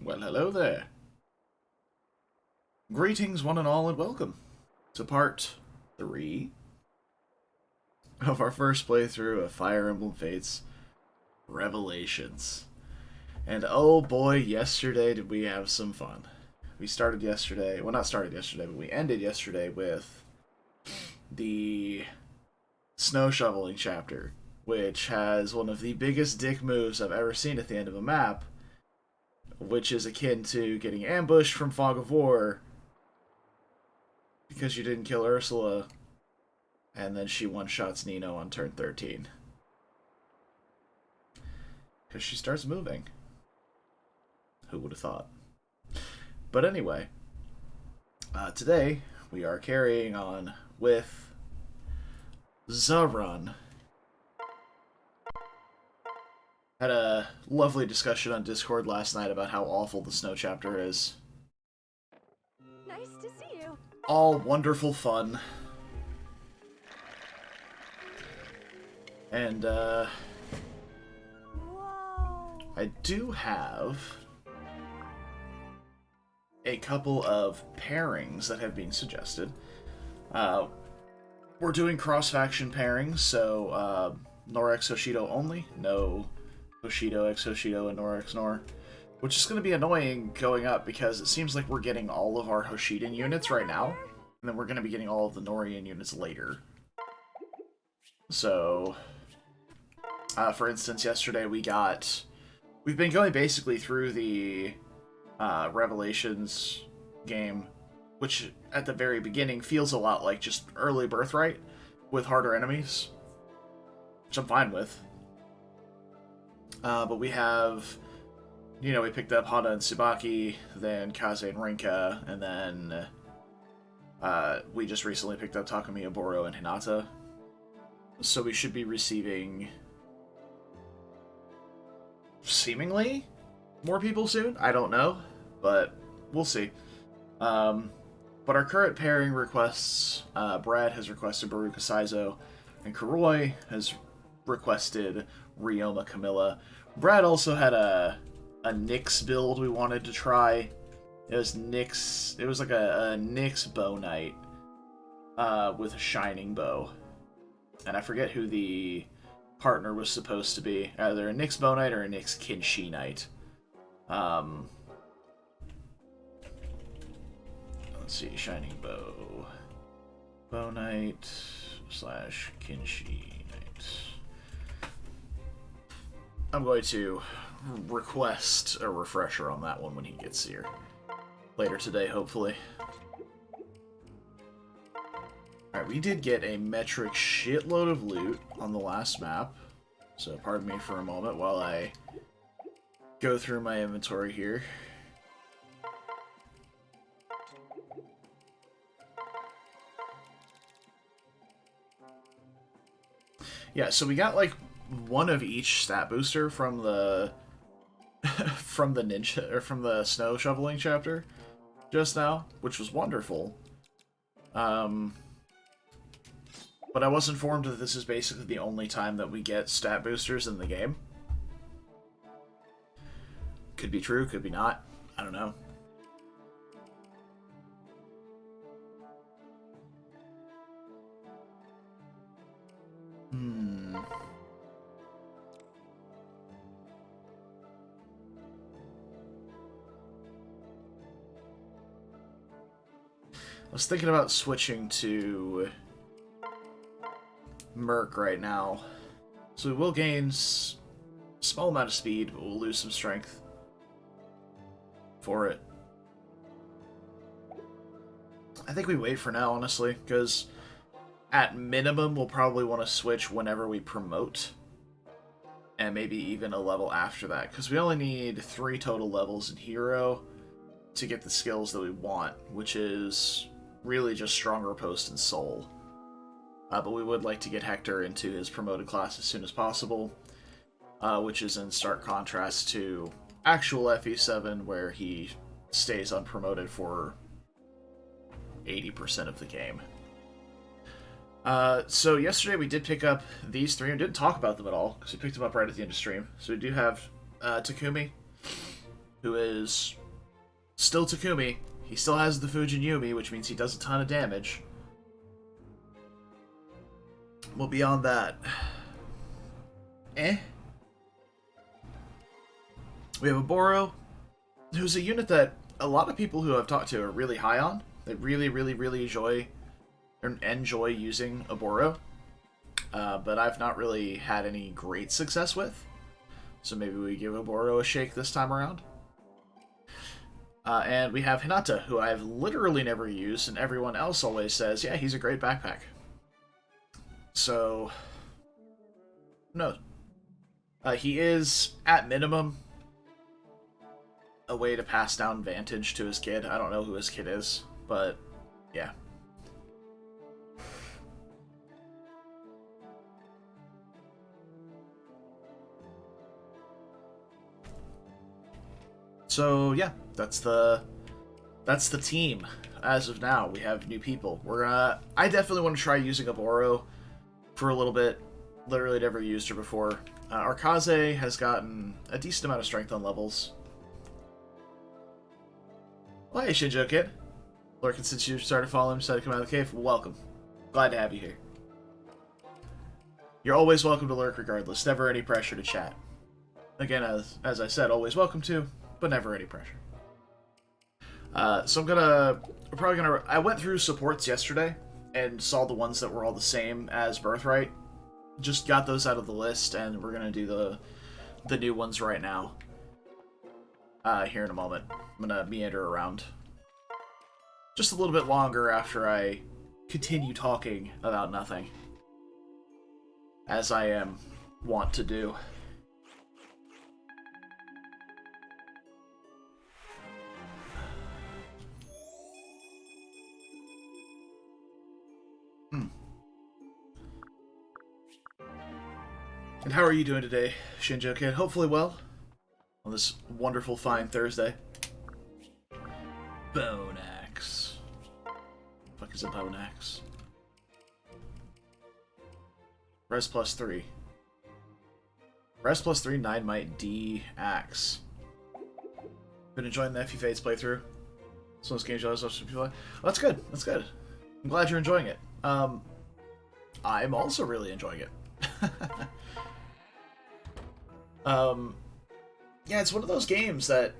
Well, hello there. Greetings, one and all, and welcome to part 3 of our first playthrough of Fire Emblem Fates Revelations. And oh boy, yesterday did we have some fun. We started yesterday, well, not started yesterday, but we ended yesterday with the snow shoveling chapter, which has one of the biggest dick moves I've ever seen at the end of a map, which is akin to getting ambushed from Fog of War because you didn't kill Ursula, and then she one-shots Nino on turn 13. Because she starts moving. Who would have thought? But anyway, today we are carrying on with Zarun. Had a lovely discussion on Discord last night about how awful the snow chapter is. Nice to see you. All wonderful fun. And, Whoa. I do have a couple of pairings that have been suggested. We're doing cross-faction pairings, so Nohr x Hoshido only. No Hoshido x Hoshido and Nohr x Nohr. Which is going to be annoying going up because it seems like we're getting all of our Hoshidan units right now, and then we're going to be getting all of the Nohrian units later. So, for instance, yesterday we've been going basically through the Revelations game, which at the very beginning feels a lot like just early Birthright with harder enemies, which I'm fine with. But we have, we picked up Hana and Tsubaki, then Kaze and Rinka, and then we just recently picked up Takumi, Oboro, and Hinata. So we should be receiving, seemingly, more people soon? I don't know, but we'll see. But our current pairing requests, Brad has requested Baruka Saizo, and Kuroi has requested Ryoma Camilla. Brad also had a Nyx build we wanted to try. It was Nyx. It was like a Nyx bow knight with a shining bow, and I forget who the partner was supposed to be. Either a Nyx bow knight or a Nyx Kinshi knight. Let's see, shining bow knight / Kinshi knight. I'm going to request a refresher on that one when he gets here. Later today, hopefully. Alright, we did get a metric shitload of loot on the last map. So pardon me for a moment while I go through my inventory here. Yeah, so we got like one of each stat booster from the from the ninja or from the snow shoveling chapter just now, which was wonderful. But I was informed that this is basically the only time that we get stat boosters in the game. Could be true, could be not. I don't know. I was thinking about switching to Merc right now. So we will gain small amount of speed, but we'll lose some strength for it. I think we wait for now, honestly, because at minimum we'll probably want to switch whenever we promote. And maybe even a level after that, because we only need 3 total levels in Hero to get the skills that we want, which is really just Stronger Post and Soul. But we would like to get Hector into his promoted class as soon as possible, which is in stark contrast to actual FE7, where he stays unpromoted for 80% of the game. So yesterday we did pick up these 3 and didn't talk about them at all, because we picked them up right at the end of stream. So we do have Takumi, who is still Takumi. He still has the Fujin Yumi, which means he does a ton of damage. Well, beyond that, we have a Boro, who's a unit that a lot of people who I've talked to are really high on. They really, really, really enjoy using a Boro, but I've not really had any great success with. So maybe we give a Boro a shake this time around. And we have Hinata, who I've literally never used, and everyone else always says, yeah, he's a great backpack. So, no. He is, at minimum, a way to pass down Vantage to his kid. I don't know who his kid is, but yeah. So yeah, that's the team as of now. We have new people. I definitely want to try using a Boro for a little bit. Literally never used her before. Arkaze has gotten a decent amount of strength on levels. Well, hey, Shinjo Kid. Lurking since you started following, decided to come out of the cave. Welcome. Glad to have you here. You're always welcome to lurk regardless. Never any pressure to chat. Again, as I said, always welcome to, but never any pressure. So I went through supports yesterday and saw the ones that were all the same as Birthright. Just got those out of the list, and we're gonna do the new ones right now. Here in a moment. I'm gonna meander around just a little bit longer after I continue talking about nothing, as I am wont to do. And how are you doing today, Shinjo Kid? Hopefully well, on this wonderful, fine Thursday. Bone Axe. What the fuck is a Bone Axe? Res plus 3. Res plus 3, 9 might, D, Axe. Been enjoying the FE Fates playthrough. Some of those games you always watch people play. Well, that's good. That's good. I'm glad you're enjoying it. I'm also really enjoying it. Yeah, it's one of those games that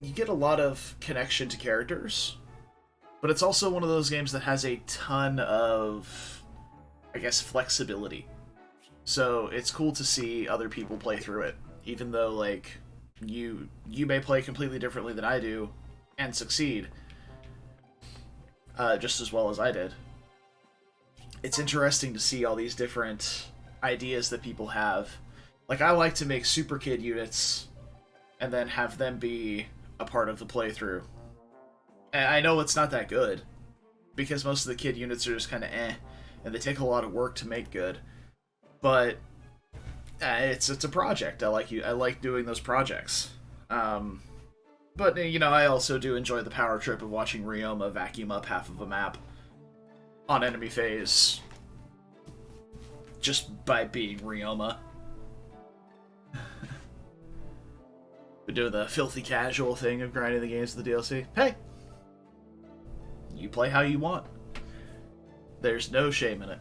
you get a lot of connection to characters, but it's also one of those games that has a ton of, I guess, flexibility. So it's cool to see other people play through it, even though, like, you may play completely differently than I do and succeed just as well as I did. It's interesting to see all these different ideas that people have. Like, I like to make super kid units and then have them be a part of the playthrough. And I know it's not that good, because most of the kid units are just kind of and they take a lot of work to make good. But it's a project. I like doing those projects. But, you know, I also do enjoy the power trip of watching Ryoma vacuum up half of a map on enemy phase just by being Ryoma. Been doing the filthy casual thing of grinding the games of the DLC. Hey! You play how you want. There's no shame in it.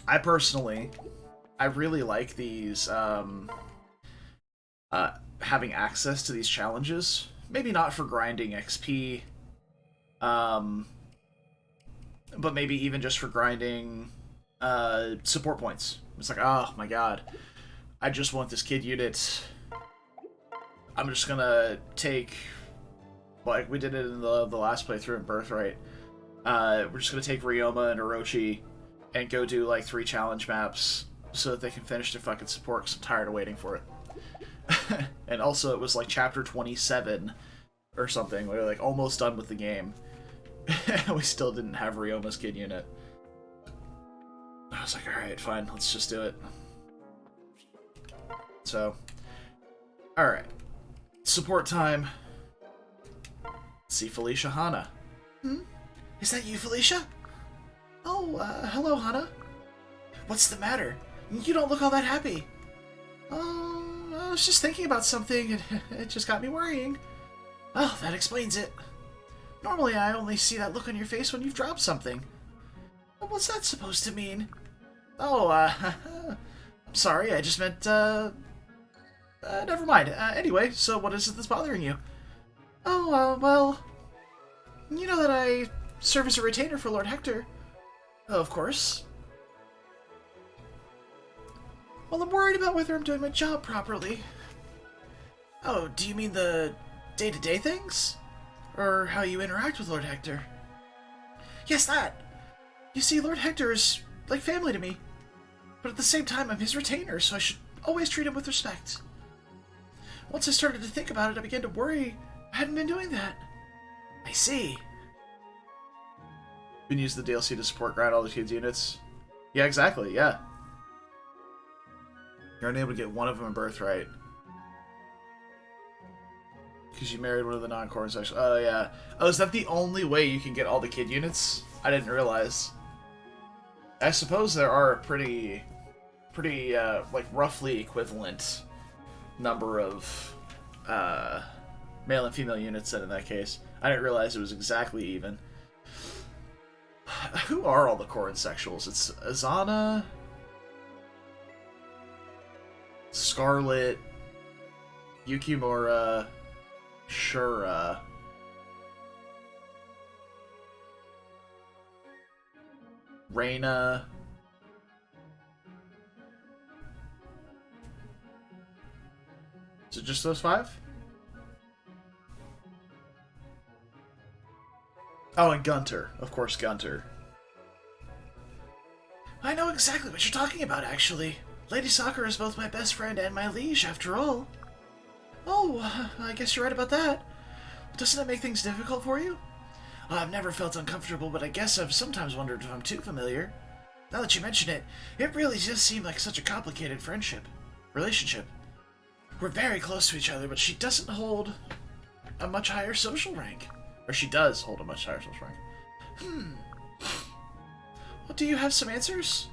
I personally, I really like these, having access to these challenges. Maybe not for grinding XP, but maybe even just for grinding support points. It's like, oh my god, I just want this kid unit. I'm just gonna take, like we did it in the last playthrough in Birthright. We're just gonna take Ryoma and Orochi and go do like 3 challenge maps so that they can finish their fucking support, because I'm tired of waiting for it. And also, it was like chapter 27 or something. We were like almost done with the game. We still didn't have Ryoma's kid unit. I was like, alright, fine, let's just do it. So, alright. Support time. Let's see Felicia Hana. Is that you, Felicia? Oh, hello, Hana. What's the matter? You don't look all that happy. I was just thinking about something, and it just got me worrying. Oh, that explains it. Normally, I only see that look on your face when you've dropped something. What's that supposed to mean? Oh, I'm sorry, I just meant, never mind. Anyway, so what is it that's bothering you? Oh, well, you know that I serve as a retainer for Lord Hector. Oh, of course. Well, I'm worried about whether I'm doing my job properly. Oh, do you mean the day-to-day things? Or how you interact with Lord Hector? Yes, that! You see, Lord Hector is like family to me. But at the same time, I'm his retainer, so I should always treat him with respect. Once I started to think about it, I began to worry I hadn't been doing that. I see. You can use the DLC to support grind all the kids' units. Yeah, exactly, yeah. You're unable to get one of them a birthright. Because you married one of the non-Corrin sections. Oh, yeah. Oh, is that the only way you can get all the kid units? I didn't realize. I suppose there are a pretty, like, roughly equivalent number of, male and female units then in that case. I didn't realize it was exactly even. Who are all the Corrin sexuals? It's Azana, Scarlet, Yukimura, Shura, Reina, is it just those 5? Oh, and Gunter. Of course, Gunter. I know exactly what you're talking about, actually. Lady Sakura is both my best friend and my liege, after all. Oh, I guess you're right about that. Doesn't that make things difficult for you? I've never felt uncomfortable, but I guess I've sometimes wondered if I'm too familiar. Now that you mention it, it really does seem like such a complicated relationship. We're very close to each other, but she doesn't hold a much higher social rank. Or she does hold a much higher social rank. Well, do you have some answers?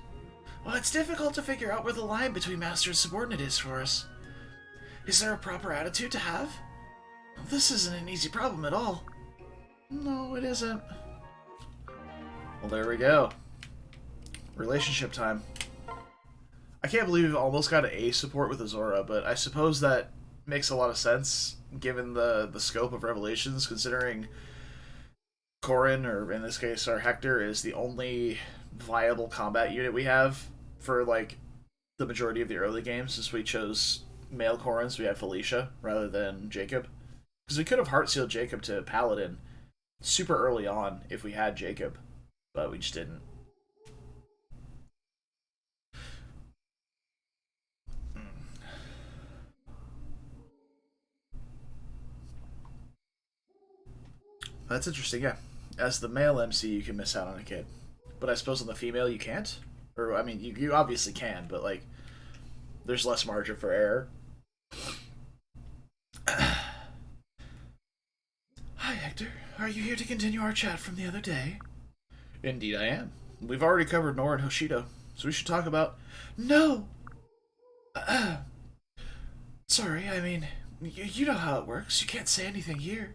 Well, it's difficult to figure out where the line between master and subordinate is for us. Is there a proper attitude to have? Well, this isn't an easy problem at all. No, it isn't. Well, there we go. Relationship time. I can't believe we've almost got A support with Azora, but I suppose that makes a lot of sense given the scope of Revelations, considering Corrin, or in this case our Hector, is the only viable combat unit we have for, like, the majority of the early games, since we chose male Corrins. We have Felicia rather than Jacob. Because we could have heart-sealed Jacob to Paladin super early on if we had Jacob, but we just didn't. That's interesting, yeah. As the male MC, you can miss out on a kid. But I suppose on the female, you can't? Or, I mean, you obviously can, but, like, there's less margin for error. Hi, Hector. Are you here to continue our chat from the other day? Indeed I am. We've already covered Nohr and Hoshido, so we should talk about... No! Sorry, I mean, you know how it works. You can't say anything here.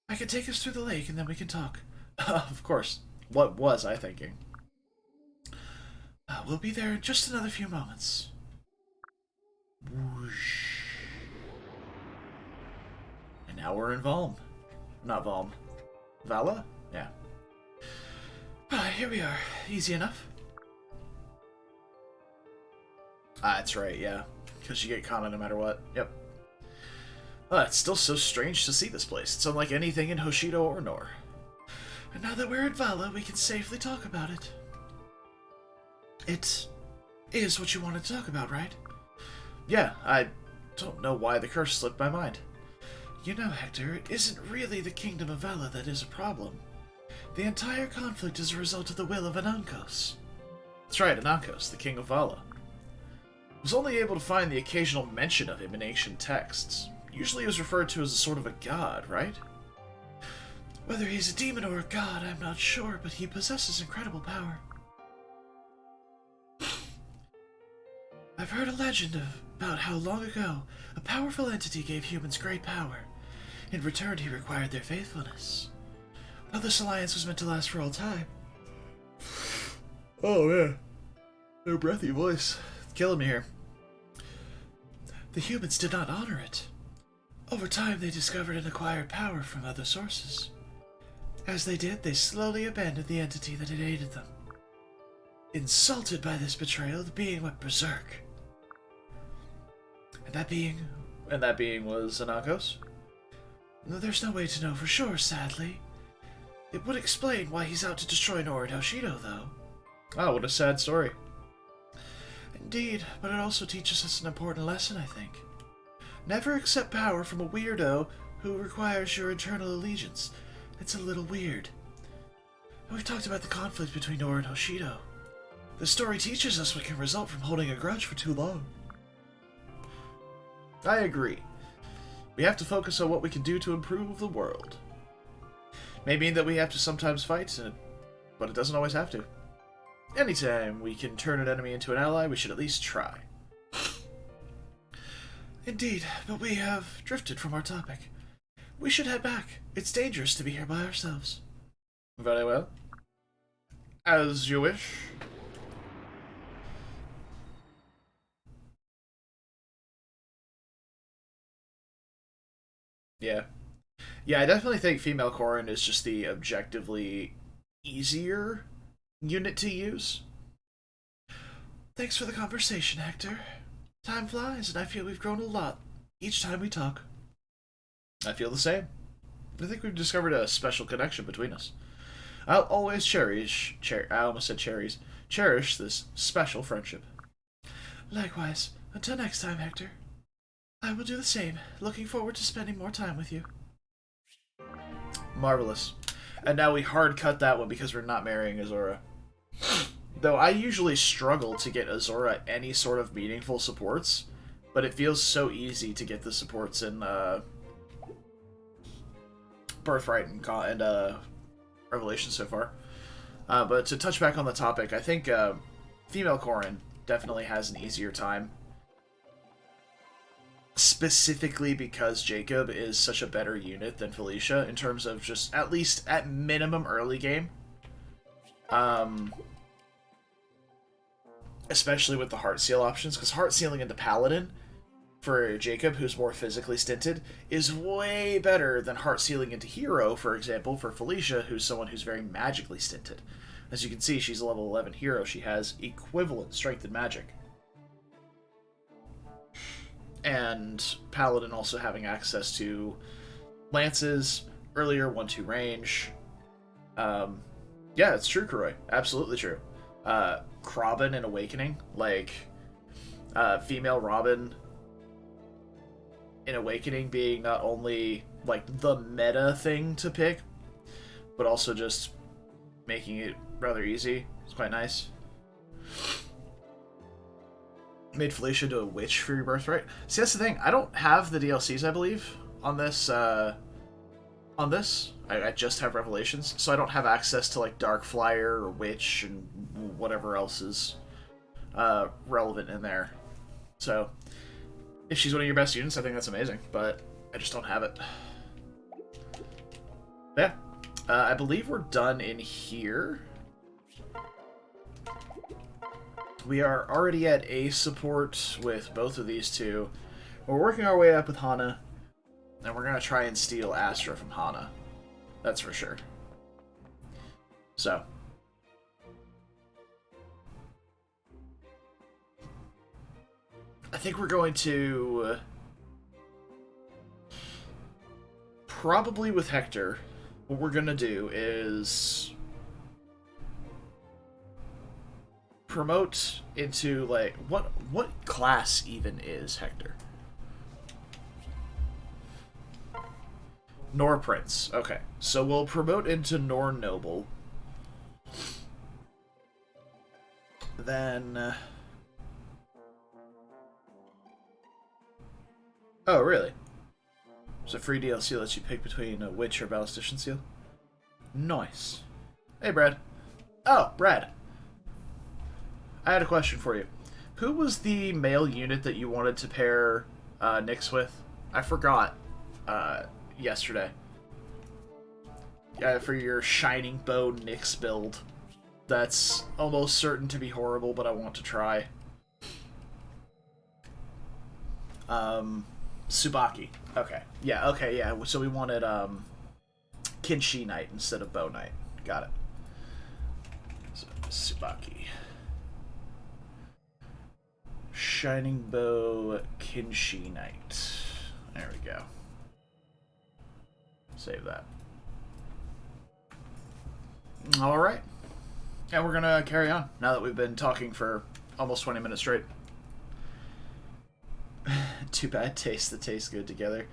I can take us through the lake and then we can talk. Of course. What was I thinking? We'll be there in just another few moments. Whoosh. And now we're in Valm. Not Valm. Vala? Yeah. Here we are. Easy enough. That's right, yeah. Because you get Kana no matter what. Yep. It's still so strange to see this place. It's unlike anything in Hoshido or Nohr. And now that we're at Vala, we can safely talk about it. It is what you wanted to talk about, right? Yeah, I don't know why the curse slipped my mind. You know, Hector, it isn't really the kingdom of Vala that is a problem. The entire conflict is a result of the will of Anankos. That's right, Anankos, the king of Vala. I was only able to find the occasional mention of him in ancient texts. Usually he was referred to as a sort of a god, right? Whether he's a demon or a god, I'm not sure, but he possesses incredible power. I've heard a legend of about how long ago a powerful entity gave humans great power. In return, he required their faithfulness. While this alliance was meant to last for all time. Oh man, no breathy voice. It's killing me here. The humans did not honor it. Over time, they discovered and acquired power from other sources. As they did, they slowly abandoned the entity that had aided them. Insulted by this betrayal, the being went berserk. And that being was Anakos? No, there's no way to know for sure, sadly. It would explain why he's out to destroy Nohr and Hoshido, though. Oh, what a sad story. Indeed, but it also teaches us an important lesson, I think. Never accept power from a weirdo who requires your eternal allegiance. It's a little weird. We've talked about the conflict between Nohr and Hoshido. The story teaches us what can result from holding a grudge for too long. I agree. We have to focus on what we can do to improve the world. May mean that we have to sometimes fight, but it doesn't always have to. Anytime we can turn an enemy into an ally, we should at least try. Indeed, but we have drifted from our topic. We should head back. It's dangerous to be here by ourselves. Very well. As you wish. Yeah. Yeah, I definitely think female Corrin is just the objectively easier unit to use. Thanks for the conversation, Hector. Time flies, and I feel we've grown a lot each time we talk. I feel the same. I think we've discovered a special connection between us. I'll always cherish this special friendship. Likewise. Until next time, Hector. I will do the same. Looking forward to spending more time with you. Marvelous. And now we hard cut that one because we're not marrying Azora. Though I usually struggle to get Azora any sort of meaningful supports, but it feels so easy to get the supports in Birthright and Revelation so far. But to touch back on the topic, I think female Corrin definitely has an easier time. Specifically because Jacob is such a better unit than Felicia in terms of just, at least at minimum, early game. Especially with the heart seal options, because heart sealing into Paladin for Jacob, who's more physically stinted, is way better than heart sealing into Hero, for example, for Felicia, who's someone who's very magically stinted. As you can see, she's a level 11 hero. She has equivalent strength and magic. And Paladin also having access to lances, earlier 1-2 range. Yeah, it's true, Kuroi. Absolutely true. Robin in Awakening, like female Robin in Awakening being not only like the meta thing to pick, but also just making it rather easy. It's quite nice. Made Felicia into a witch for your birthright. See, that's the thing. I don't have the DLCs, I believe, on this. I just have Revelations, so I don't have access to like Dark Flyer or Witch and whatever else is relevant in there. So, if she's one of your best units, I think that's amazing, but I just don't have it. Yeah, I believe we're done in here. We are already at A support with both of these two. We're working our way up with Hana, and we're going to try and steal Astra from Hana. That's for sure. So. I think we're going to... probably with Hector, what we're going to do is... promote into, like, what class even is Hector? Nohr Prince. Okay, so we'll promote into Nohr Noble. Then... oh, really? So free DLC lets you pick between a Witch or Ballistician Seal? Nice. Hey, Brad. Oh, Brad. I had a question for you. Who was the male unit that you wanted to pair Nyx with? I forgot yesterday. For your Shining Bow Nyx build. That's almost certain to be horrible, but I want to try. Tsubaki. Okay. Yeah, okay, yeah. So we wanted Kinshi Knight instead of Bow Knight. Got it. So, Tsubaki. Shining Bow Kinshi Knight. There we go. Save that. Alright. And we're gonna carry on, now that we've been talking for almost 20 minutes straight. Too bad taste that tastes good together.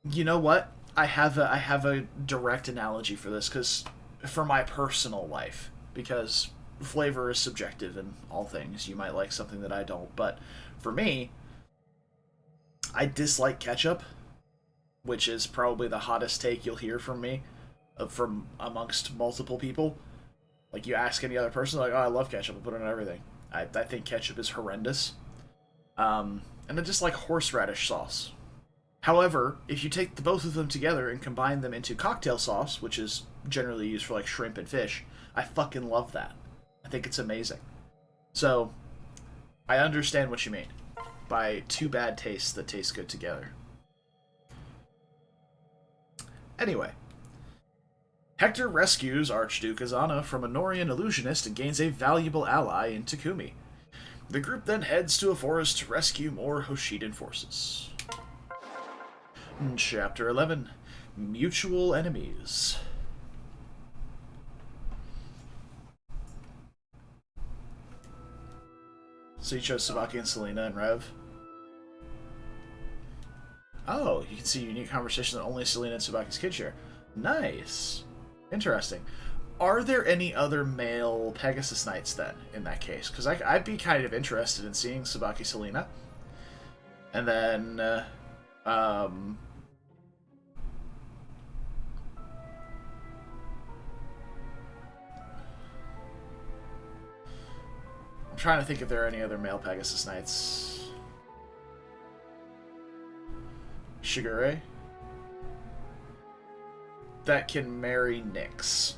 You know what? I have a direct analogy for this, because for my personal life, because flavor is subjective in all things. You might like something that I don't, but for me, I dislike ketchup, which is probably the hottest take you'll hear from me, from amongst multiple people. Like, you ask any other person, like, oh, I love ketchup, I put it on everything. I think ketchup is horrendous. And I just like horseradish sauce. However, if you take the both of them together and combine them into cocktail sauce, which is generally used for like shrimp and fish, I fucking love that. I think it's amazing. So, I understand what you mean by two bad tastes that taste good together. Anyway, Hector rescues Archduke Azana from a Nohrian illusionist and gains a valuable ally in Takumi. The group then heads to a forest to rescue more Hoshidan forces. Chapter 11. Mutual Enemies. So you chose Tsubaki and Selena and Rev? Oh, you can see unique conversation that only Selena and Tsubaki's kids share. Nice. Interesting. Are there any other male Pegasus Knights, then, in that case? Because I'd be kind of interested in seeing Tsubaki Selena. And then, I'm trying to think if there are any other male Pegasus Knights. Shigure? That can marry Nyx.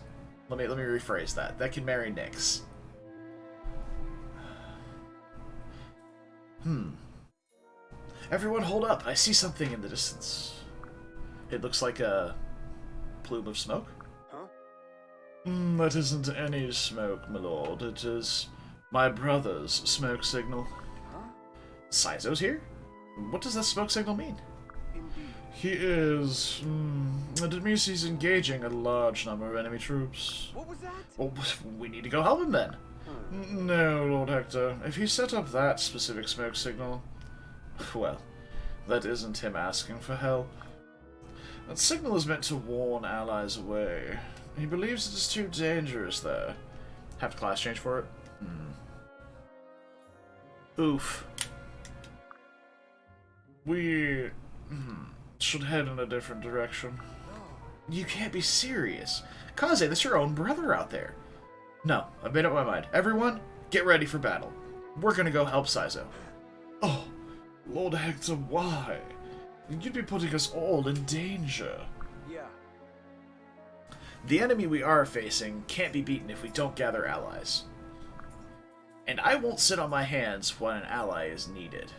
Let me rephrase that. That can marry Nyx. Everyone hold up. I see something in the distance. It looks like a plume of smoke. Huh? That isn't any smoke, my lord. It is my brother's smoke signal. Huh? Saizo's here? What does that smoke signal mean? Indeed. He is... it means he's engaging a large number of enemy troops. What was that? Well, we need to go help him then. No, Lord Hector. If he set up that specific smoke signal... Well, that isn't him asking for help. That signal is meant to warn allies away. He believes it is too dangerous there. Have to class change for it? Oof. We... should head in a different direction. No. You can't be serious. Kaze, that's your own brother out there. No, I've made up my mind. Everyone, get ready for battle. We're gonna go help Saizo. Oh, Lord Hector, why? You'd be putting us all in danger. Yeah. The enemy we are facing can't be beaten if we don't gather allies. And I won't sit on my hands when an ally is needed.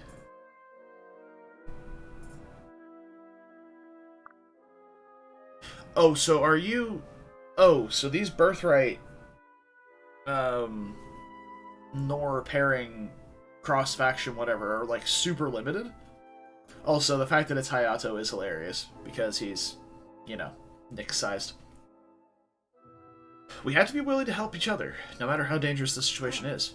Oh, so are you... Oh, so these Birthright... Nohr pairing, cross-faction, whatever, are, like, super limited? Also, the fact that it's Hayato is hilarious, because he's, you know, Nyx-sized. We have to be willing to help each other, no matter how dangerous the situation is.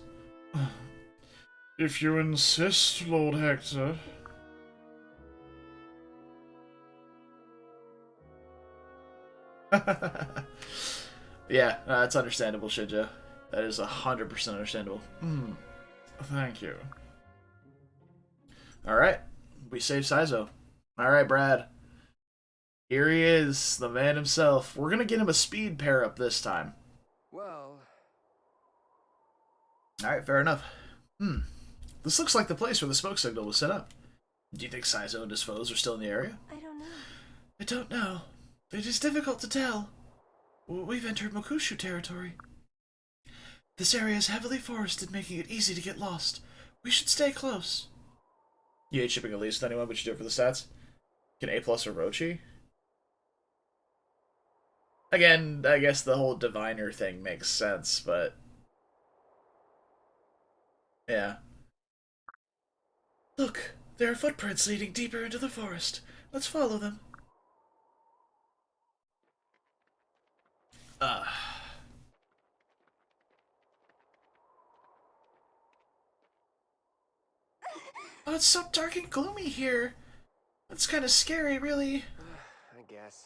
If you insist, Lord Hector... Yeah, that's understandable, Shinjo. That is 100% understandable. Thank you. Alright, we saved Saizo. Alright, Brad. Here he is, the man himself. We're gonna get him a speed pair up this time. Well... Alright, fair enough. This looks like the place where the smoke signal was set up. Do you think Saizo and his foes are still in the area? I don't know. I don't know. It is difficult to tell. We've entered Mokushu territory. This area is heavily forested, making it easy to get lost. We should stay close. You hate shipping a lease with anyone, but you do it for the stats? Can A+ Orochi? Again, I guess the whole diviner thing makes sense, but... yeah. Look, there are footprints leading deeper into the forest. Let's follow them. Oh, it's so dark and gloomy here. That's kind of scary, really. I guess.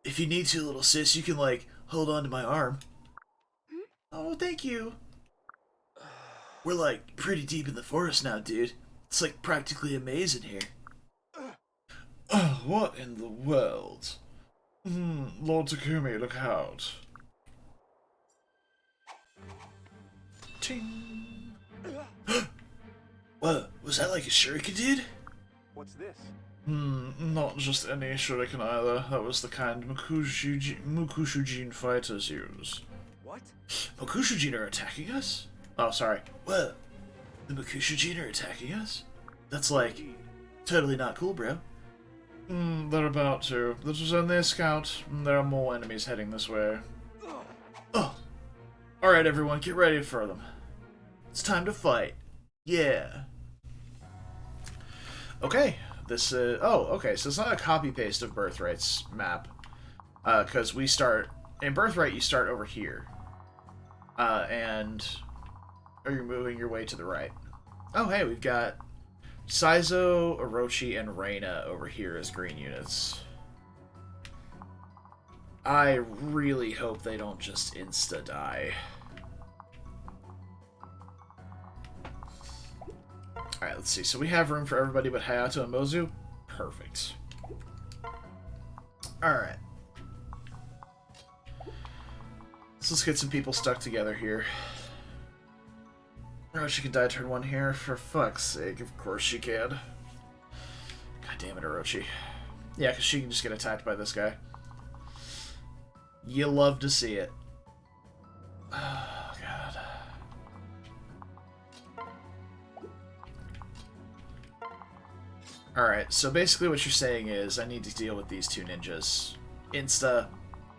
If you need to, little sis, you can, like, hold on to my arm. Oh, thank you. We're, like, pretty deep in the forest now, dude. It's, like, practically a maze in here. Oh, what in the world? Lord Takumi, look out. Ting. What? Was that like a shuriken, dude? What's this? Not just any shuriken either. That was the kind Mukushujin fighters use. What? Mokushujin are attacking us? Oh, sorry. What? The Mokushujin are attacking us? That's like, totally not cool, bro. They're about to. This was only a scout. There are more enemies heading this way. Oh! Alright, everyone, get ready for them. It's time to fight. Yeah. Okay, this, oh, okay, so it's not a copy-paste of Birthright's map. Because we start, in Birthright, you start over here. And, or you're moving your way to the right. Oh, hey, we've got Saizo, Orochi, and Reina over here as green units. I really hope they don't just insta-die. Alright, let's see. So we have room for everybody but Hayato and Mozu. Perfect. Alright. So let's get some people stuck together here. Oh, she can die turn 1 here? For fuck's sake, of course she can. God damn it, Orochi. Yeah, because she can just get attacked by this guy. You love to see it. Oh, God. Alright, so basically what you're saying is I need to deal with these two ninjas. Insta,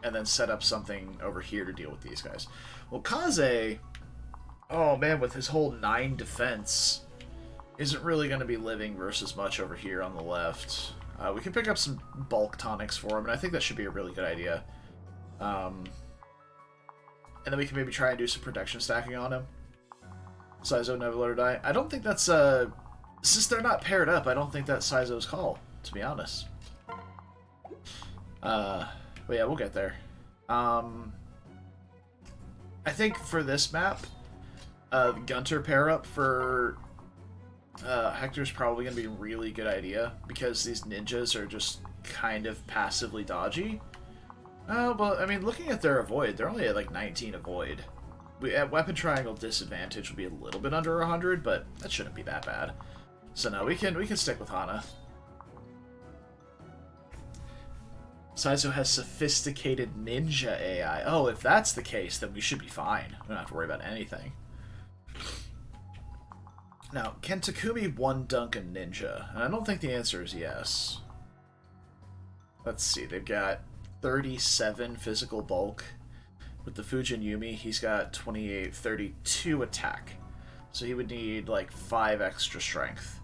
and then set up something over here to deal with these guys. Well, Kaze, oh man, with his whole 9 defense, isn't really going to be living versus much over here on the left. We can pick up some bulk tonics for him, and I think that should be a really good idea. And then we can maybe try and do some protection stacking on him. Saizo never let her die. I don't think that's, since they're not paired up, I don't think that's Saizo's call, to be honest. But yeah, we'll get there. I think for this map, Gunter pair up for Hector's probably going to be a really good idea, because these ninjas are just kind of passively dodgy. Oh, but I mean, looking at their avoid, they're only at like 19 avoid. At weapon triangle disadvantage will be a little bit under 100, but that shouldn't be that bad. So no, we can stick with Hana. Saizo has sophisticated ninja AI. Oh, if that's the case, then we should be fine. We don't have to worry about anything. Now, can Takumi one-dunk a ninja? And I don't think the answer is yes. Let's see, they've got 37 physical bulk. With the Fujin Yumi, he's got 28, 32 attack. So he would need like 5 extra strength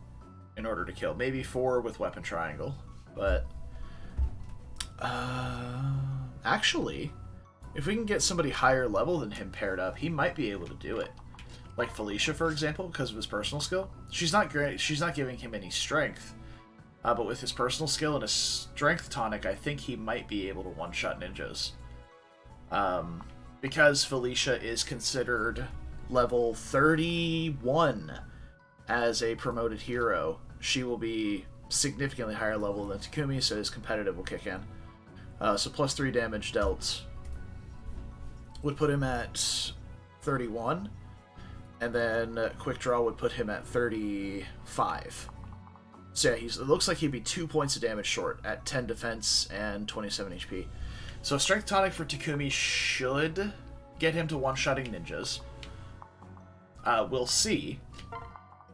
in order to kill. Maybe 4 with weapon triangle. But, actually, if we can get somebody higher level than him paired up, he might be able to do it. Like Felicia, for example, because of his personal skill. She's not great. She's not giving him any strength. But with his personal skill and his strength tonic, I think he might be able to one-shot ninjas. Because Felicia is considered level 31 as a promoted hero, she will be significantly higher level than Takumi, so his competitive will kick in. So plus 3 damage dealt would put him at 31. And then Quick Draw would put him at 35. So yeah, it looks like he'd be 2 points of damage short at 10 defense and 27 HP. So Strength Tonic for Takumi should get him to one-shotting ninjas. We'll see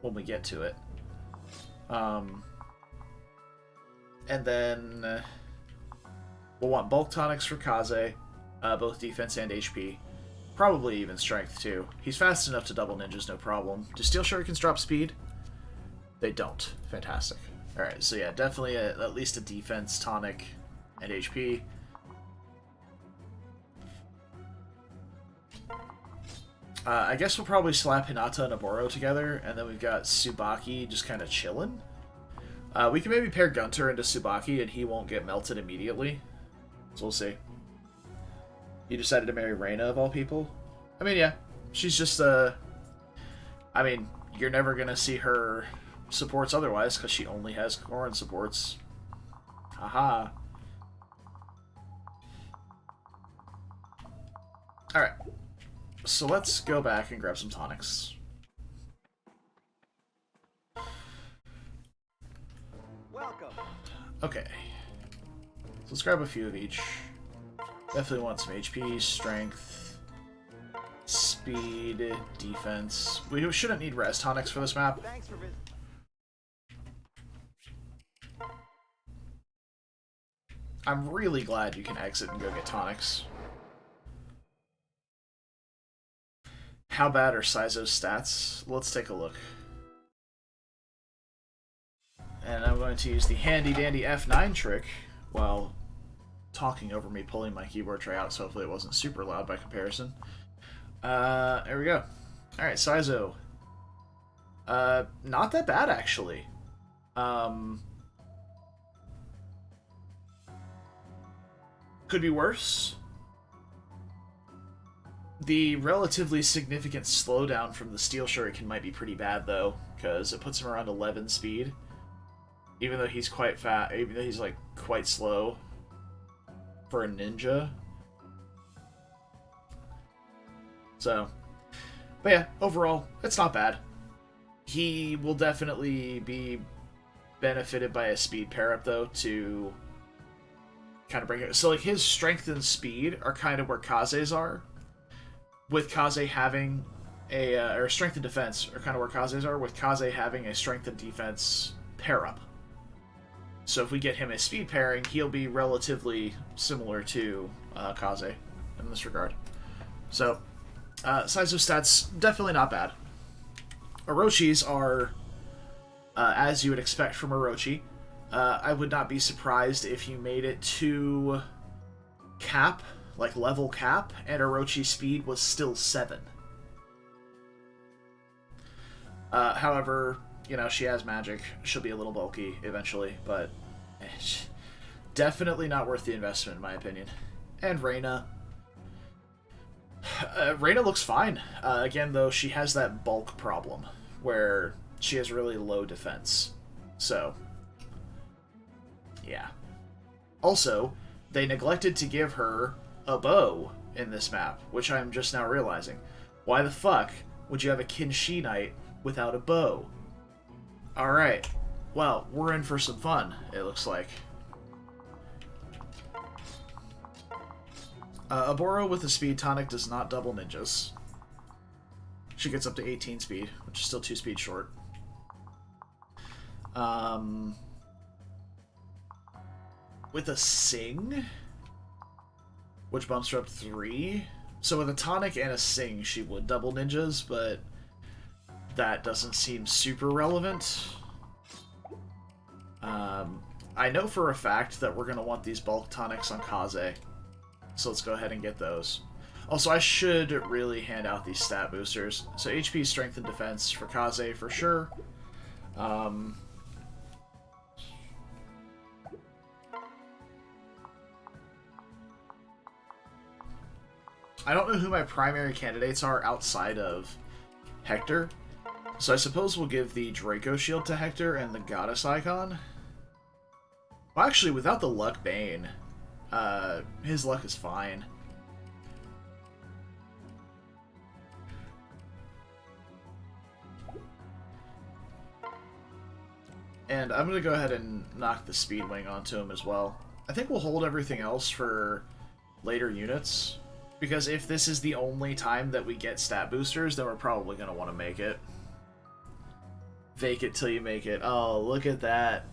when we get to it. And then we'll want Bulk Tonics for Kaze, both defense and HP. Probably even strength, too. He's fast enough to double ninjas, no problem. Do Steel Shurikens drop speed? They don't. Fantastic. Alright, so yeah, definitely at least a defense, tonic, and HP. I guess we'll probably slap Hinata and Oboro together, and then we've got Tsubaki just kind of chilling. We can maybe pair Gunter into Tsubaki, and he won't get melted immediately. So we'll see. You decided to marry Reina, of all people? I mean, yeah. She's just, I mean, you're never gonna see her supports otherwise, because she only has Corrin supports. Haha. Alright. So let's go back and grab some tonics. Welcome. Okay. So let's grab a few of each. Definitely want some HP, strength, speed, defense. We shouldn't need res tonics for this map. Thanks for visiting. I'm really glad you can exit and go get tonics. How bad are Saizo's stats? Let's take a look. And I'm going to use the handy-dandy F9 trick while talking over me, pulling my keyboard tray out, so hopefully it wasn't super loud by comparison. There we go. Alright, Saizo. Not that bad, actually. Could be worse. The relatively significant slowdown from the Steel Shuriken might be pretty bad, though, because it puts him around 11 speed. Even though he's quite fast, even though he's, like, quite slow for a ninja. So, but yeah, overall, it's not bad. He will definitely be benefited by a speed pair-up, though, to kind of bring it. So, like, his strength and speed are kind of where Kaze's are. With Kaze having a, or strength and defense are kind of where Kaze's are, with Kaze having a strength and defense pair-up. So if we get him a speed pairing, he'll be relatively similar to Kaze in this regard. So, Saizo stats, definitely not bad. Orochis are, as you would expect from Orochi. I would not be surprised if you made it to cap, like level cap, and Orochi speed was still 7. However, you know, she has magic. She'll be a little bulky eventually, but definitely not worth the investment, in my opinion. And Reina. Reina looks fine. Again, though, she has that bulk problem, where she has really low defense. So, yeah. Also, they neglected to give her a bow in this map, which I'm just now realizing. Why the fuck would you have a Kinshi Knight without a bow? Alright. Well, we're in for some fun, it looks like. Oboro with a speed tonic does not double ninjas. She gets up to 18 speed, which is still 2 speed short. With a Sing, which bumps her up 3. So with a tonic and a Sing, she would double ninjas, but that doesn't seem super relevant. I know for a fact that we're going to want these bulk tonics on Kaze, so let's go ahead and get those. Also, I should really hand out these stat boosters. So HP, strength, and defense for Kaze for sure. I don't know who my primary candidates are outside of Hector. So I suppose we'll give the Draco Shield to Hector and the Goddess Icon. Well, actually, without the Luck Bane, his luck is fine. And I'm going to go ahead and knock the Speed Wing onto him as well. I think we'll hold everything else for later units, because if this is the only time that we get stat boosters, then we're probably going to want to make it. Fake it till you make it. Oh, look at that.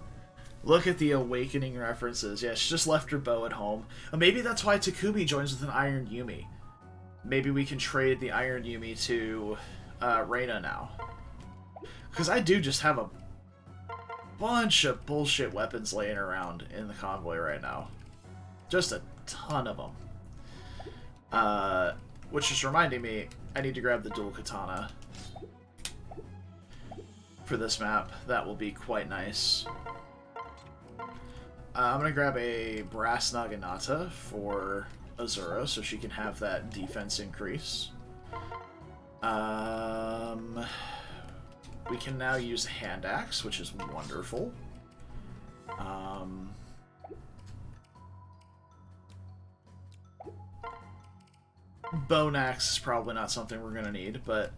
Look at the awakening references. Yeah, she just left her bow at home. Maybe that's why Takumi joins with an Iron Yumi. Maybe we can trade the Iron Yumi to Reina now. Because I do just have a bunch of bullshit weapons laying around in the convoy right now. Just a ton of them. Which is reminding me, I need to grab the dual katana for this map. That will be quite nice. I'm going to grab a brass naginata for Azura so she can have that defense increase. We can now use a hand axe, which is wonderful. Bone axe is probably not something we're going to need, but,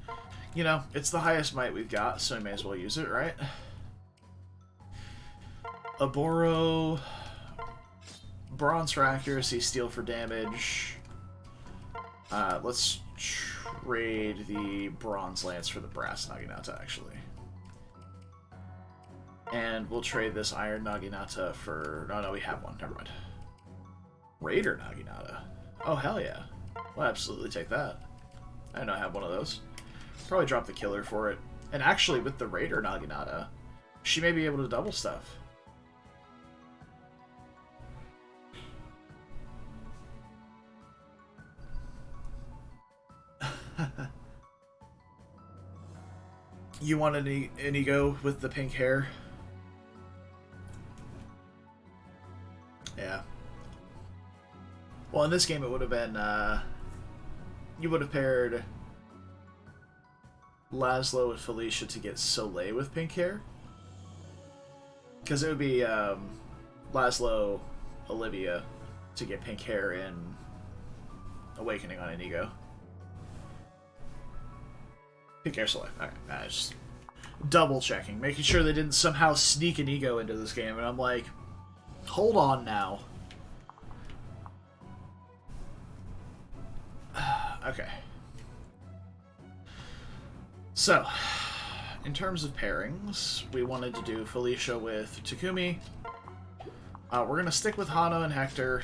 you know, it's the highest might we've got, so we may as well use it, right? Aboro, bronze for accuracy, steel for damage. Let's trade the bronze lance for the brass naginata, actually. And we'll trade this iron naginata for... No, we have one. Never mind. Raider naginata. Oh, hell yeah. We'll absolutely take that. I didn't know I have one of those. Probably drop the killer for it. And actually, with the Raider naginata, she may be able to double stuff. You want an Inigo with the pink hair? Yeah. Well, in this game it would have been, you would have paired Laszlo with Felicia to get Soleil with pink hair. Because it would be, Laszlo, Olivia to get pink hair in Awakening on Inigo. Pink hair Soleil. Alright, just double checking, making sure they didn't somehow sneak an ego into this game, and I'm like, hold on now. Okay. So, in terms of pairings, we wanted to do Felicia with Takumi. We're going to stick with Hana and Hector.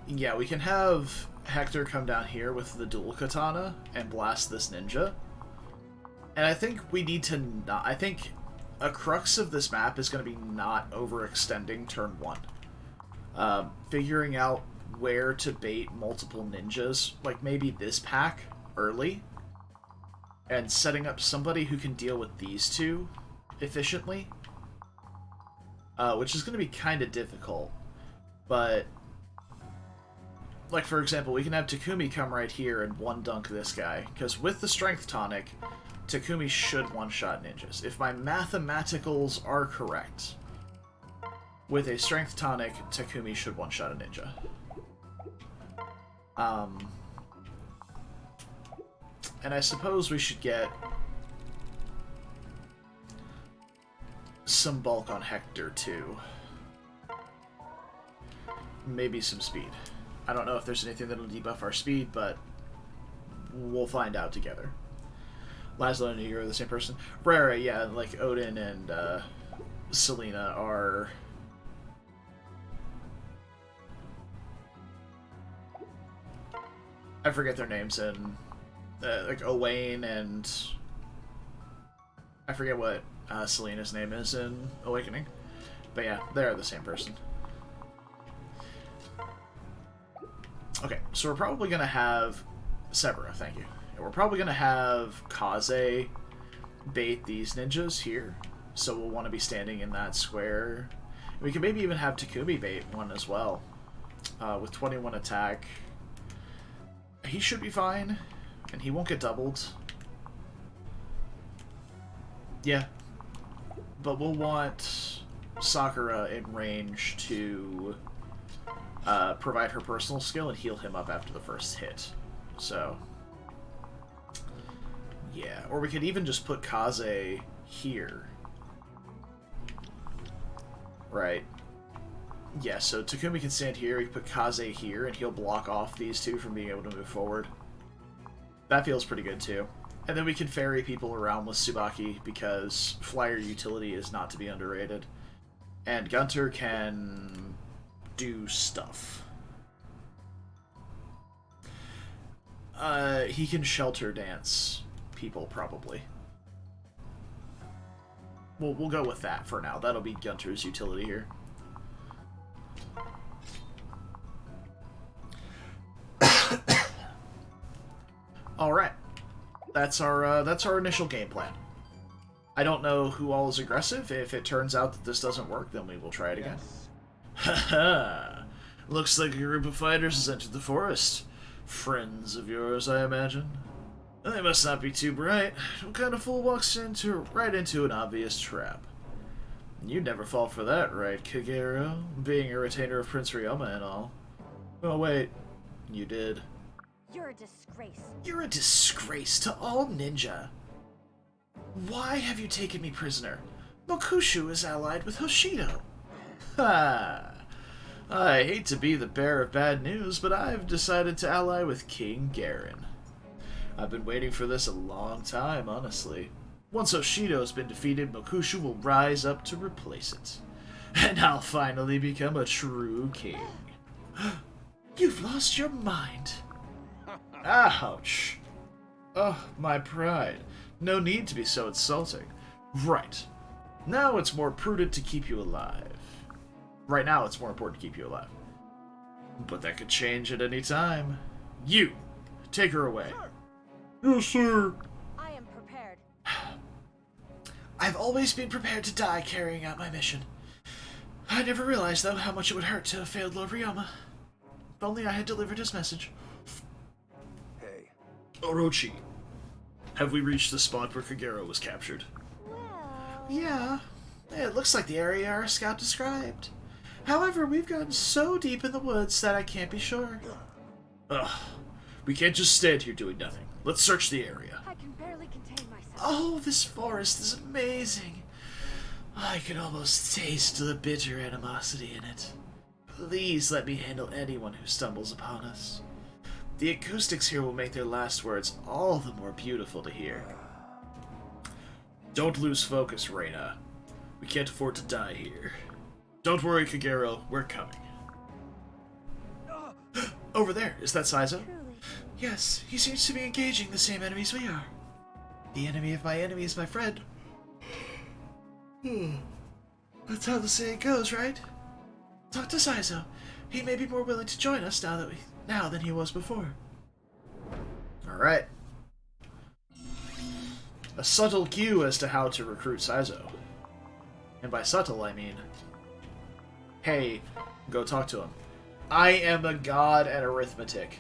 Yeah, we can have Hector come down here with the dual katana and blast this ninja. And I think we need to not... I think a crux of this map is going to be not overextending turn 1. Figuring out where to bait multiple ninjas, like maybe this pack early, and setting up somebody who can deal with these two efficiently, which is going to be kind of difficult, but... Like, for example, we can have Takumi come right here and one-dunk this guy, because with the Strength Tonic, Takumi should one-shot ninjas. If my mathematicals are correct, with a Strength Tonic, Takumi should one-shot a ninja. And I suppose we should get some bulk on Hector, too. Maybe some speed. I don't know if there's anything that'll debuff our speed, but we'll find out together. Laszlo and Inigo are the same person. Rara, yeah, like Odin and Selena are... I forget their names, and like Owain and... I forget what Selena's name is in Awakening. But yeah, they're the same person. Okay, so we're probably going to have... Severa, thank you. We're probably going to have Kaze bait these ninjas here. So we'll want to be standing in that square. We can maybe even have Takumi bait one as well. With 21 attack. He should be fine. And he won't get doubled. Yeah. But we'll want Sakura in range to provide her personal skill and heal him up after the first hit. So, yeah. Or we could even just put Kaze here. Right. Yeah, so Takumi can stand here, we can put Kaze here, and he'll block off these two from being able to move forward. That feels pretty good, too. And then we can ferry people around with Tsubaki, because flyer utility is not to be underrated. And Gunter can do stuff. He can shelter dance people, probably. We'll go with that for now. That'll be Gunter's utility here. Alright. That's our initial game plan. I don't know who all is aggressive. If it turns out that this doesn't work, then we will try it again. Haha! Looks like a group of fighters has entered the forest. Friends of yours, I imagine. They must not be too bright. What kind of fool walks right into an obvious trap? You'd never fall for that, right, Kagero? Being a retainer of Prince Ryoma and all. Oh wait, you did. You're a disgrace. You're a disgrace to all ninja. Why have you taken me prisoner? Mokushu is allied with Hoshido. Ha! I hate to be the bearer of bad news, but I've decided to ally with King Garen. I've been waiting for this a long time, honestly. Once Hoshido has been defeated, Mokushu will rise up to replace it. And I'll finally become a true king. You've lost your mind. Ouch. Oh, my pride. No need to be so insulting. Right. Now it's more prudent to keep you alive. Right now it's more important to keep you alive. But that could change at any time. You! Take her away. Yes, sir. I am prepared. I've always been prepared to die carrying out my mission. I never realized, though, how much it would hurt to have failed Lord Ryoma. If only I had delivered his message. Hey. Orochi, have we reached the spot where Kagero was captured? Well... Yeah. It looks like the area our scout described. However, we've gotten so deep in the woods that I can't be sure. Ugh. We can't just stand here doing nothing. Let's search the area. I can barely contain myself. Oh, this forest is amazing. I can almost taste the bitter animosity in it. Please let me handle anyone who stumbles upon us. The acoustics here will make their last words all the more beautiful to hear. Don't lose focus, Reina. We can't afford to die here. Don't worry, Kagero. We're coming. Over there. Is that Saizo? Truly. Yes, he seems to be engaging the same enemies we are. The enemy of my enemy is my friend. That's how the saying goes, right? Talk to Saizo. He may be more willing to join us now than he was before. Alright. A subtle cue as to how to recruit Saizo. And by subtle, I mean, hey, go talk to him. I am a god at arithmetic.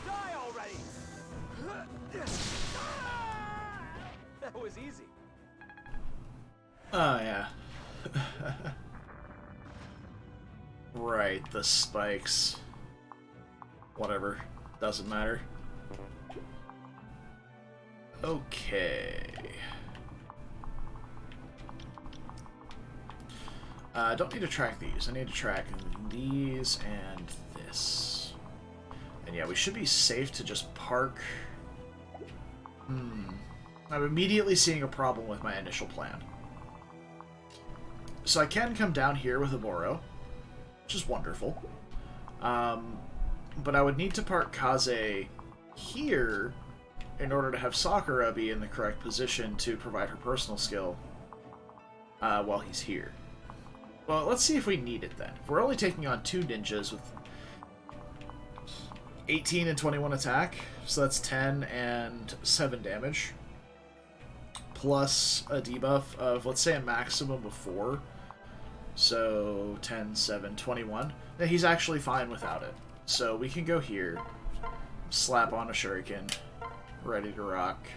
Die already! That was easy. Oh, yeah. Right, the spikes. Whatever. Doesn't matter. Okay. I don't need to track these. I need to track these and this. And yeah, we should be safe to just park. I'm immediately seeing a problem with my initial plan. So I can come down here with a Moro, which is wonderful. But I would need to park Kaze here in order to have Sakura be in the correct position to provide her personal skill while he's here. Well, let's see if we need it then. We're only taking on 2 ninjas with 18 and 21 attack, so that's 10 and 7 damage. Plus a debuff of, let's say, a maximum of 4. So 10, 7, 21. Now, he's actually fine without it. So we can go here, slap on a shuriken, ready to rock.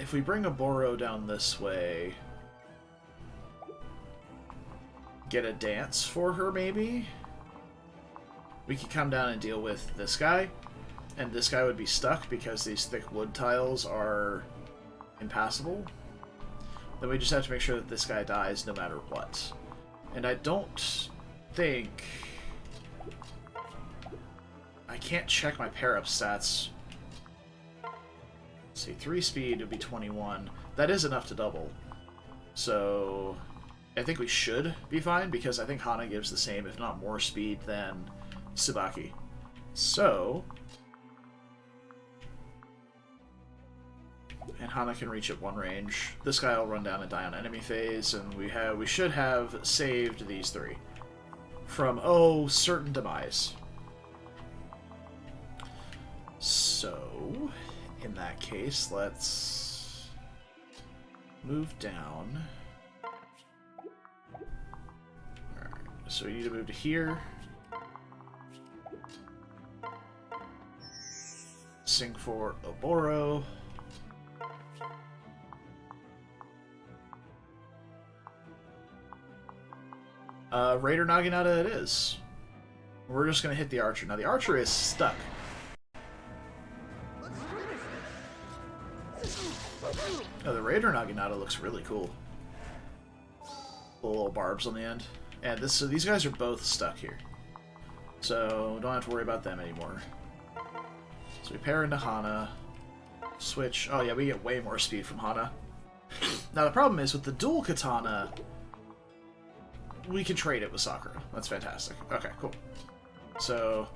If we bring a Boro down this way, get a dance for her, maybe? We could come down and deal with this guy, and this guy would be stuck because these thick wood tiles are impassable. Then we just have to make sure that this guy dies no matter what. And I don't think... I can't check my pair-up stats. Let's see, 3 speed would be 21. That is enough to double. So I think we should be fine, because I think Hana gives the same, if not more speed than Tsubaki. So... and Hana can reach at 1 range. This guy will run down and die on enemy phase, and we should have saved these 3 from, oh, certain demise. So, in that case, let's move down. Alright, so we need to move to here. Sing for Oboro. Raider Naginata it is. We're just going to hit the archer. Now, the archer is stuck. Oh, the Raider Naginata looks really cool. The little barbs on the end. And so these guys are both stuck here. So, don't have to worry about them anymore. So we pair into Hana. Switch. Oh yeah, we get way more speed from Hana. Now, the problem is, with the dual katana... we can trade it with Sakura. That's fantastic. Okay, cool. So...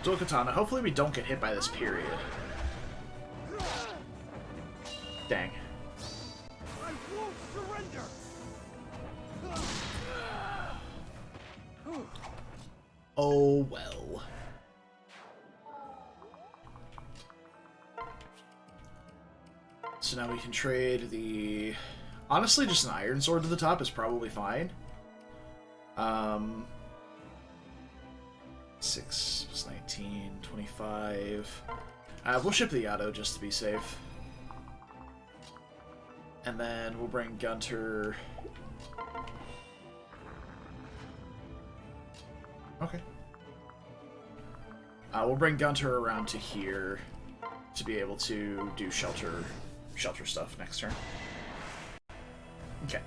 dual katana. Hopefully we don't get hit by this period. Dang. I won't surrender. Oh well. So now we can trade the... honestly, just an iron sword to the top is probably fine. 6 plus 19, 25. We'll ship the Yato just to be safe. And then we'll bring Gunter. Okay. We'll bring Gunter around to here to be able to do shelter stuff next turn. Okay.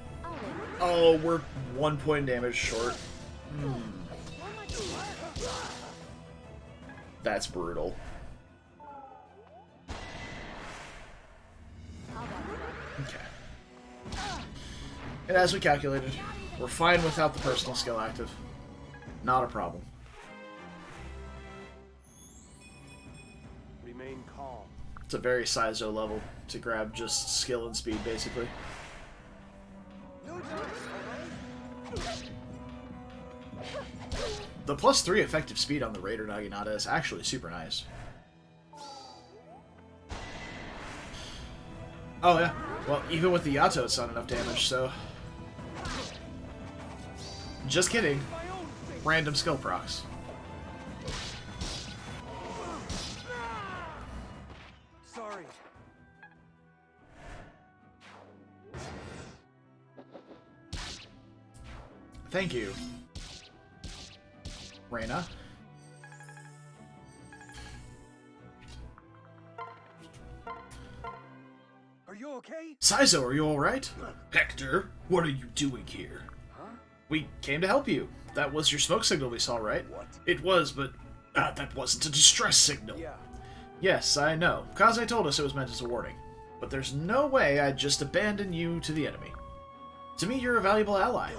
Oh, we're 1 point damage short. That's brutal. Okay. And as we calculated, we're fine without the personal skill active. Not a problem. Remain calm. It's a very Saizo level to grab just skill and speed, basically. No choice, The +3 effective speed on the Raider Naginata is actually super nice. Oh yeah, well, even with the Yato it's not enough damage, so... just kidding. Random skill procs. Sorry. Thank you, Reina. Are you okay? Saizo, are you alright? Hector, what are you doing here? Huh? We came to help you. That was your smoke signal we saw, right? What? It was, but that wasn't a distress signal. Yeah. Yes, I know. Kaze told us it was meant as a warning. But there's no way I'd just abandon you to the enemy. To me, you're a valuable ally.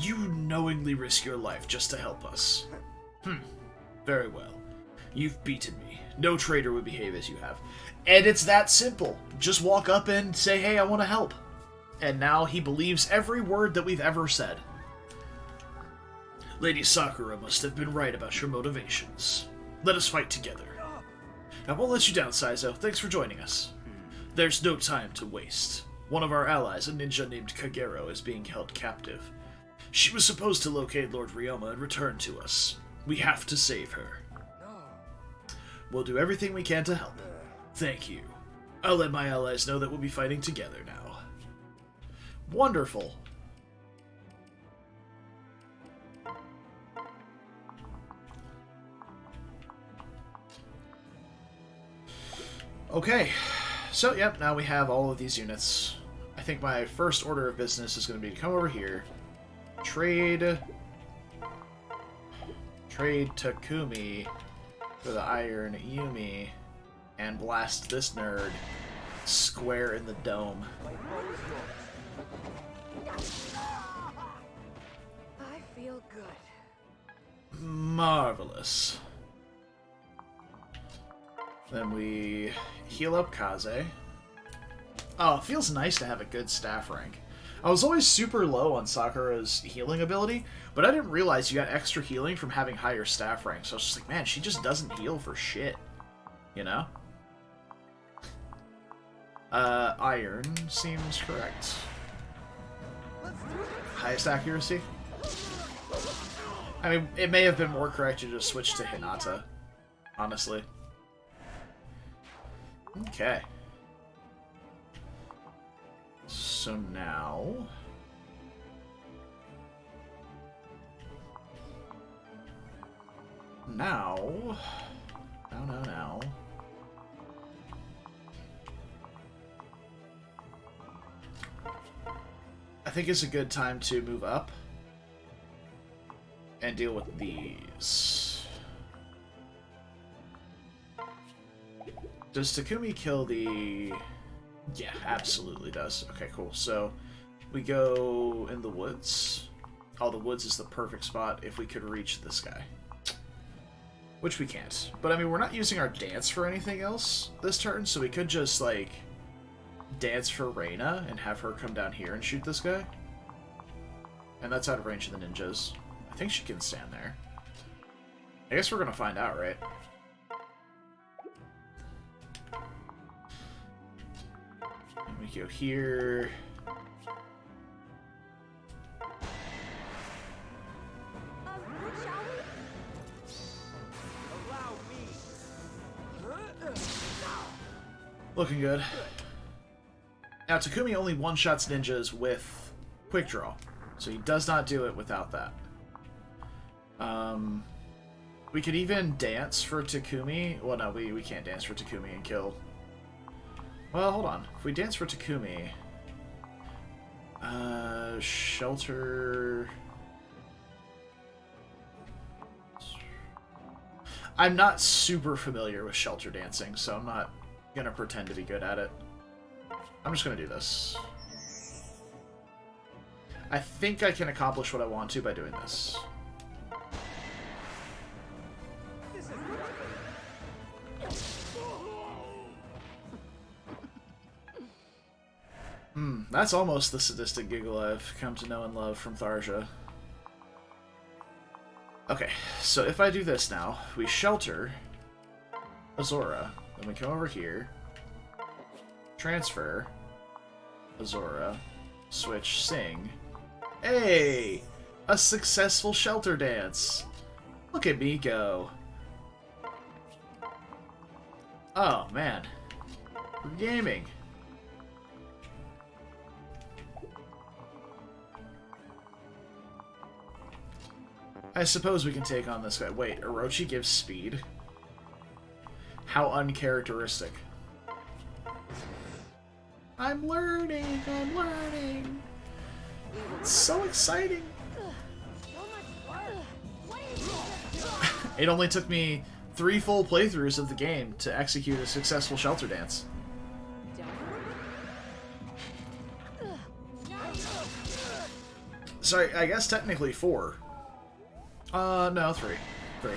You knowingly risk your life just to help us. Very well. You've beaten me. No traitor would behave as you have. And it's that simple. Just walk up and say, hey, I want to help. And now he believes every word that we've ever said. Lady Sakura must have been right about your motivations. Let us fight together. I won't let you down, Saizo. Thanks for joining us. There's no time to waste. One of our allies, a ninja named Kagero, is being held captive. She was supposed to locate Lord Ryoma and return to us. We have to save her. No. We'll do everything we can to help. Thank you. I'll let my allies know that we'll be fighting together now. Wonderful. Okay, so yep, now we have all of these units. I think my first order of business is going to be to come over here, trade Takumi for the Iron Yumi, and blast this nerd square in the dome. I feel good. Marvelous. Then we heal up Kaze. Oh, it feels nice to have a good staff rank. I was always super low on Sakura's healing ability, but I didn't realize you got extra healing from having higher staff rank. So I was just like, man, she just doesn't heal for shit. You know? Iron seems correct. Highest accuracy? I mean, it may have been more correct to just switch to Hinata, honestly. Okay. So now... Now... I think it's a good time to move up and deal with these. Does Takumi kill the... Yeah, absolutely does. Okay, cool. So, we go in the woods. Oh, the woods is the perfect spot if we could reach this guy. Which we can't. But, I mean, we're not using our dance for anything else this turn, so we could just, like, dance for Reina and have her come down here and shoot this guy. And that's out of range of the ninjas. I think she can stand there. I guess we're gonna find out, right? And we go here. Shall we? Allow me. Looking good. Now, Takumi only one-shots ninjas with Quick Draw, so he does not do it without that. We could even dance for Takumi. Well, no, we can't dance for Takumi and kill. Well, hold on. If we dance for Takumi... Shelter... I'm not super familiar with shelter dancing, so I'm not gonna pretend to be good at it. I'm just gonna do this. I think I can accomplish what I want to by doing this. That's almost the sadistic giggle I've come to know and love from Tharja. Okay, so if I do this now, we shelter Azora, then we come over here, transfer Azora, switch Sing. Hey! A successful shelter dance! Look at me go. Oh, man. We're gaming. I suppose we can take on this guy. Wait, Orochi gives speed? How uncharacteristic. I'm learning! I'm learning! It's so exciting! It only took me 3 full playthroughs of the game to execute a successful shelter dance. Sorry, I guess technically 4. No, 3. 3.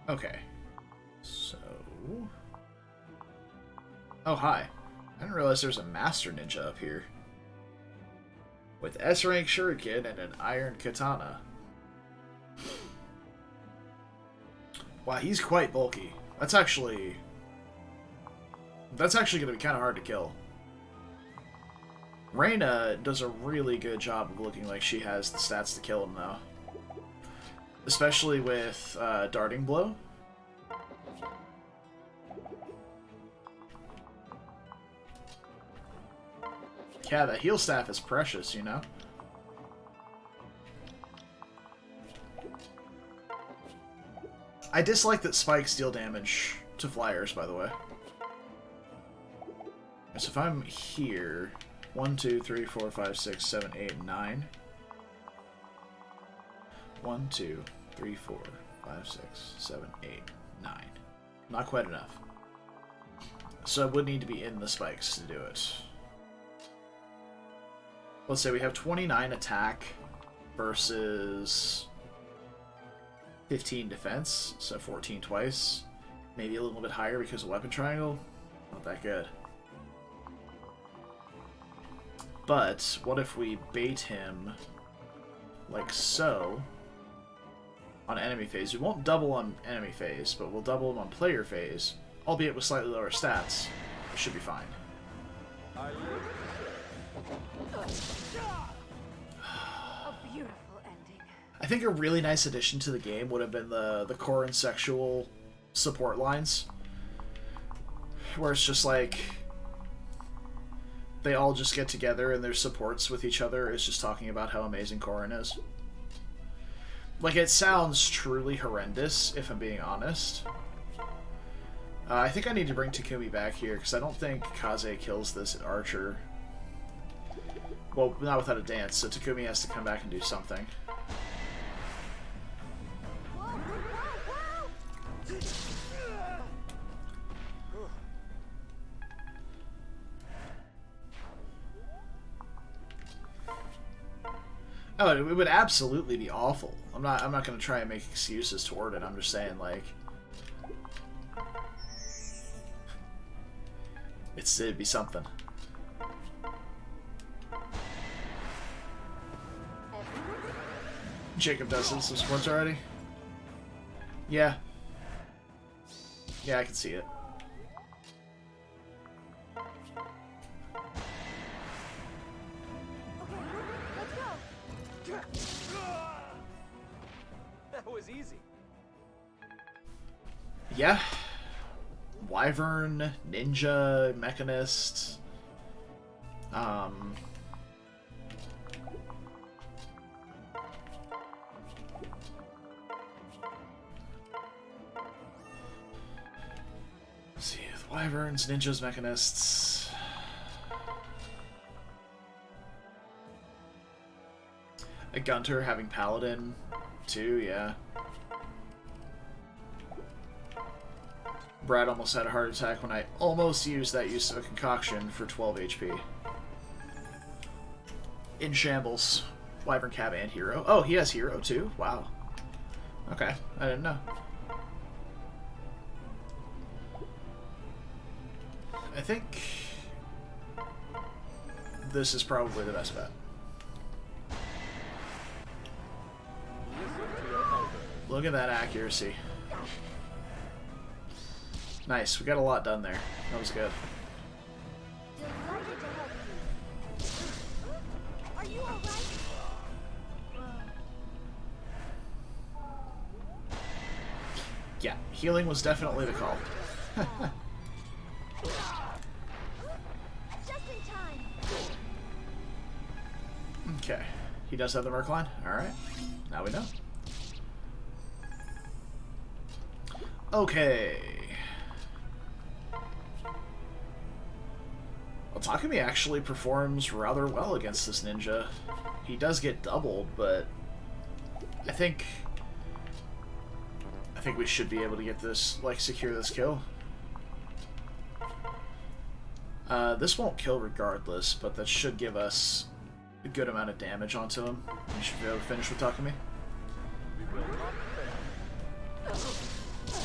Okay. So... Oh, hi. I didn't realize there's a Master Ninja up here. With S-rank shuriken and an iron katana. Wow, he's quite bulky. That's actually going to be kind of hard to kill. Reyna does a really good job of looking like she has the stats to kill him, though. Especially with Darting Blow. Yeah, that heal staff is precious, you know? I dislike that spikes deal damage to flyers, by the way. So if I'm here... 1, 2, 3, 4, 5, 6, 7, 8, 9. 1, 2, 3, 4, 5, 6, 7, 8, 9. Not quite enough. So I would need to be in the spikes to do it. Let's say we have 29 attack versus 15 defense, so 14 twice. Maybe a little bit higher because of weapon triangle. Not that good. But what if we bait him like so on enemy phase? We won't double on enemy phase, but we'll double him on player phase, albeit with slightly lower stats. It should be fine. A beautiful ending. I think a really nice addition to the game would have been the Corrin sexual support lines, where it's just like they all just get together and their supports with each other is just talking about how amazing Corrin is. Like, it sounds truly horrendous, if I'm being honest. I think I need to bring Takumi back here, because I don't think Kaze kills this archer. Well, not without a dance, so Takumi has to come back and do something. Oh, it would absolutely be awful. I'm not going to try and make excuses toward it. I'm just saying, like, it'd be something. Jacob does some sports already? Yeah. Yeah, I can see it. That was easy. Yeah. Wyvern, Ninja, Mechanist. Let's see, Wyverns, Ninjas, Mechanists. A Gunter having Paladin, too, yeah. Brad almost had a heart attack when I almost used that use of a concoction for 12 HP. In shambles. Wyvern, Cab, and Hero. Oh, he has Hero, too? Wow. Okay, I didn't know. I think this is probably the best bet. Look at that accuracy. Nice, we got a lot done there. That was good. Delighted to help you. Are you alright? Yeah, healing was definitely the call. Just in time. Okay, he does have the Merc line? Alright, now we know. Okay. Well, Takumi actually performs rather well against this ninja. He does get doubled, but I think we should be able to get this, like, secure this kill. This won't kill regardless, but that should give us a good amount of damage onto him. We should be able to finish with Takumi.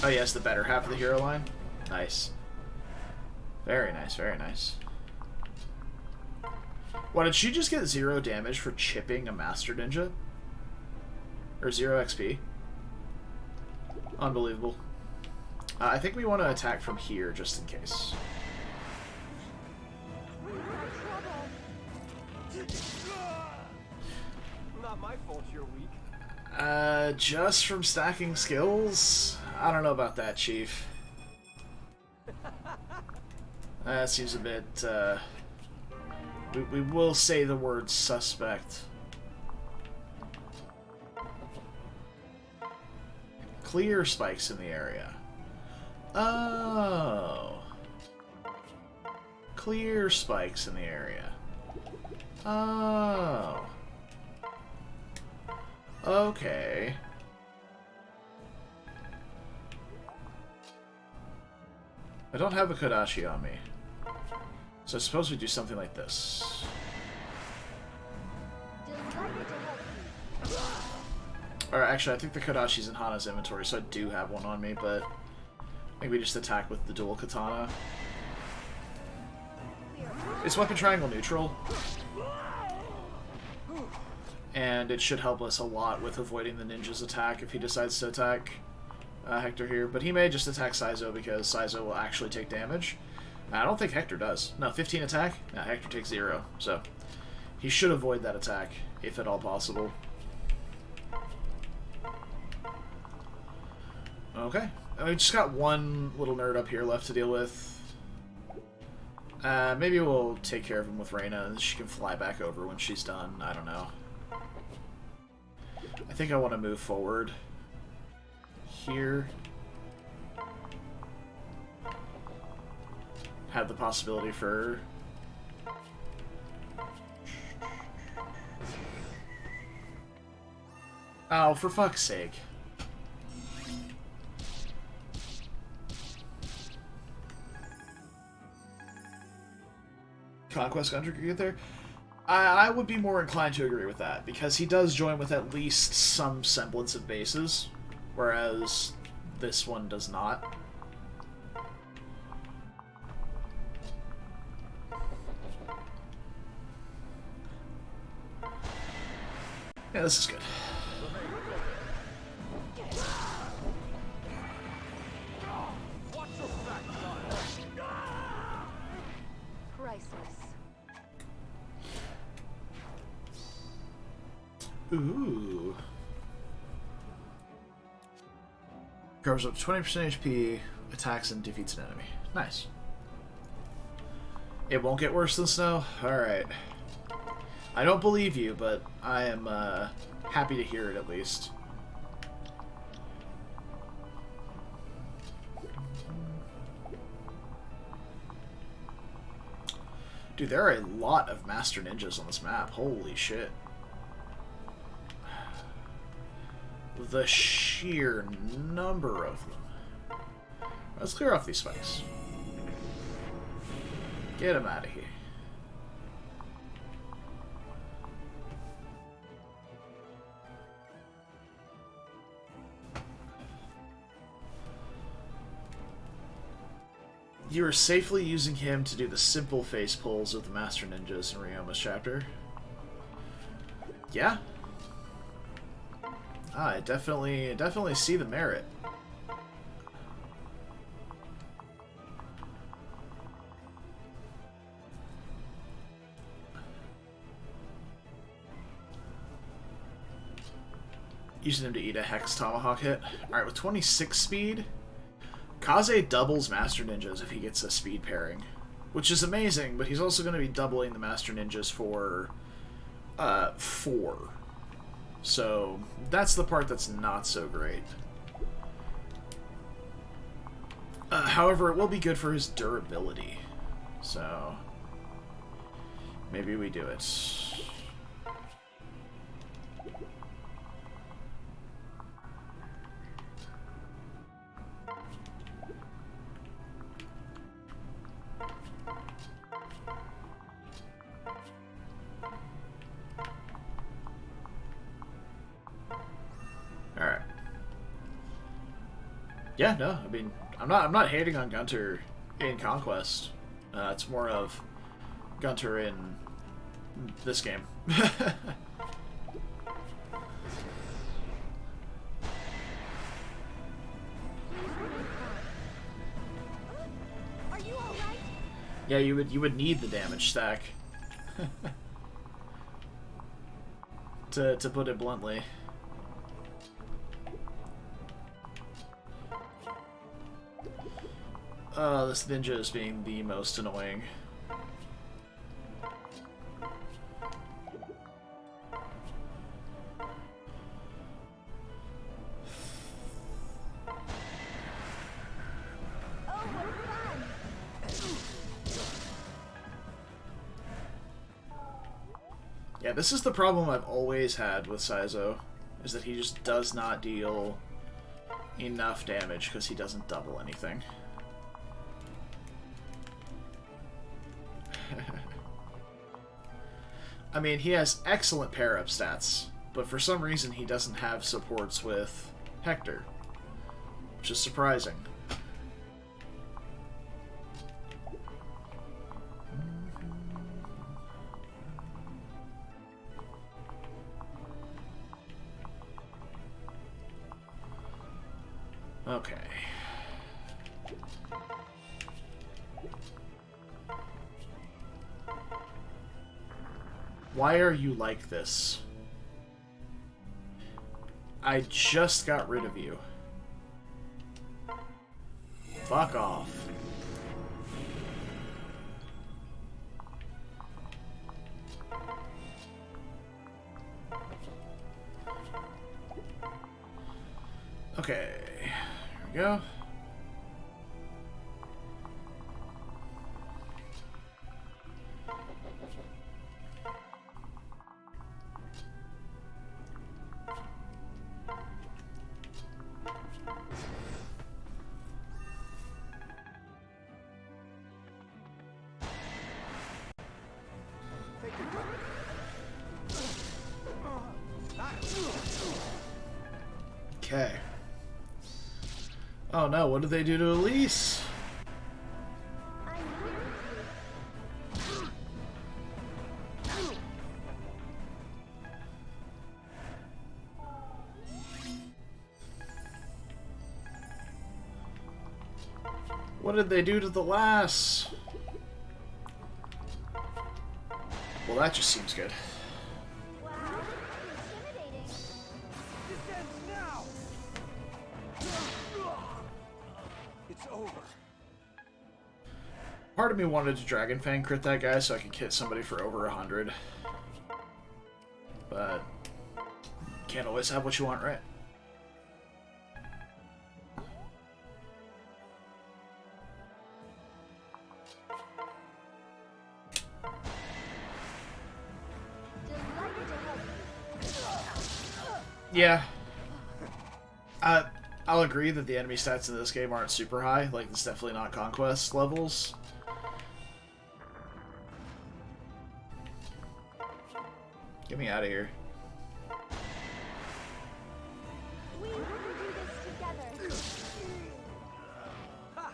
Oh yes, the better half of the hero line. Nice. Very nice, very nice. What, did she just get 0 damage for chipping a Master Ninja? Or 0 XP? Unbelievable. I think we want to attack from here, just in case. Not my fault you're weak. Just from stacking skills? I don't know about that, Chief. That seems a bit, we will say the word suspect. Clear spikes in the area. Oh. Clear spikes in the area. Oh. Okay. I don't have a Kodachi on me. So I suppose we do something like this. Delighted to help you. Or actually, I think the Kodachi's in Hana's inventory, so I do have one on me, but I think we just attack with the dual katana. Is weapon triangle neutral? And it should help us a lot with avoiding the ninja's attack if he decides to attack Hector here. But he may just attack Saizo because Saizo will actually take damage. I don't think Hector does. No, 15 attack? No, Hector takes 0. So he should avoid that attack, if at all possible. Okay. We just got one little nerd up here left to deal with. Maybe we'll take care of him with Reyna, and she can fly back over when she's done. I don't know. I think I want to move forward here. Have the possibility for... Oh, for fuck's sake. Conquest Gunter could get there? I would be more inclined to agree with that, because he does join with at least some semblance of bases, whereas this one does not. Yeah, this is good. Priceless. Ooh. Covers up to 20% HP, attacks and defeats an enemy. Nice. It won't get worse than snow? Alright. I don't believe you, but I am happy to hear it at least. Dude, there are a lot of Master Ninjas on this map. Holy shit. The sheer number of them. Let's clear off these spikes. Get them out of here. You are safely using him to do the simple face pulls of the Master Ninjas in Ryoma's chapter. Yeah. I definitely see the merit. Using him to eat a Hex Tomahawk hit. Alright, with 26 speed, Kaze doubles Master Ninjas if he gets a speed pairing. Which is amazing, but he's also going to be doubling the Master Ninjas for 4. So, that's the part that's not so great. However, it will be good for his durability. So, maybe we do it. Alright. Yeah, no, I mean, I'm not hating on Gunter in Conquest. It's more of Gunter in This game. Are you all right? Yeah, you would need the damage stack. to put it bluntly. This ninja is being the most annoying. Oh, what fun! Yeah, this is the problem I've always had with Saizo, is that he just does not deal enough damage because he doesn't double anything. I mean, he has excellent pair-up stats, but for some reason he doesn't have supports with Hector, which is surprising. Okay. Why are you like this? I just got rid of you. Fuck off. Okay, here we go. Okay. Oh no, what did they do to Elise? I'm here with you. What did they do to the lass? Well, that just seems good. Wow, intimidating. This ends now! It's over. Part of me wanted to Dragon Fang crit that guy so I could hit somebody for over 100. But can't always have what you want, right? Delighted to help you. Yeah. I'll agree that the enemy stats in this game aren't super high. Like, it's definitely not Conquest levels. Get me out of here. We can do this together. Ha!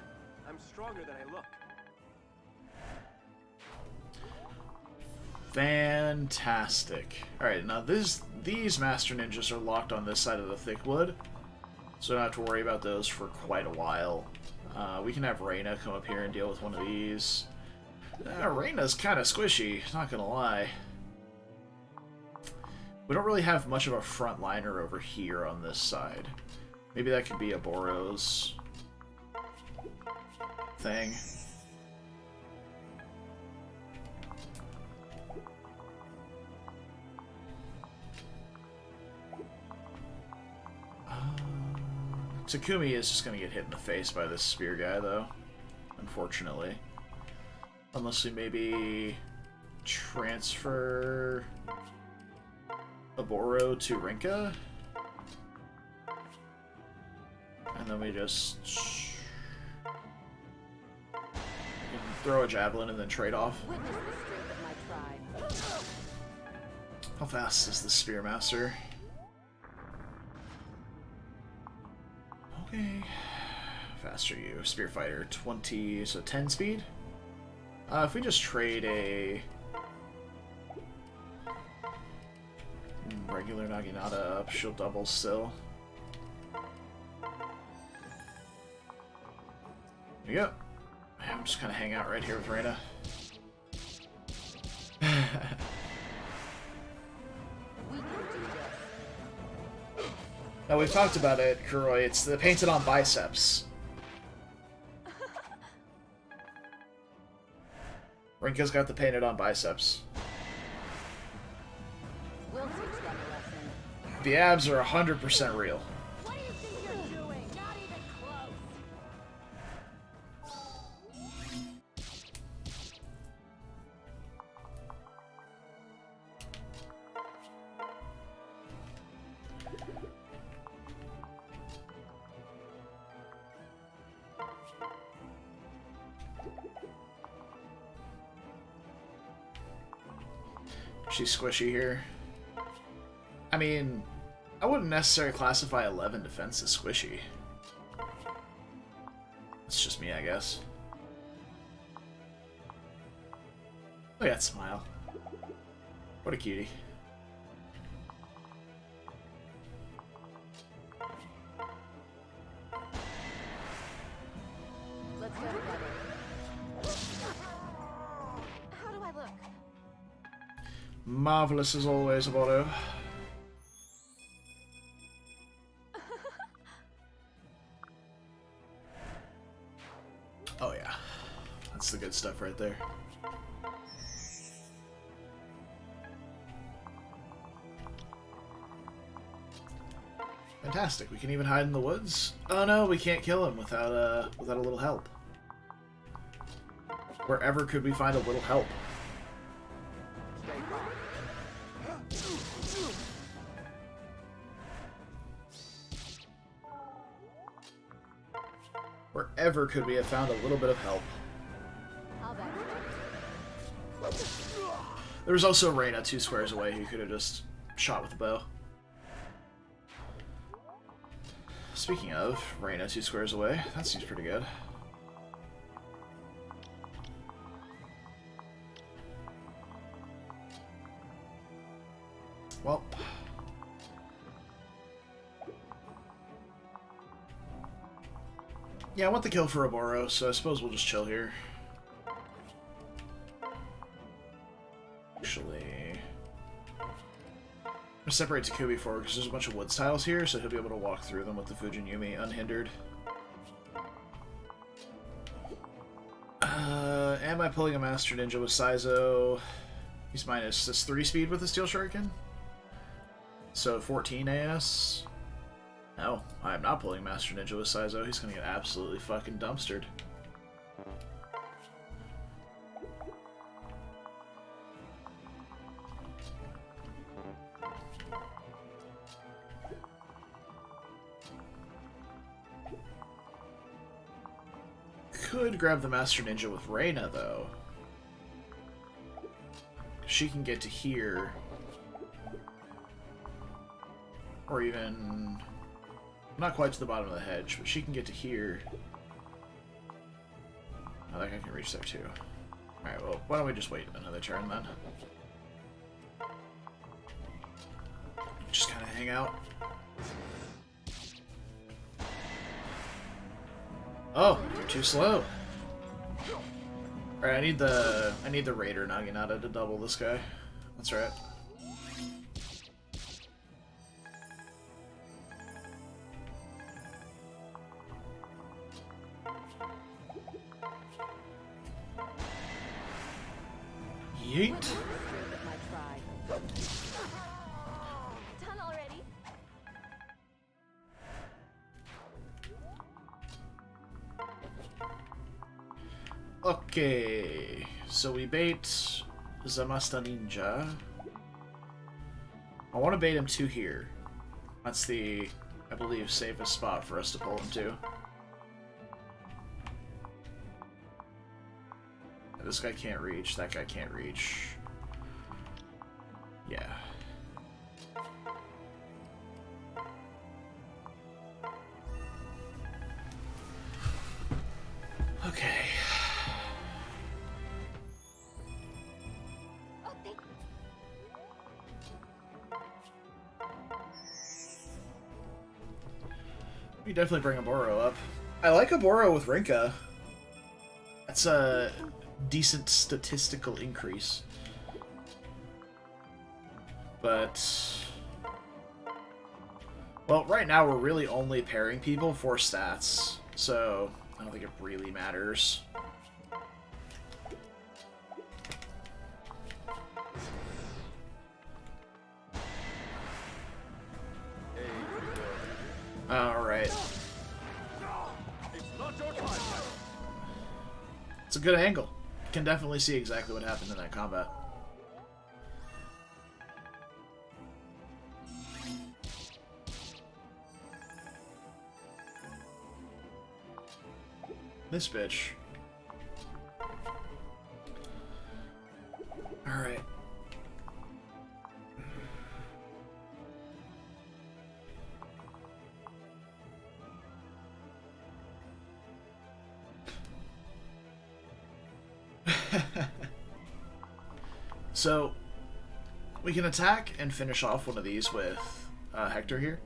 I'm stronger than I look. Fantastic. Alright, now these Master Ninjas are locked on this side of the thick wood, so I don't have to worry about those for quite a while. We can have Reyna come up here and deal with one of these. Reyna's kind of squishy, not gonna lie. We don't really have much of a frontliner over here on this side. Maybe that could be a Boros thing. Takumi is just going to get hit in the face by this spear guy, though. Unfortunately. Unless we maybe transfer Oboro to Rinka. And then we just throw a javelin and then trade off. Witness the strength of my tribe. How fast is the Spearmaster? Okay. Faster you. Spear Fighter, 20, so 10 speed? If we just trade a regular Naginata up, she'll double still. There you go. I'm just gonna hang out right here with Reyna. Now we've talked about it, Kuroi. It's the painted on biceps. Rinka's got the painted on biceps. We'll teach them a lesson. The abs are 100% real. What do you think you're doing? Not even close. She's squishy here. I mean, I wouldn't necessarily classify 11 defense as squishy. It's just me, I guess. Look at that smile. What a cutie. Let's go together. How do I look? Marvelous as always, Abodo. Oh yeah. That's the good stuff right there. Fantastic. We can even hide in the woods. Oh no, we can't kill him without a little help. Wherever could we find a little help? Wherever could we have found a little bit of help? I'll back you up. There was also Reyna 2 squares away who could have just shot with a bow. Speaking of, Reyna 2 squares away. That seems pretty good. Well. Yeah, I want the kill for Oboro, so I suppose we'll just chill here. Actually... I'm gonna separate Takubi forward because there's a bunch of woods tiles here, so he'll be able to walk through them with the Fujin Yumi unhindered. Am I pulling a Master Ninja with Saizo? He's minus this 3 speed with the Steel Shuriken. So 14 AS. No, I am not pulling Master Ninja with Saizo. He's gonna get absolutely fucking dumpstered. Could grab the Master Ninja with Reyna, though. She can get to here. Or even... not quite to the bottom of the hedge, but she can get to here. I think I can reach there, too. Alright, well, why don't we just wait another turn, then? Just kind of hang out. Oh, you're too slow. Alright, I need the Raider Naginata to double this guy. That's right. Yeet. Done already? Okay, so we bait Zamasta Ninja. I want to bait him to here. That's the, I believe, safest spot for us to pull him to. This guy can't reach, that guy can't reach. Yeah. Okay. Oh, We definitely bring Oboro up. I like Oboro with Rinka. That's a decent statistical increase. But... well, right now we're really only pairing people for stats, so I don't think it really matters. Alright. It's a good angle. You can definitely see exactly what happened in that combat. This bitch. Alright. So, we can attack and finish off one of these with Hector here.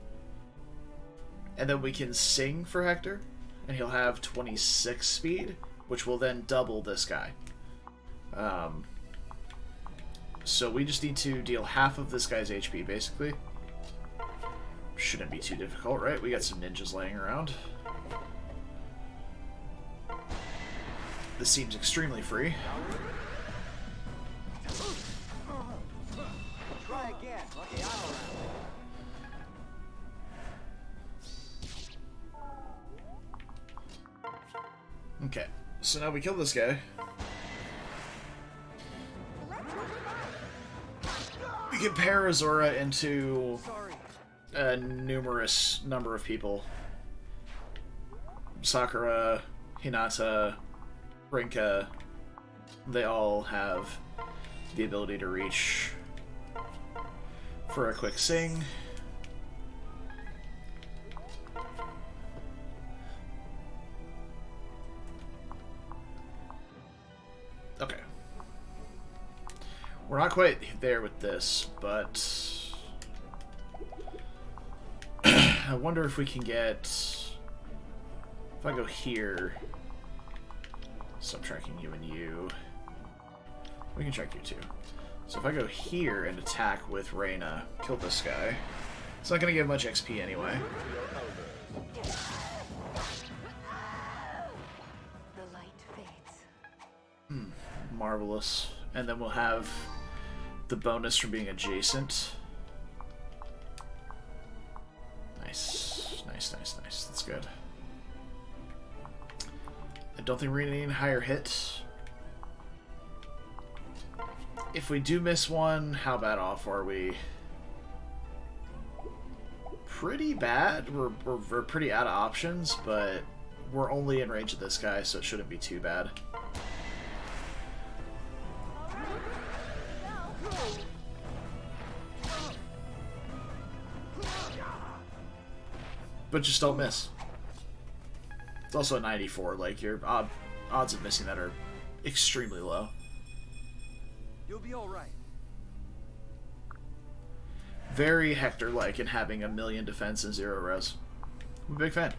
And then we can sing for Hector, and he'll have 26 speed, which will then double this guy. So we just need to deal half of this guy's HP, basically. Shouldn't be too difficult, right? We got some ninjas laying around. This seems extremely free. Try again. Lucky I'm around. Okay, so now we kill this guy. We can pair Azora into a numerous number of people. Sakura, Hinata, Rinka, they all have the ability to reach for a quick sing. Okay. We're not quite there with this, but I wonder if we can get... if I go here... stop tracking you and you. We can track you too. So if I go here and attack with Reyna, kill this guy. It's not going to give much XP anyway. The light fades. Marvelous. And then we'll have the bonus from being adjacent. Nice. Nice, nice, nice. That's good. I don't think we're going to need a higher hit. If we do miss one, how bad off are we? Pretty bad. We're pretty out of options, but we're only in range of this guy, so it shouldn't be too bad. But just don't miss. It's also a 94, like your odds of missing that are extremely low. You'll be all right. Very Hector-like in having 1,000,000 defense and 0 res. I'm a big fan.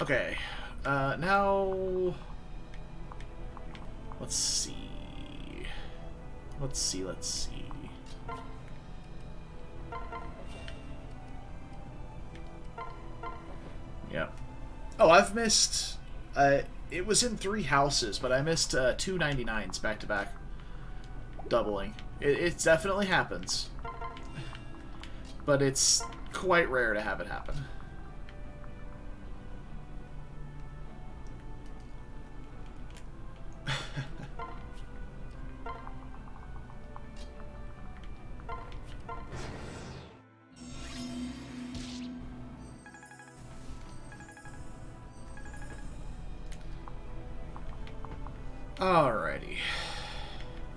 Okay, now let's see. Let's see. Yeah. Oh, I've missed. It was in 3 houses, but I missed 2 99s back to back, doubling. It definitely happens, but it's quite rare to have it happen. Alrighty.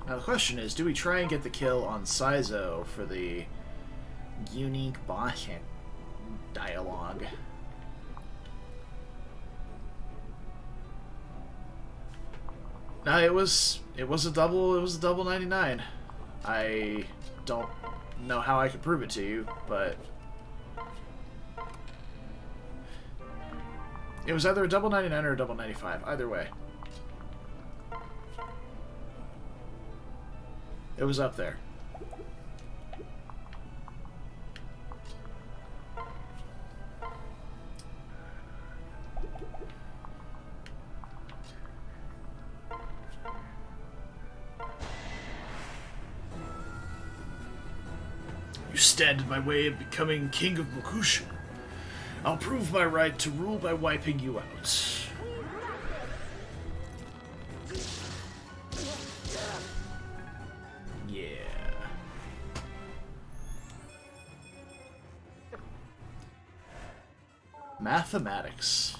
Now the question is, do we try and get the kill on Saizo for the unique boss dialogue? No, it was a double 99. I don't know how I could prove it to you, but It was either a double 99 or a double 95. Either way. It was up there. You stand in my way of becoming king of Mokushu. I'll prove my right to rule by wiping you out. Yeah. Mathematics.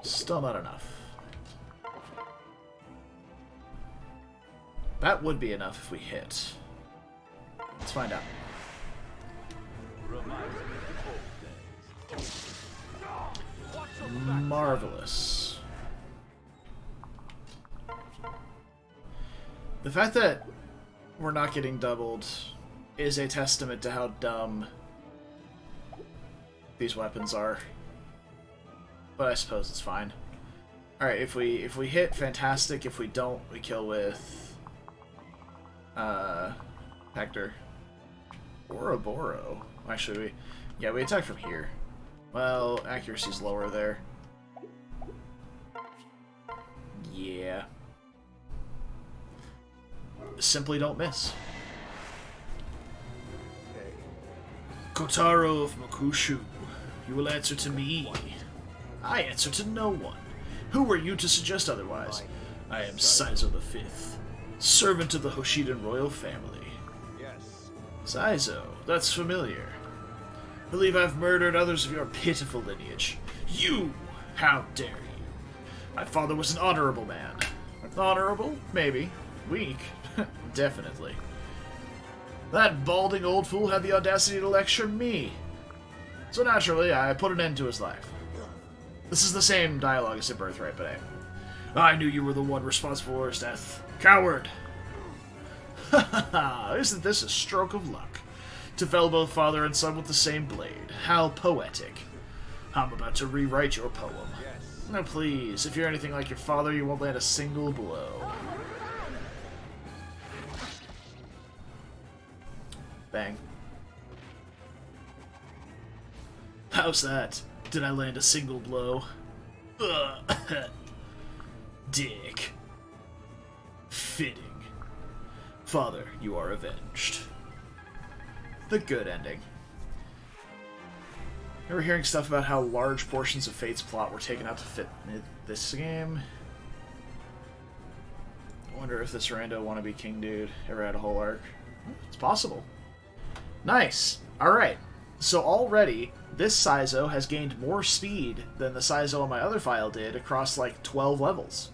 Still not enough. That would be enough if we hit. Let's find out. Marvelous. The fact that we're not getting doubled is a testament to how dumb these weapons are. But I suppose it's fine. Alright, if we hit, fantastic. If we don't, we kill with Hector. Ouroboros. Actually, we attack from here. Well, accuracy's lower there. Yeah. Simply don't miss. Kotaro of Mokushu, you will answer to me. I answer to no one. Who are you to suggest otherwise? I am Saizo V, servant of the Hoshido royal family. Yes. Saizo, that's familiar. Believe I've murdered others of your pitiful lineage. You! How dare you? My father was an honorable man. Honorable? Maybe. Weak? Definitely. That balding old fool had the audacity to lecture me. So naturally, I put an end to his life. This is the same dialogue as in Birthright, but I knew you were the one responsible for his death. Coward! Ha ha ha! Isn't this a stroke of luck? To fell both father and son with the same blade. How poetic. I'm about to rewrite your poem. Yes. Now please, if you're anything like your father, you won't land a single blow. Bang. How's that? Did I land a single blow? Ugh. Dick. Fitting. Father, you are avenged. The good ending. You were hearing stuff about how large portions of Fate's plot were taken out to fit this game. I wonder if this rando wannabe king dude ever had a whole arc. It's possible. Nice. Alright. So already, this Saizo has gained more speed than the Saizo on my other file did across like 12 levels.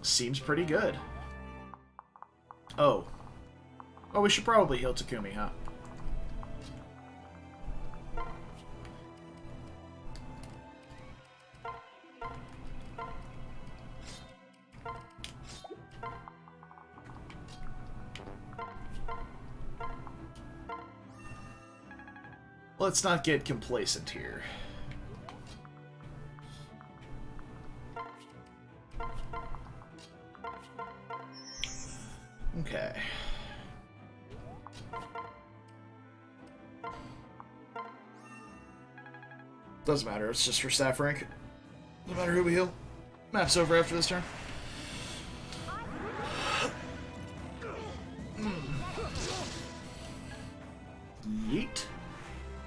Seems pretty good. Oh. Oh, we should probably heal Takumi, huh? Let's not get complacent here. Okay. Doesn't matter, it's just for staff rank. Doesn't matter who we heal. Map's over after this turn. Yeet.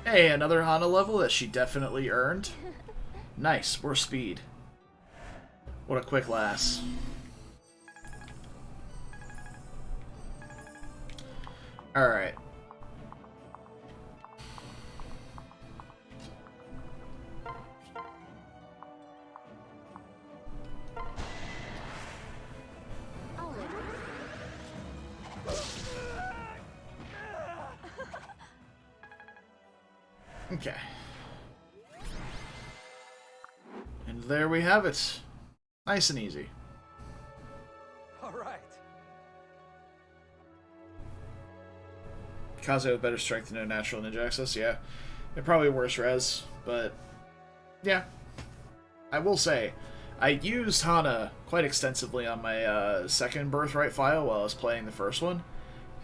Hey, another Hana level that she definitely earned. Nice, more speed. What a quick lass. Alright. Okay. And there we have it. Nice and easy. All right. Kaze with better strength and no natural ninja access, yeah. And probably worse res, but yeah. I will say, I used Hana quite extensively on my second Birthright file while I was playing the first one,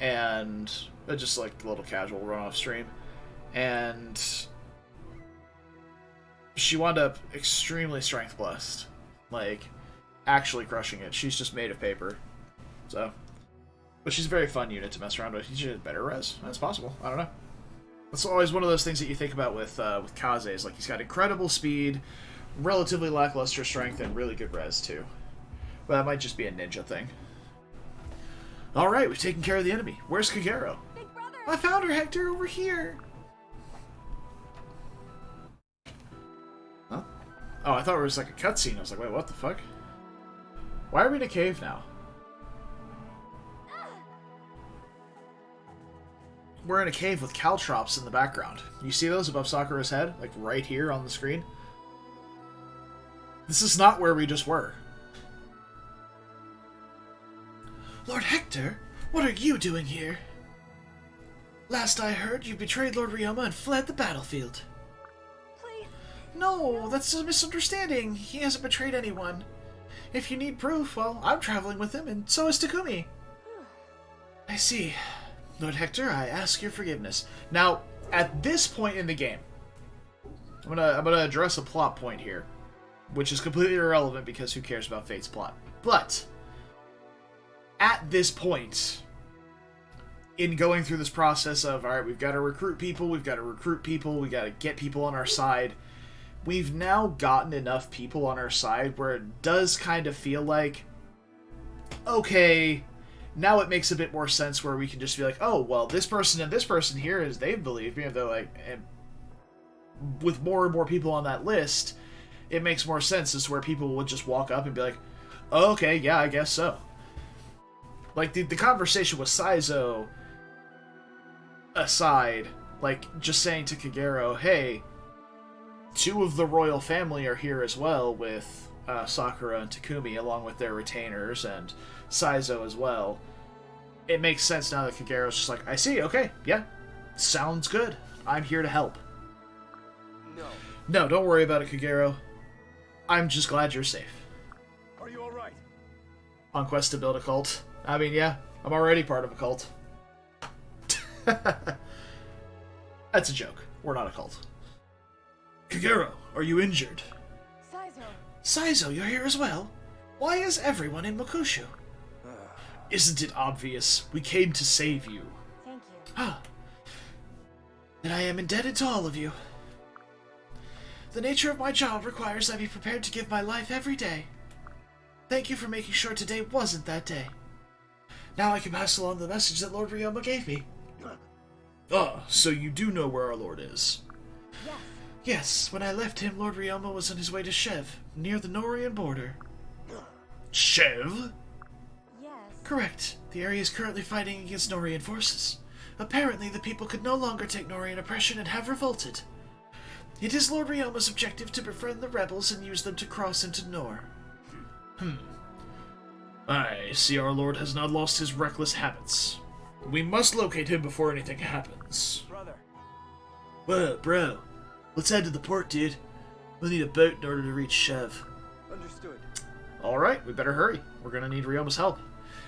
and just like a little casual run-off stream, and she wound up extremely strength blessed, like actually crushing it. She's just made of paper, so. But she's a very fun unit to mess around with. She's a better res. That's possible. I don't know. That's always one of those things that you think about with Kaze, is like he's got incredible speed, relatively lackluster strength, and really good res too. But that might just be a ninja thing. Alright, we've taken care of the enemy. Where's Kagero? Big brother. I found her, Hector, over here! Huh? Oh, I thought it was like a cutscene. I was like, wait, what the fuck? Why are we in a cave now? We're in a cave with caltrops in the background. You see those above Sakura's head? Like right here on the screen? This is not where we just were. Lord Hector, what are you doing here? Last I heard, you betrayed Lord Ryoma and fled the battlefield. Please. No, that's a misunderstanding. He hasn't betrayed anyone. If you need proof, well, I'm traveling with him, and so is Takumi. I see. Lord Hector, I ask your forgiveness. Now, at this point in the game, I'm gonna address a plot point here, which is completely irrelevant because who cares about Fate's plot? But at this point, in going through this process of, alright, we've got to recruit people, we got to get people on our side, we've now gotten enough people on our side where it does kind of feel like, okay, now it makes a bit more sense where we can just be like, oh, well, this person and this person here, as they believe me, and they're like, and with more and more people on that list, it makes more sense as to where people would just walk up and be like, oh, okay, yeah, I guess so. Like, the conversation with Saizo aside, like, just saying to Kagero, hey, 2 of the royal family are here as well with Sakura and Takumi, along with their retainers, and Saizo as well. It makes sense now that Kagero's just like, I see, okay, yeah, sounds good. I'm here to help. No, don't worry about it, Kagero. I'm just glad you're safe. Are you alright? On quest to build a cult. I mean, yeah, I'm already part of a cult. That's a joke. We're not a cult. Kagero, are you injured? Saizo, you're here as well? Why is everyone in Mokushu? Isn't it obvious? We came to save you. Thank you. Ah. And I am indebted to all of you. The nature of my job requires I be prepared to give my life every day. Thank you for making sure today wasn't that day. Now I can pass along the message that Lord Ryoma gave me. Ah, so you do know where our Lord is? Yes. Yes, when I left him, Lord Ryoma was on his way to Shev, near the Nohrian border. Shev? Yes. Correct. The area is currently fighting against Nohrian forces. Apparently, the people could no longer take Nohrian oppression and have revolted. It is Lord Ryoma's objective to befriend the rebels and use them to cross into Nohr. I see our Lord has not lost his reckless habits. We must locate him before anything happens. Brother. Whoa, bro. Let's head to the port, dude. We'll need a boat in order to reach Shev. Understood. Alright, we better hurry. We're gonna need Ryoma's help.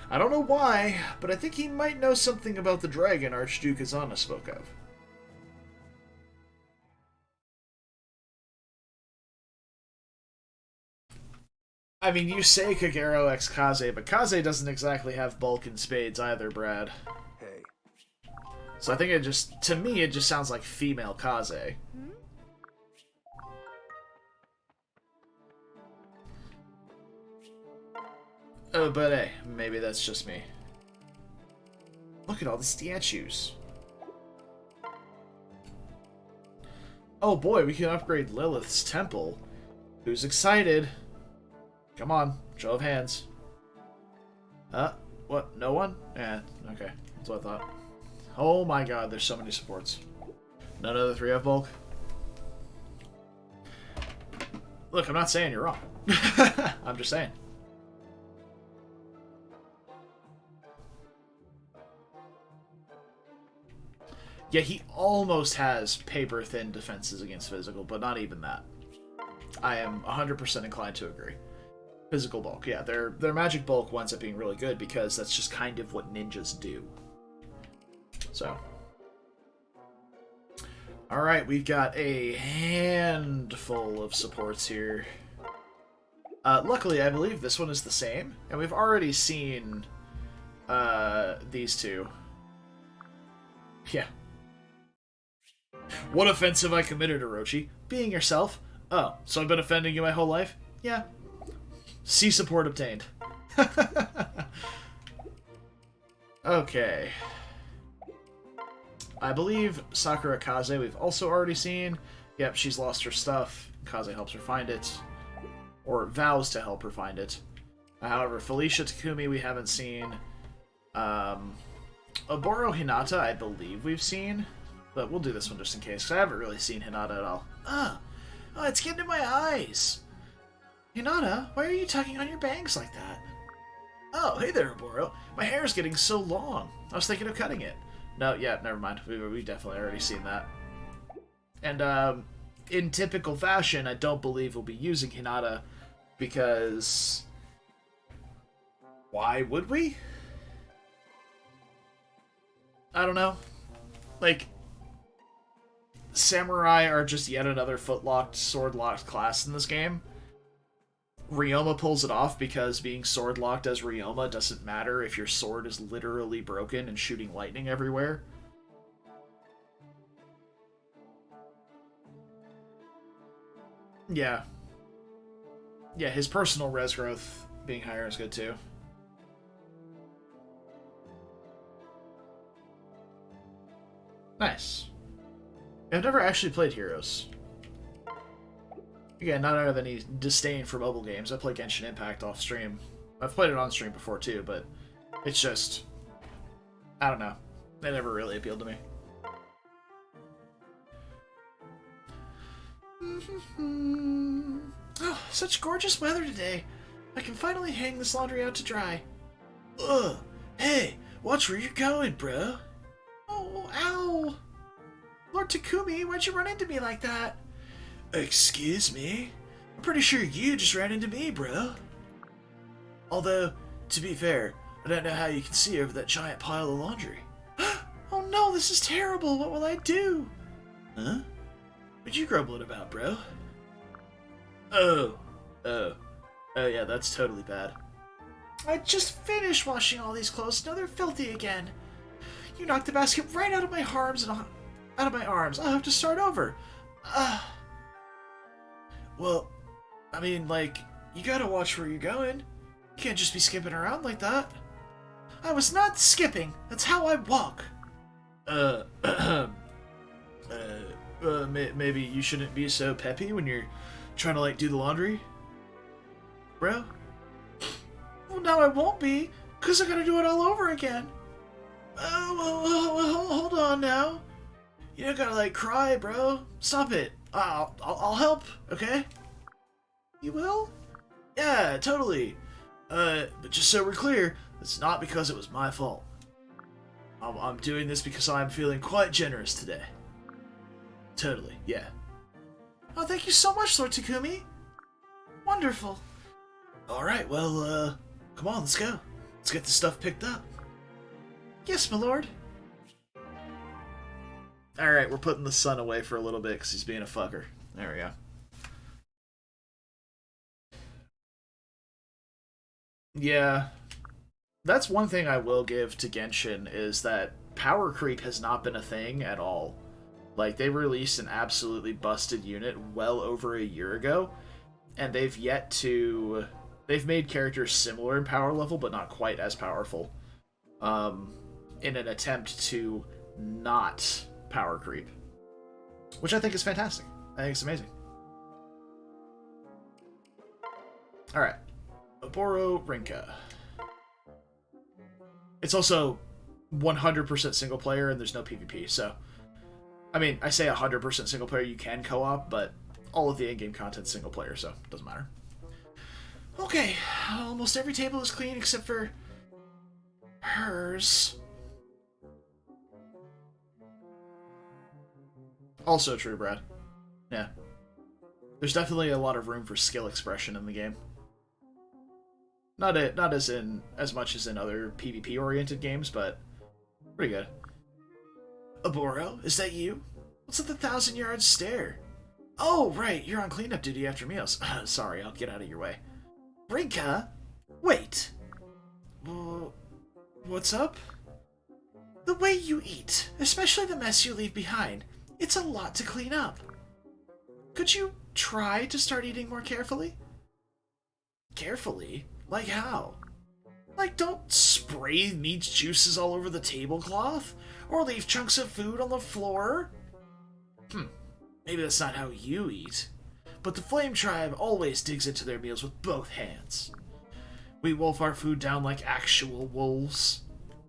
I don't know why, but I think he might know something about the dragon Archduke Azana spoke of. I mean, you say Kagero x Kaze, but Kaze doesn't exactly have bulk and spades either, Brad. Hey. So I think it just, to me, it just sounds like female Kaze. Oh, but hey, maybe that's just me. Look at all the statues. Oh boy, we can upgrade Lilith's temple. Who's excited? Come on, show of hands. What? No one? Eh, okay. That's what I thought. Oh my god, there's so many supports. None of the 3 have bulk. Look, I'm not saying you're wrong. I'm just saying. Yeah, he almost has paper-thin defenses against physical, but not even that. I am 100% inclined to agree. Physical bulk, yeah, their magic bulk winds up being really good because that's just kind of what ninjas do. So. Alright, we've got a handful of supports here. Luckily, I believe this one is the same, and we've already seen these two. Yeah. What offense have I committed, Orochi? Being yourself? Oh, so I've been offending you my whole life? Yeah. C support obtained. Okay. I believe Sakura Kaze we've also already seen. Yep, she's lost her stuff. Kaze helps her find it. Or vows to help her find it. However, Felicia Takumi we haven't seen. Oboro Hinata I believe we've seen. But we'll do this one just in case, because I haven't really seen Hinata at all. Oh, it's getting in my eyes. Hinata, why are you tugging on your bangs like that? Oh, hey there, Oboro. My hair is getting so long. I was thinking of cutting it. No, yeah, never mind. We definitely already seen that. And, in typical fashion, I don't believe we'll be using Hinata, because... why would we? I don't know. Like, samurai are just yet another foot-locked, sword-locked class in this game. Ryoma pulls it off because being sword-locked as Ryoma doesn't matter if your sword is literally broken and shooting lightning everywhere. Yeah. Yeah, his personal res growth being higher is good too. Nice. I've never actually played Heroes. Again, not out of any disdain for mobile games. I play Genshin Impact off stream. I've played it on stream before too, but it's just... I don't know. It never really appealed to me. Oh, such gorgeous weather today. I can finally hang this laundry out to dry. Ugh. Hey, watch where you're going, bro. Oh, ow. Lord Takumi, why'd you run into me like that? Excuse me? I'm pretty sure you just ran into me, bro. Although, to be fair, I don't know how you can see over that giant pile of laundry. Oh no, this is terrible. What will I do? Huh? What you grumbling about, bro? Oh, yeah, that's totally bad. I just finished washing all these clothes. Now they're filthy again. You knocked the basket right out of my arms and out of my arms. I'll have to start over. Well, I mean, like, you gotta watch where you're going. You can't just be skipping around like that. I was not skipping. That's how I walk. Maybe you shouldn't be so peppy when you're trying to, like, do the laundry? Bro? Well, now I won't be, because I gotta do it all over again. Well, hold on now. You don't gotta, like, cry, bro. Stop it. I'll help, okay? You will? Yeah, totally. But just so we're clear, it's not because it was my fault. I'm doing this because I'm feeling quite generous today. Totally, yeah. Oh, thank you so much, Lord Takumi. Wonderful. Alright, well, come on, let's go. Let's get the stuff picked up. Yes, my lord. Alright, we're putting the sun away for a little bit because he's being a fucker. There we go. Yeah. That's one thing I will give to Genshin, is that power creep has not been a thing at all. Like, they released an absolutely busted unit well over a year ago, and they've yet to... They've made characters similar in power level, but not quite as powerful. In an attempt to not power creep. Which I think is fantastic. I think it's amazing. Alright. Oboro Rinka. It's also 100% single player, and there's no PvP, so... I mean, I say 100% single player, you can co-op, but all of the in-game content's single player, so it doesn't matter. Okay, almost every table is clean except for... hers. Also true, Brad. Yeah. There's definitely a lot of room for skill expression in the game. Not as much as in other PvP-oriented games, but pretty good. Aboro, is that you? What's with the 1,000-yard stare? Oh, right, you're on cleanup duty after meals. Sorry, I'll get out of your way. Brinka? Wait. What's up? The way you eat, especially the mess you leave behind, it's a lot to clean up. Could you try to start eating more carefully? Carefully? Like how? Like, don't spray meat juices all over the tablecloth? Or leave chunks of food on the floor? Maybe that's not how you eat. But the Flame Tribe always digs into their meals with both hands. We wolf our food down like actual wolves.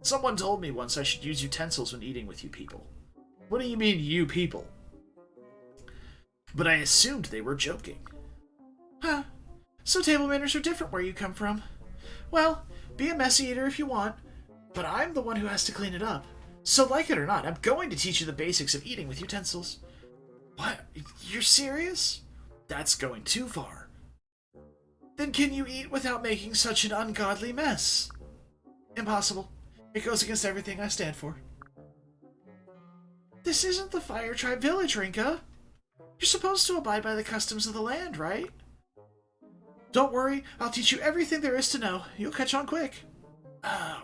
Someone told me once I should use utensils when eating with you people. What do you mean, you people? But I assumed they were joking. Huh. So table manners are different where you come from. Well, be a messy eater if you want, but I'm the one who has to clean it up. So like it or not, I'm going to teach you the basics of eating with utensils. What? You're serious? That's going too far. Then can you eat without making such an ungodly mess? Impossible. It goes against everything I stand for. This isn't the Fire Tribe village, Rinka. You're supposed to abide by the customs of the land, right? Don't worry, I'll teach you everything there is to know. You'll catch on quick.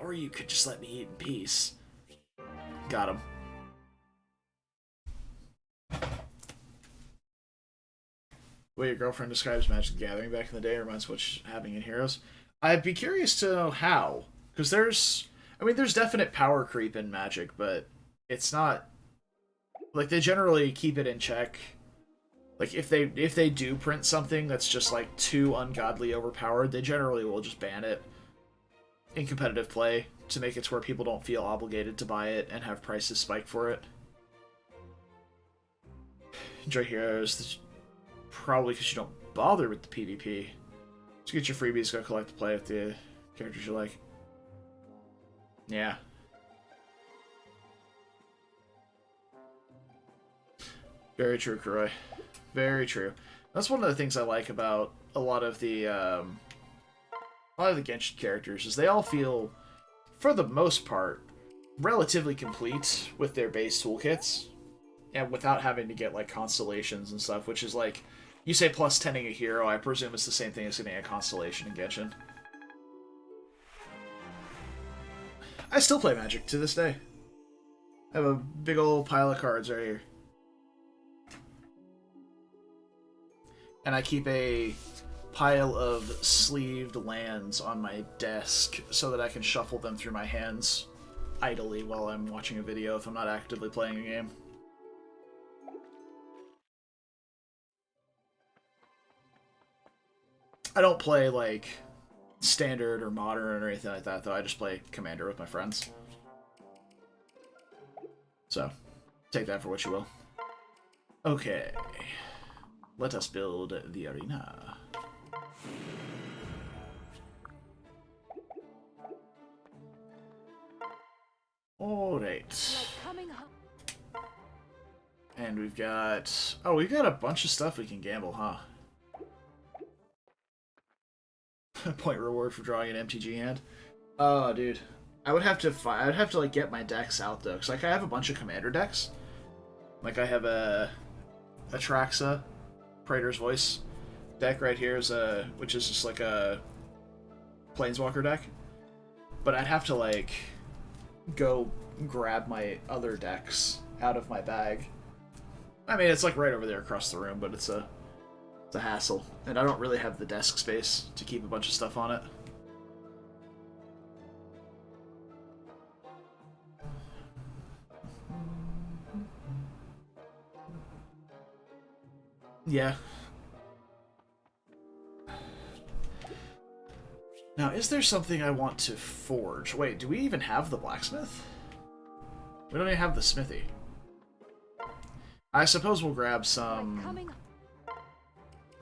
Or you could just let me eat in peace. Got him. The way your girlfriend describes Magic the Gathering back in the day reminds what's happening in Heroes. I'd be curious to know how. Because there's definite power creep in Magic, but it's not... Like, they generally keep it in check. Like, if they do print something that's just, like, too ungodly overpowered, they generally will just ban it in competitive play to make it to where people don't feel obligated to buy it and have prices spike for it. Enjoy Heroes, probably because you don't bother with the PvP. Just get your freebies, go collect the play with the characters you like. Yeah. Very true, Kuroi. Very true. That's one of the things I like about a lot of the Genshin characters, is they all feel, for the most part, relatively complete with their base toolkits, and without having to get like constellations and stuff, which is like, you say plus 10ing a hero, I presume it's the same thing as getting a constellation in Genshin. I still play Magic to this day. I have a big old pile of cards right here. And I keep a pile of sleeved lands on my desk so that I can shuffle them through my hands idly while I'm watching a video if I'm not actively playing a game. I don't play, like, standard or modern or anything like that, though. I just play Commander with my friends. So, take that for what you will. Okay. Let us build the arena. Alright. And we've got... Oh, we've got a bunch of stuff we can gamble, huh? Point reward for drawing an MTG hand. Oh, dude. I would have to like get my decks out though, cause like I have a bunch of commander decks. Like I have a Atraxa, Praetor's Voice deck right here, which is just like a Planeswalker deck. But I'd have to like go grab my other decks out of my bag. I mean, it's like right over there across the room, but it's a hassle, and I don't really have the desk space to keep a bunch of stuff on it. Yeah. Now, is there something I want to forge? Wait, do we even have the blacksmith? We don't even have the smithy. I suppose we'll grab some...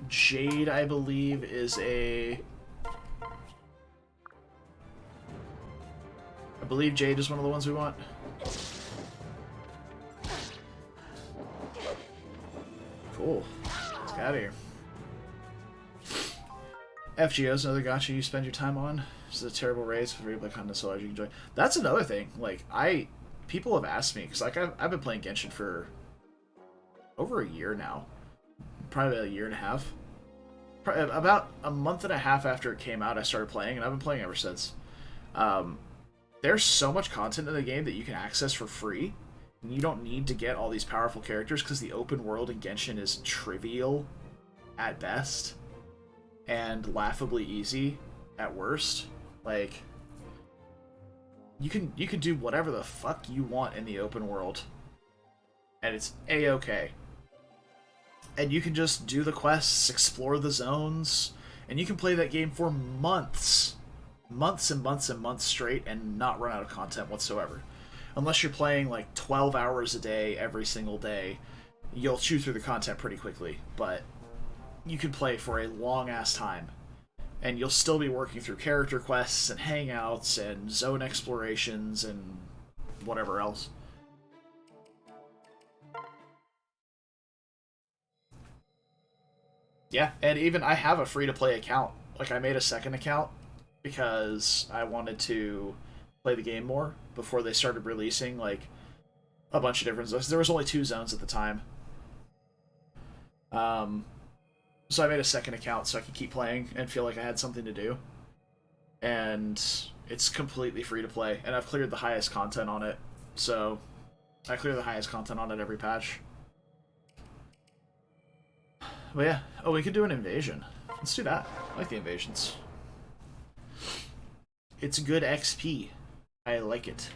Jade, I believe, is a... I believe Jade is one of the ones we want. Cool. Let's get out of here. FGO's another gacha you spend your time on. This is a terrible race for replay content so large you enjoy. That's another thing. Like, people have asked me, because like I've been playing Genshin for over a year now. Probably a year and a half. About a month and a half after it came out, I started playing, and I've been playing ever since. There's so much content in the game that you can access for free, and you don't need to get all these powerful characters, because the open world in Genshin is trivial at best, and laughably easy at worst. Like, you can do whatever the fuck you want in the open world, and it's a-okay. And you can just do the quests, explore the zones, and you can play that game for months. Months and months and months straight and not run out of content whatsoever. Unless you're playing like 12 hours a day every single day, you'll chew through the content pretty quickly. But you can play for a long-ass time, and you'll still be working through character quests and hangouts and zone explorations and whatever else. Yeah, and even I have a free-to-play account. Like, I made a second account because I wanted to play the game more before they started releasing, like, a bunch of different zones. There was only 2 zones at the time. So I made a second account so I could keep playing and feel like I had something to do. And it's completely free to play, and I've cleared the highest content on it. So I clear the highest content on it every patch. But yeah, oh, we could do an invasion. Let's do that. I like the invasions. It's good XP. I like it.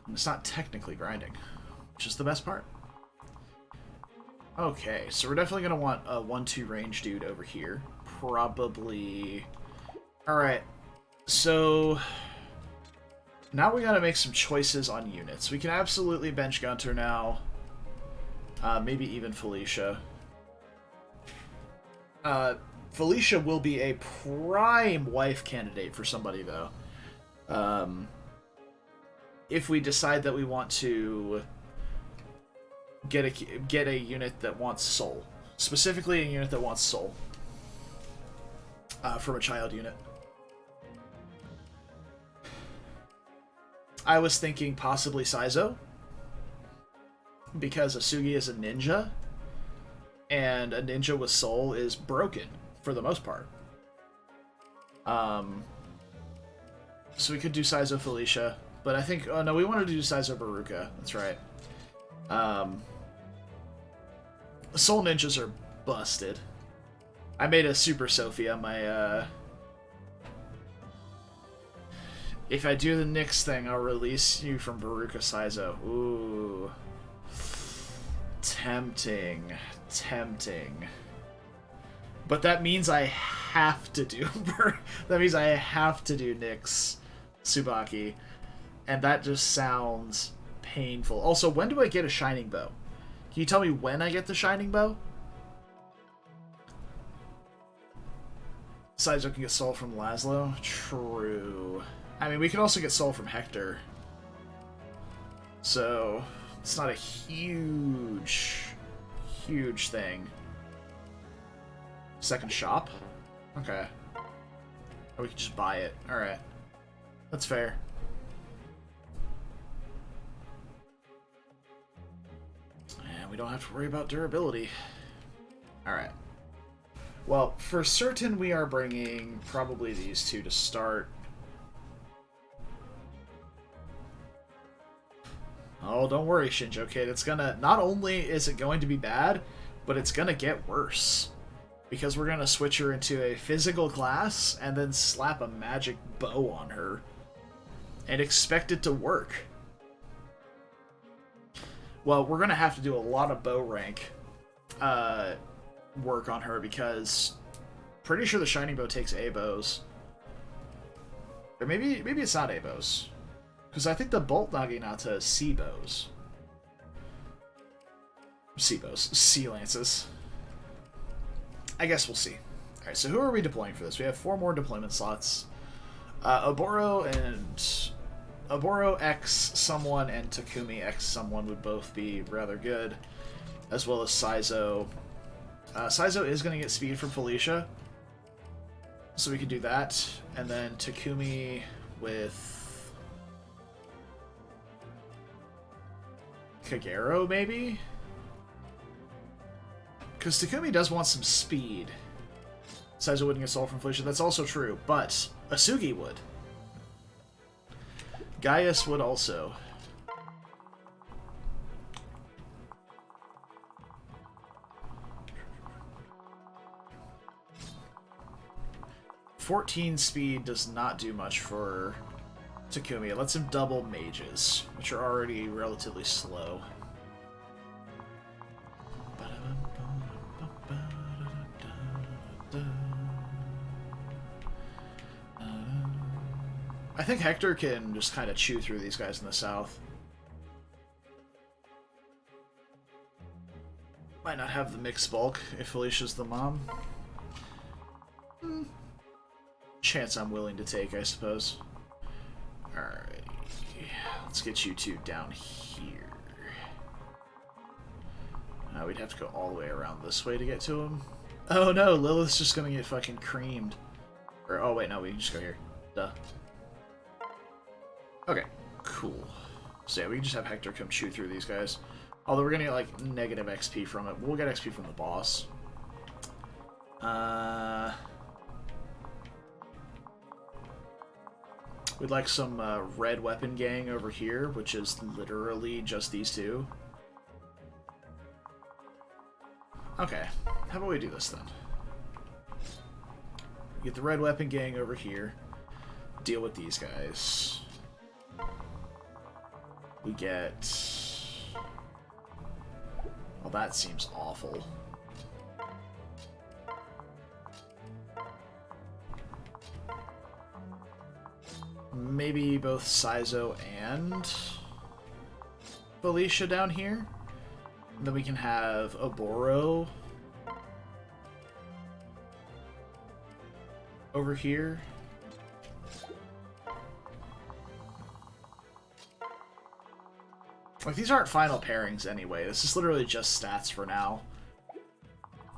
And it's not technically grinding, which is the best part. Okay, so we're definitely going to want a 1-2 range dude over here. Probably... Alright, so... now we got to make some choices on units. We can absolutely bench Gunter now. Maybe even Felicia. Felicia will be a prime wife candidate for somebody, though. If we decide that we want to get a unit that wants soul. Specifically a unit that wants soul. From a child unit. I was thinking possibly Saizo, because Asugi is a ninja, and a ninja with soul is broken, for the most part. So we could do Saizo Felicia, but I think... oh no, we wanted to do Saizo Baruka, that's right. Soul ninjas are busted. I made a Super Sophie on my... if I do the Nyx thing, I'll release you from Baruka Saizo. Ooh... tempting. Tempting. But that means I have to do... that means I have to do Nyx Tsubaki. And that just sounds painful. Also, when do I get a Shining Bow? Can you tell me when I get the Shining Bow? Saizo can get soul from Laszlo? True. I mean, we can also get soul from Hector. So... it's not a huge thing. Second shop? Okay. Or we can just buy it. Alright. That's fair. And we don't have to worry about durability. Alright. Well, for certain we are bringing probably these two to start. Oh, don't worry, Shinjo Kid. It's gonna... not only is it going to be bad, but it's gonna get worse. Because we're gonna switch her into a physical class, and then slap a magic bow on her. And expect it to work. Well, we're gonna have to do a lot of bow rank work on her, because... pretty sure the Shining Bow takes A bows. Or maybe it's not A bows. Because I think the Bolt Naginata is C bows. C bows. C lances. I guess we'll see. Alright, so who are we deploying for this? We have 4 more deployment slots. Oboro and Oboro X someone and Takumi X someone would both be rather good, as well as Saizo. Saizo is going to get speed from Felicia, so we can do that. And then Takumi with Kagero, maybe? Because Takumi does want some speed. Saizo wouldn't get soul from Felicia, that's also true, but Asugi would. Gaius would also. .14 speed does not do much for Takumi. It lets him double mages, which are already relatively slow. I think Hector can just kind of chew through these guys in the south. Might not have the mixed bulk if Felicia's the mom. Chance I'm willing to take, I suppose. Alright. Let's get you two down here. We'd have to go all the way around this way to get to him. Oh no, Lilith's just gonna get fucking creamed. Or, oh wait, no, we can just go here. Duh. Okay, cool. So yeah, we can just have Hector come chew through these guys. Although we're gonna get, like, negative XP from it. We'll get XP from the boss. We'd like some red weapon gang over here, which is literally just these two. Okay, how about we do this then? Get the red weapon gang over here. Deal with these guys. We get... Well, that seems awful. Maybe both Saizo and Felicia down here. And then we can have Oboro over here. Like, these aren't final pairings anyway. This is literally just stats for now.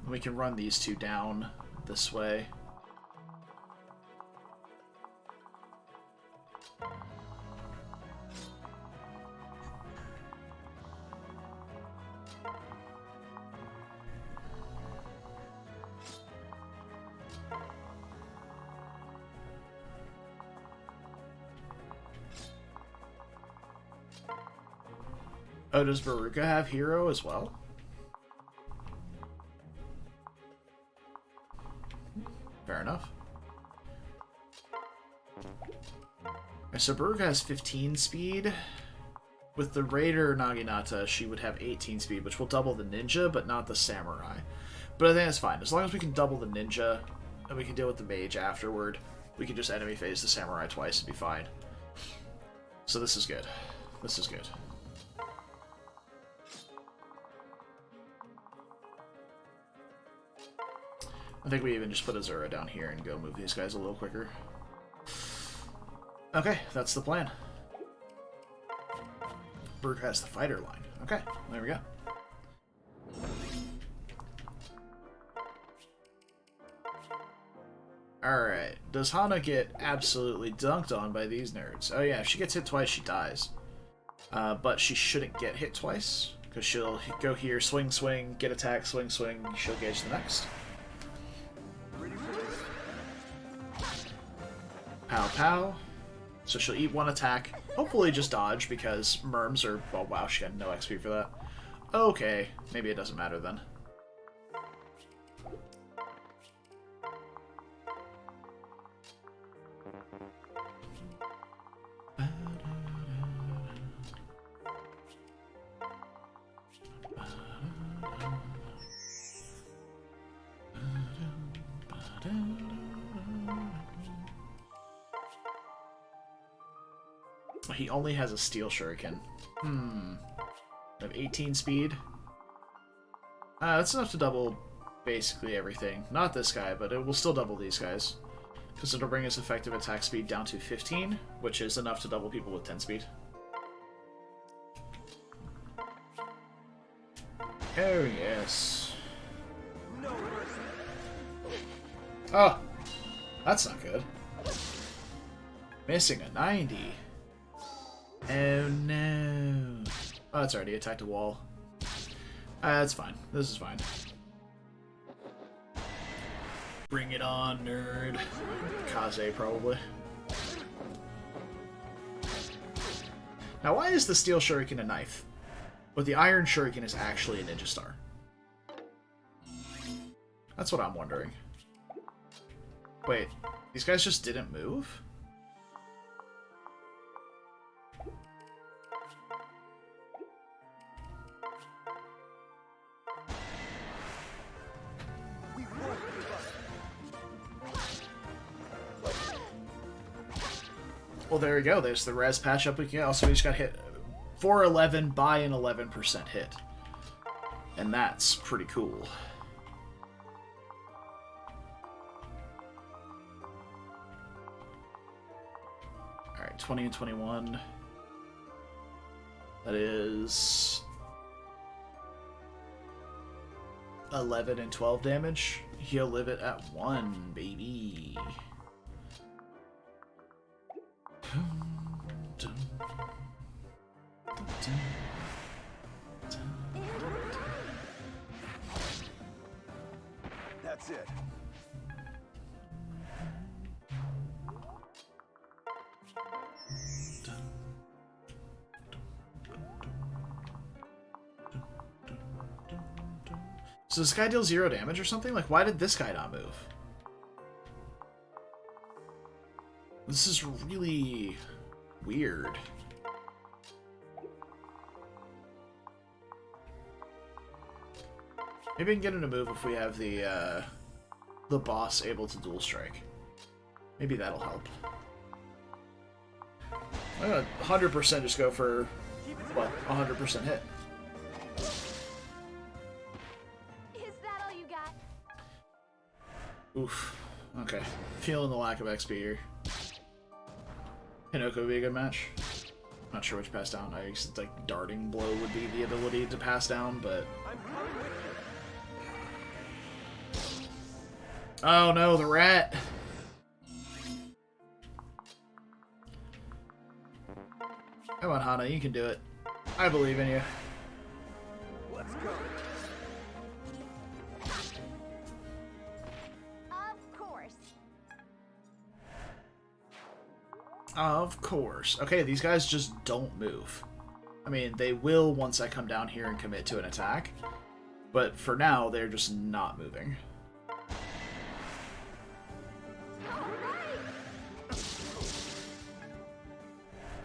And we can run these two down this way. Oh, does Baruka have hero as well? Fair enough. So Baruka has 15 speed. With the Raider Naginata, she would have 18 speed, which will double the ninja, but not the samurai. But I think that's fine. As long as we can double the ninja, and we can deal with the mage afterward, we can just enemy phase the samurai twice and be fine. So this is good. This is good. I think we even just put Azura down here and go move these guys a little quicker. Okay, that's the plan. Berg has the fighter line. Okay, there we go. Alright, does Hana get absolutely dunked on by these nerds? Oh yeah, if she gets hit twice, she dies. But she shouldn't get hit twice, because she'll go here, swing, swing, get attack, swing, swing, she'll gauge the next. Pow pow. So she'll eat one attack. Hopefully just dodge, because merms are... Oh wow, she got no XP for that. Okay, maybe it doesn't matter then. He only has a steel shuriken. I have 18 speed. That's enough to double basically everything. Not this guy, but it will still double these guys. because it'll bring his effective attack speed down to 15, which is enough to double people with 10 speed. Oh, yes. No mercy. Oh, that's not good. Missing a 90. Oh, no. Oh, it's already attacked a wall. That's fine. This is fine. Bring it on, nerd. Kaze, probably. Now, why is the steel shuriken a knife, but the iron shuriken is actually a ninja star? That's what I'm wondering. Wait, these guys just didn't move? Well, there we go. There's the res patch up again. Also, we just got hit 411 by an 11% hit. And that's pretty cool. Alright, 20 and 21. That is 11 and 12 damage. He'll live it at 1, baby. That's it. So this guy deals 0 damage or something? Like, why did this guy not move? This is really weird. Maybe we can get him to move if we have the boss able to dual strike. Maybe that'll help. I'm gonna 100% just go for, well, 100% hit. Is that all you got? Oof. Okay. Feeling the lack of XP here. Hinoko would be a good match. Not sure which pass down. I guess like darting blow would be the ability to pass down, but I'm coming with you. oh no, the rat. Come on, Hana, you can do it. I believe in you. Let's go. Of course. Of course. Okay, these guys just don't move. I mean, they will once I come down here and commit to an attack, but for now, they're just not moving.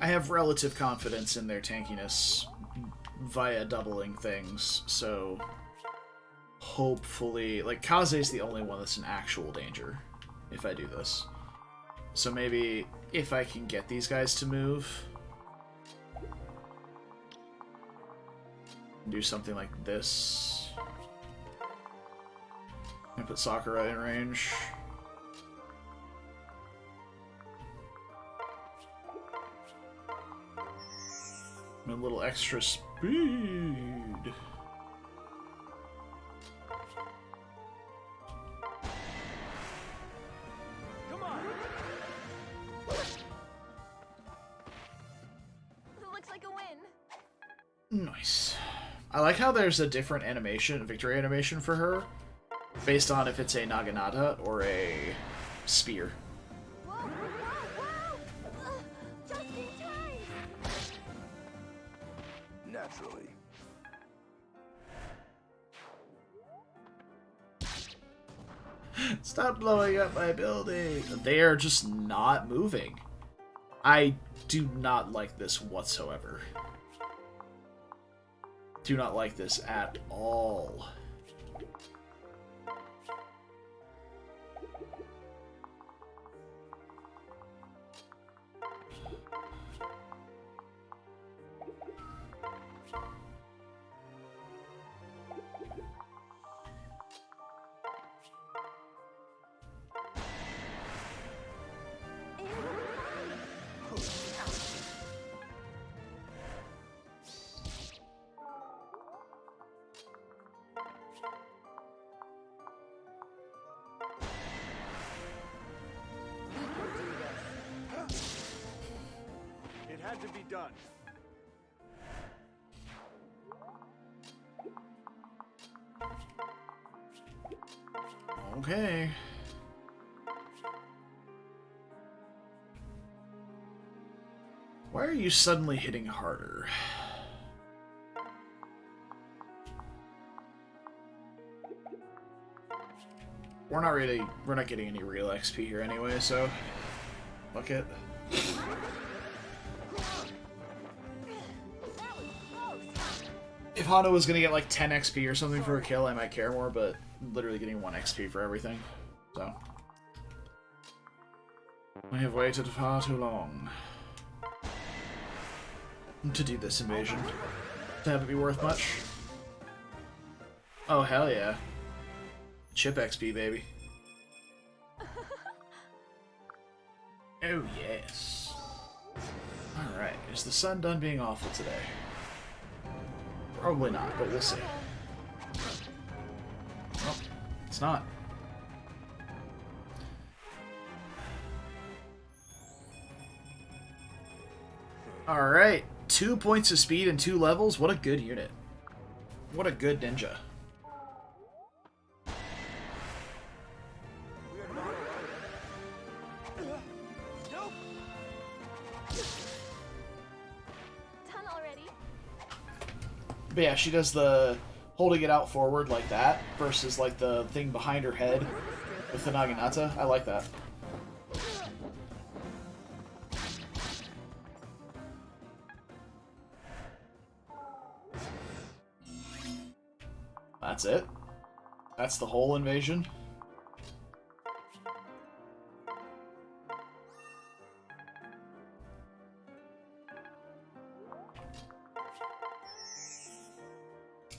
I have relative confidence in their tankiness via doubling things, so hopefully... Like, Kaze's the only one that's in actual danger if I do this. So maybe if I can get these guys to move, do something like this. And put Sakura in range. A little extra speed. Come on. Looks like a win. Nice. I like how there's a different animation, victory animation for her, based on if it's a Naginata or a spear. Whoa, whoa, whoa! Just in time! Naturally. Stop blowing up my building. They are just not moving. I do not like this whatsoever. Do not like this at all. had to be done. Okay. Why are you suddenly hitting harder? We're not getting any real XP here anyway, so fuck it. If Hana was gonna get like 10 XP or something for a kill, I might care more, but literally getting 1 XP for everything, so. I have waited far too long to do this invasion. To have it be worth much. Oh, hell yeah. Chip XP, baby. Oh, yes. Alright, is the sun done being awful today? Probably not, but we'll see. Well, it's not. Alright, 2 points of speed and 2 levels. What a good unit. What a good ninja. But yeah, she does the holding it out forward like that versus like the thing behind her head with the Naginata. I like that. That's it. That's the whole invasion.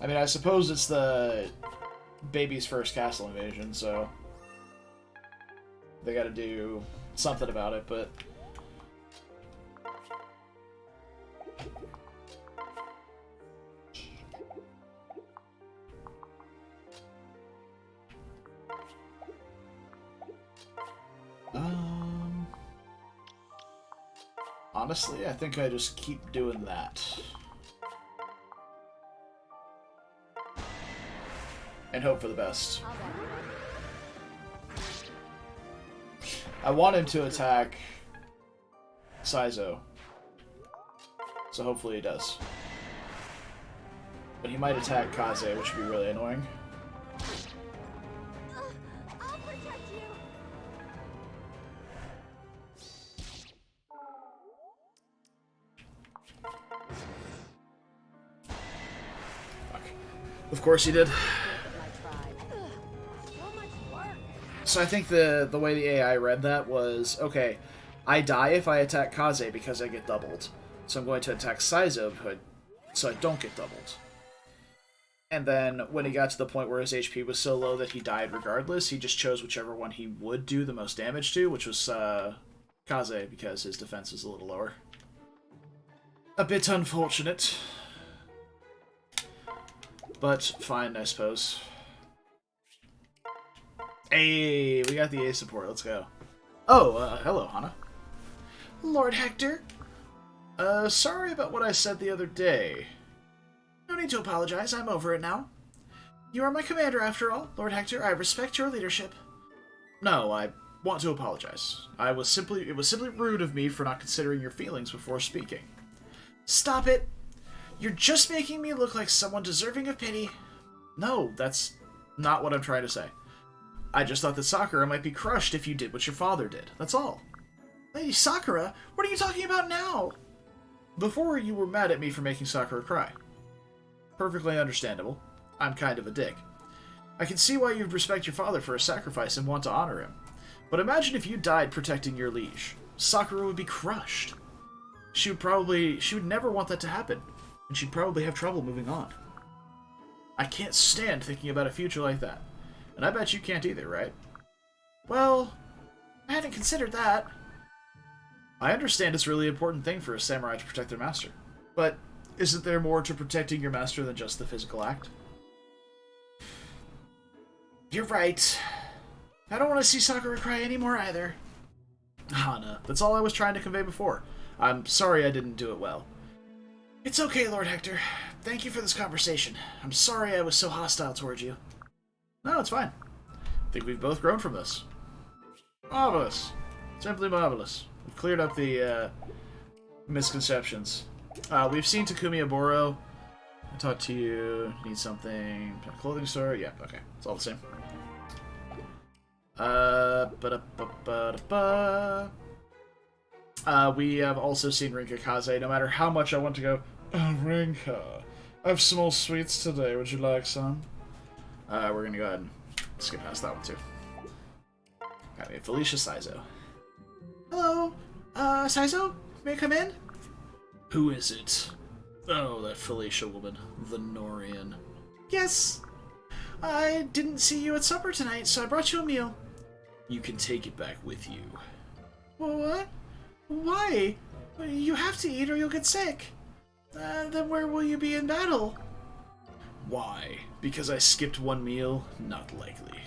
I mean, I suppose it's the baby's first castle invasion, so they gotta do something about it, but... Honestly, I think I just keep doing that. And hope for the best. I want him to attack Saizo. So hopefully he does. But he might attack Kaze, which would be really annoying. I'll protect you. Fuck. Of course he did. So I think the way the AI read that was, okay, I die if I attack Kaze because I get doubled. So I'm going to attack Saizo so I don't get doubled. And then when he got to the point where his HP was so low that he died regardless, he just chose whichever one he would do the most damage to, which was Kaze, because his defense is a little lower. A bit unfortunate. But fine, I suppose. Hey, we got the A support. Let's go. Oh, hello, Hana. Lord Hector. Sorry about what I said the other day. No need to apologize. I'm over it now. You are my commander, after all, Lord Hector. I respect your leadership. No, I want to apologize. It was simply rude of me for not considering your feelings before speaking. Stop it. You're just making me look like someone deserving of pity. No, that's not what I'm trying to say. I just thought that Sakura might be crushed if you did what your father did. That's all. Lady Sakura? What are you talking about now? Before, you were mad at me for making Sakura cry. Perfectly understandable. I'm kind of a dick. I can see why you'd respect your father for a sacrifice and want to honor him. But imagine if you died protecting your liege. Sakura would be crushed. She would never want that to happen, and she'd probably have trouble moving on. I can't stand thinking about a future like that. And I bet you can't either, right? Well, I hadn't considered that. I understand it's a really important thing for a samurai to protect their master. But isn't there more to protecting your master than just the physical act? You're right. I don't want to see Sakura cry anymore either. Hana, that's all I was trying to convey before. I'm sorry I didn't do it well. It's okay, Lord Hector. Thank you for this conversation. I'm sorry I was so hostile towards you. No, it's fine. I think we've both grown from this. Marvelous. Simply marvelous. We've cleared up the misconceptions. We've seen Takumi Aboro. I talked to you. Need something? A clothing store? Yeah, okay. It's all the same. We have also seen Rinka Kaze. No matter how much I want to go, oh, Rinka, I have small sweets today. Would you like some? We're gonna go ahead and skip past that one too. Got me Felicia Saizo. Hello, Saizo? May I come in? Who is it? Oh, that Felicia woman, the Nohrian. Yes. I didn't see you at supper tonight, so I brought you a meal. You can take it back with you. What? Why? You have to eat or you'll get sick. Then where will you be in battle? Why? Because I skipped one meal? Not likely.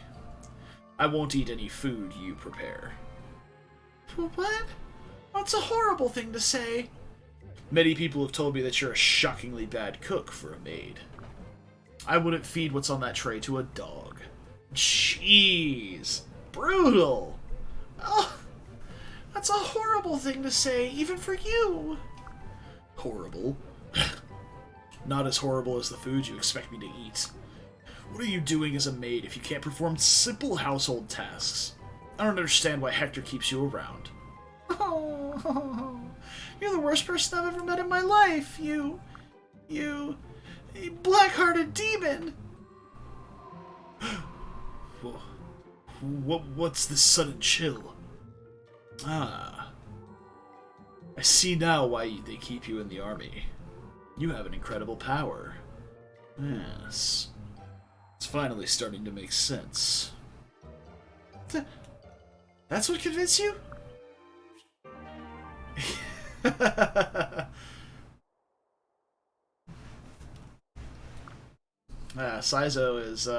I won't eat any food you prepare. What? That's a horrible thing to say. Many people have told me that you're a shockingly bad cook for a maid. I wouldn't feed what's on that tray to a dog. Jeez. Brutal. Oh, that's a horrible thing to say, even for you. Horrible? Not as horrible as the food you expect me to eat. What are you doing as a maid if you can't perform simple household tasks? I don't understand why Hector keeps you around. Oh, you're the worst person I've ever met in my life. You black-hearted demon. What's this sudden chill? Ah. I see now why they keep you in the army. You have an incredible power. Yes. It's finally starting to make sense. That's what convinced you? Saizo is,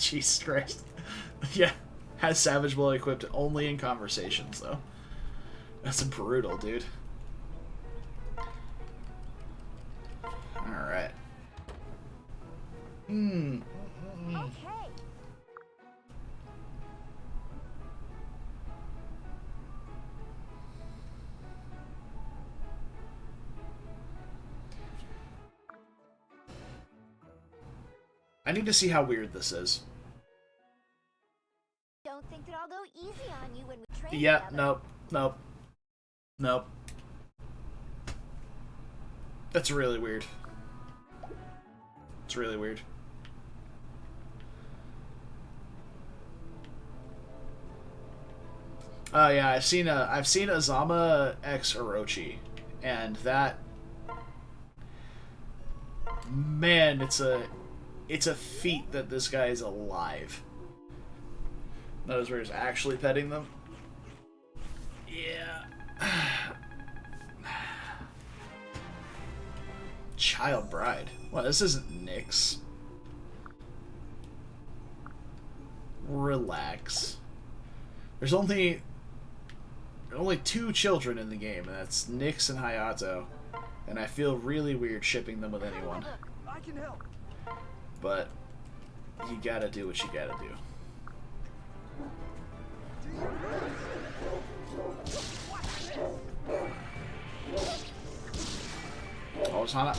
Jesus Christ. Yeah, has Savage Blow equipped only in conversations, though. That's brutal, dude. Alright. Okay. I need to see how weird this is. Don't think that I'll go easy on you when we train Yeah, together. nope. That's really weird. It's really weird. Oh yeah, I've seen Azama X Orochi, and that, man, it's a feat that this guy is alive. Notice where he's actually petting them. Yeah. Child bride. Well, this isn't Nyx. Relax. There's only two children in the game, and that's Nyx and Hayato. And I feel really weird shipping them with anyone. I can help. But you gotta do what you gotta do. Oh, it's not.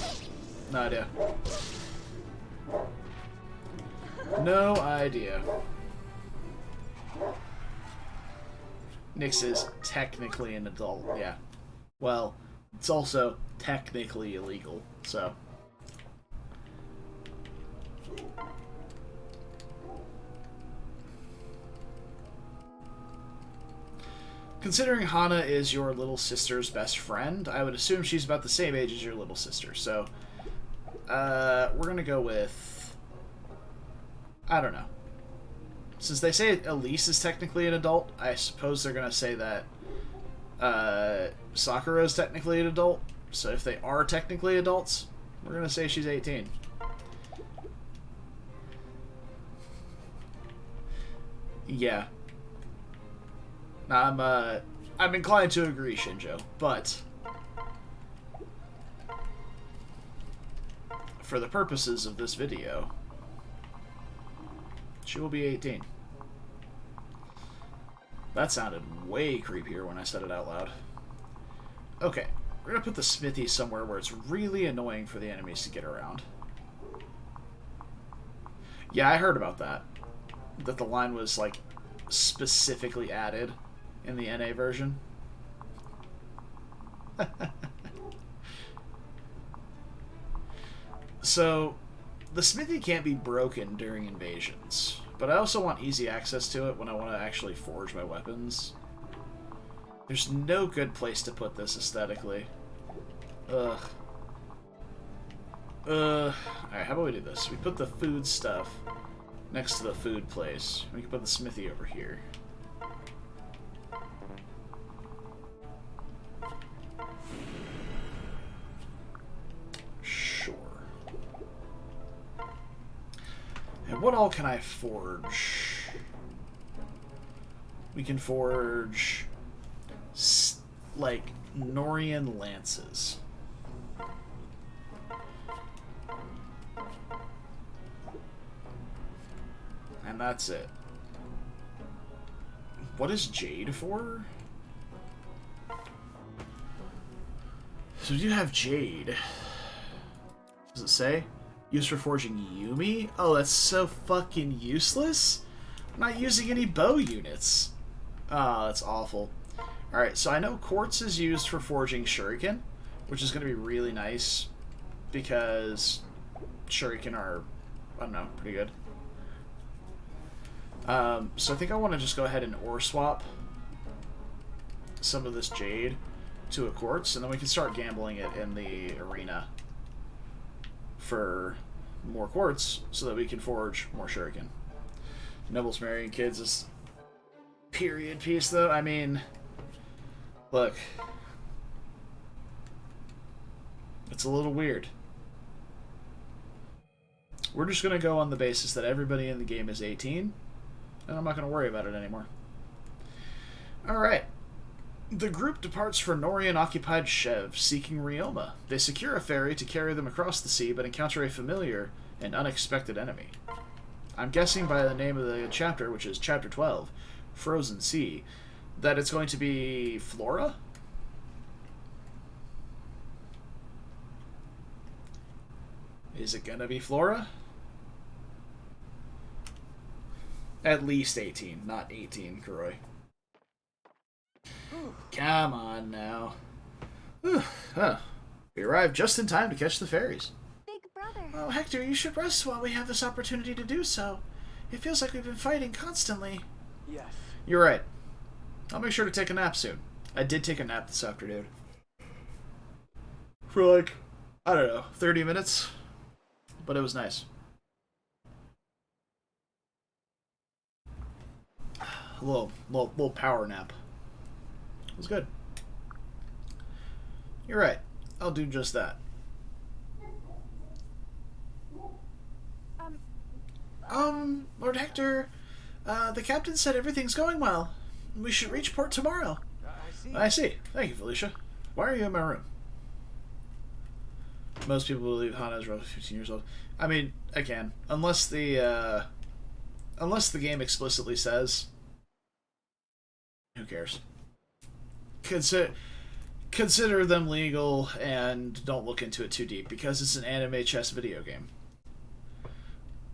No idea. No idea. Nyx is technically an adult, yeah. Well, it's also technically illegal, so. Considering Hana is your little sister's best friend, I would assume she's about the same age as your little sister, so we're gonna go with, I don't know. Since they say Elise is technically an adult, I suppose they're gonna say that Sakura is technically an adult. So if they are technically adults, we're gonna say she's 18. Yeah. I'm I'm inclined to agree, Shinjo, but for the purposes of this video, she will be 18. That sounded way creepier when I said it out loud. Okay, we're gonna put the smithy somewhere where it's really annoying for the enemies to get around. Yeah, I heard about that. That the line was, like, specifically added in the NA version. So, the smithy can't be broken during invasions, but I also want easy access to it when I want to actually forge my weapons. There's no good place to put this aesthetically. Ugh. Alright, how about we do this? We put the food stuff next to the food place. We can put the smithy over here. Sure. And what all can I forge? We can forge, like, Nohrian lances. And that's it. What is jade for? So you have jade. Does it say? Used for forging Yumi? Oh, that's so fucking useless. I'm not using any bow units. Oh, that's awful. Alright, so I know quartz is used for forging shuriken, which is going to be really nice because shuriken are, I don't know, pretty good. So I think I want to just go ahead and ore swap some of this jade to a quartz, and then we can start gambling it in the arena for more quartz so that we can forge more shuriken. Nobles marrying kids is period piece, though. I mean, look, it's a little weird. We're just going to go on the basis that everybody in the game is 18, and I'm not going to worry about it anymore. Alright. The group departs for Nohrian-occupied Shev, seeking Ryoma. They secure a ferry to carry them across the sea, but encounter a familiar and unexpected enemy. I'm guessing by the name of the chapter, which is Chapter 12, Frozen Sea, that it's going to be Flora? Is it gonna be Flora? At least 18, not 18, Kuroi. Come on now. We arrived just in time to catch the ferries. Big brother. Oh, Hector, you should rest while we have this opportunity to do so. It feels like we've been fighting constantly. Yes. You're right. I'll make sure to take a nap soon. I did take a nap this afternoon. For like, I don't know, 30 minutes. But it was nice. A little power nap. It was good. You're right. I'll do just that. Lord Hector, the captain said everything's going well. We should reach port tomorrow. I see. Thank you, Felicia. Why are you in my room? Most people believe Hana is roughly 15 years old. I mean, again, unless the game explicitly says, who cares? Consider them legal and don't look into it too deep because it's an anime chess video game.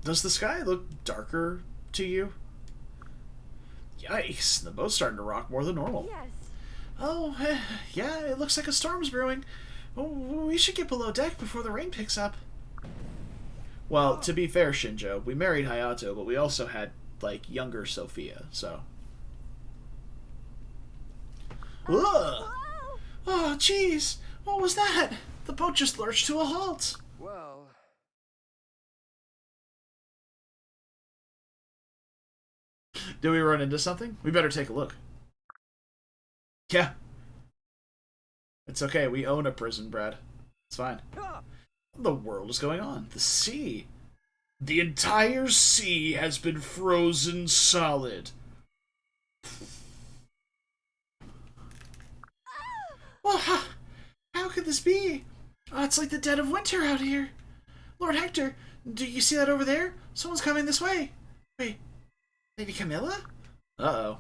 Does the sky look darker to you? Yikes, the boat's starting to rock more than normal. Yes. Oh, yeah, it looks like a storm's brewing. Oh, we should get below deck before the rain picks up. Well, to be fair, Shinjo, we married Hayato, but we also had, like, younger Sophia, so... Ugh! Whoa! Oh, jeez! What was that? The boat just lurched to a halt! Well, Did we run into something? We better take a look. Yeah. It's okay, we own a prison, Brad. It's fine. What in the world is going on? The sea. The entire sea has been frozen solid. How could this be? Oh, it's like the dead of winter out here. Lord Hector, do you see that over there? Someone's coming this way. Wait, Lady Camilla? Uh-oh.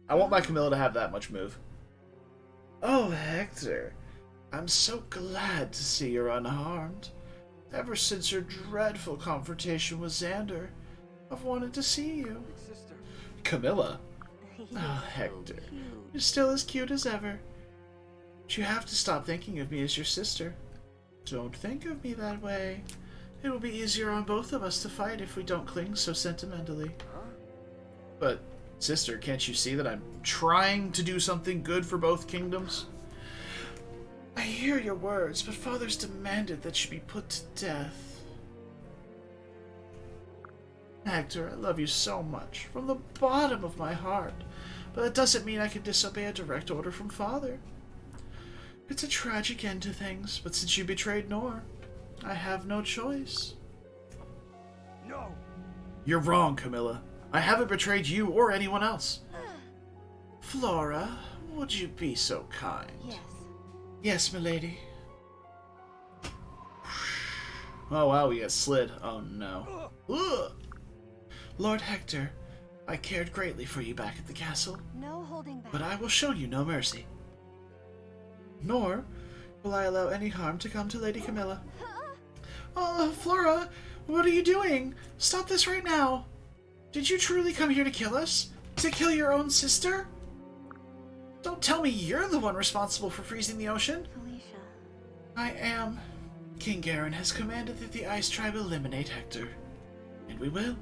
I want my Camilla to have that much move. Oh, Hector. I'm so glad to see you're unharmed. Ever since your dreadful confrontation with Xander, I've wanted to see you. Big sister. Camilla? He's Oh, so Hector. cute. You're still as cute as ever. But you have to stop thinking of me as your sister. Don't think of me that way. It will be easier on both of us to fight if we don't cling so sentimentally. Huh? But, sister, can't you see that I'm trying to do something good for both kingdoms? I hear your words, but father's demanded that she be put to death. Hector, I love you so much, from the bottom of my heart, but that doesn't mean I can disobey a direct order from father. It's a tragic end to things, but since you betrayed Nohr, I have no choice. No. You're wrong, Camilla. I haven't betrayed you or anyone else. Flora, would you be so kind? Yes. Yes, milady. Oh wow, we got slid. Oh no. Ugh. Lord Hector, I cared greatly for you back at the castle, No holding back. but I will show you no mercy. Nor will I allow any harm to come to Lady Camilla. Oh, Flora, what are you doing? Stop this right now. Did you truly come here to kill us? To kill your own sister? Don't tell me you're the one responsible for freezing the ocean. Felicia. I am. King Garen has commanded that the Ice Tribe eliminate Hector. And we will.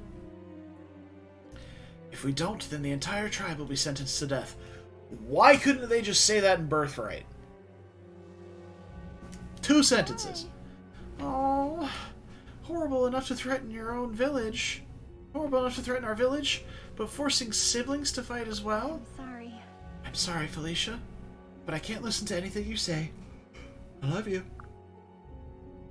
If we don't, then the entire tribe will be sentenced to death. Why couldn't they just say that in Birthright? 2 sentences. Oh, horrible enough to threaten your own village. Horrible enough to threaten our village, but forcing siblings to fight as well? I'm sorry. I'm sorry, Felicia, but I can't listen to anything you say. I love you.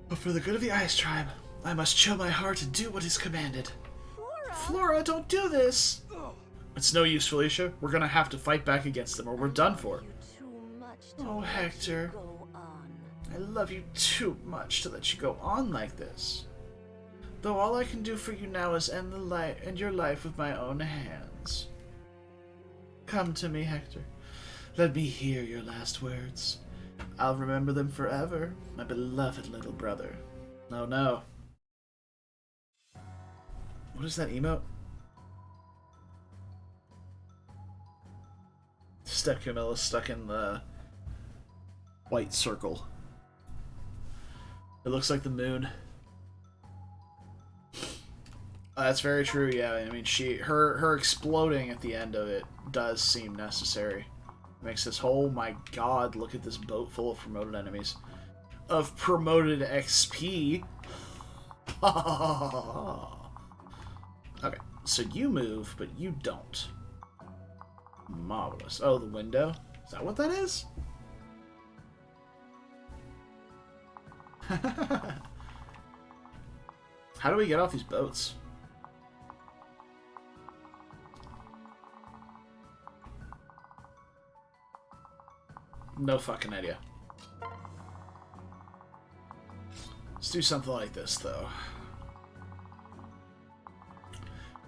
But for the good of the Ice Tribe, I must chill my heart and do what is commanded. Flora! Flora, don't do this! Ugh. It's no use, Felicia. We're gonna have to fight back against them, or we're done for. You too much to Oh, let Hector. you go on. I love you too much to let you go on like this. Though all I can do for you now is end your life with my own hands. Come to me, Hector. Let me hear your last words. I'll remember them forever, my beloved little brother. Oh no. What is that emote? Step Camilla stuck in the white circle. It looks like the moon. That's very true, yeah. I mean, her exploding at the end of it does seem necessary. It makes this whole, my god, look at this boat full of promoted enemies. Of promoted XP. Okay, so you move, but you don't. Marvelous. Oh, the window? Is that what that is? How do we get off these boats? No fucking idea. Let's do something like this, though.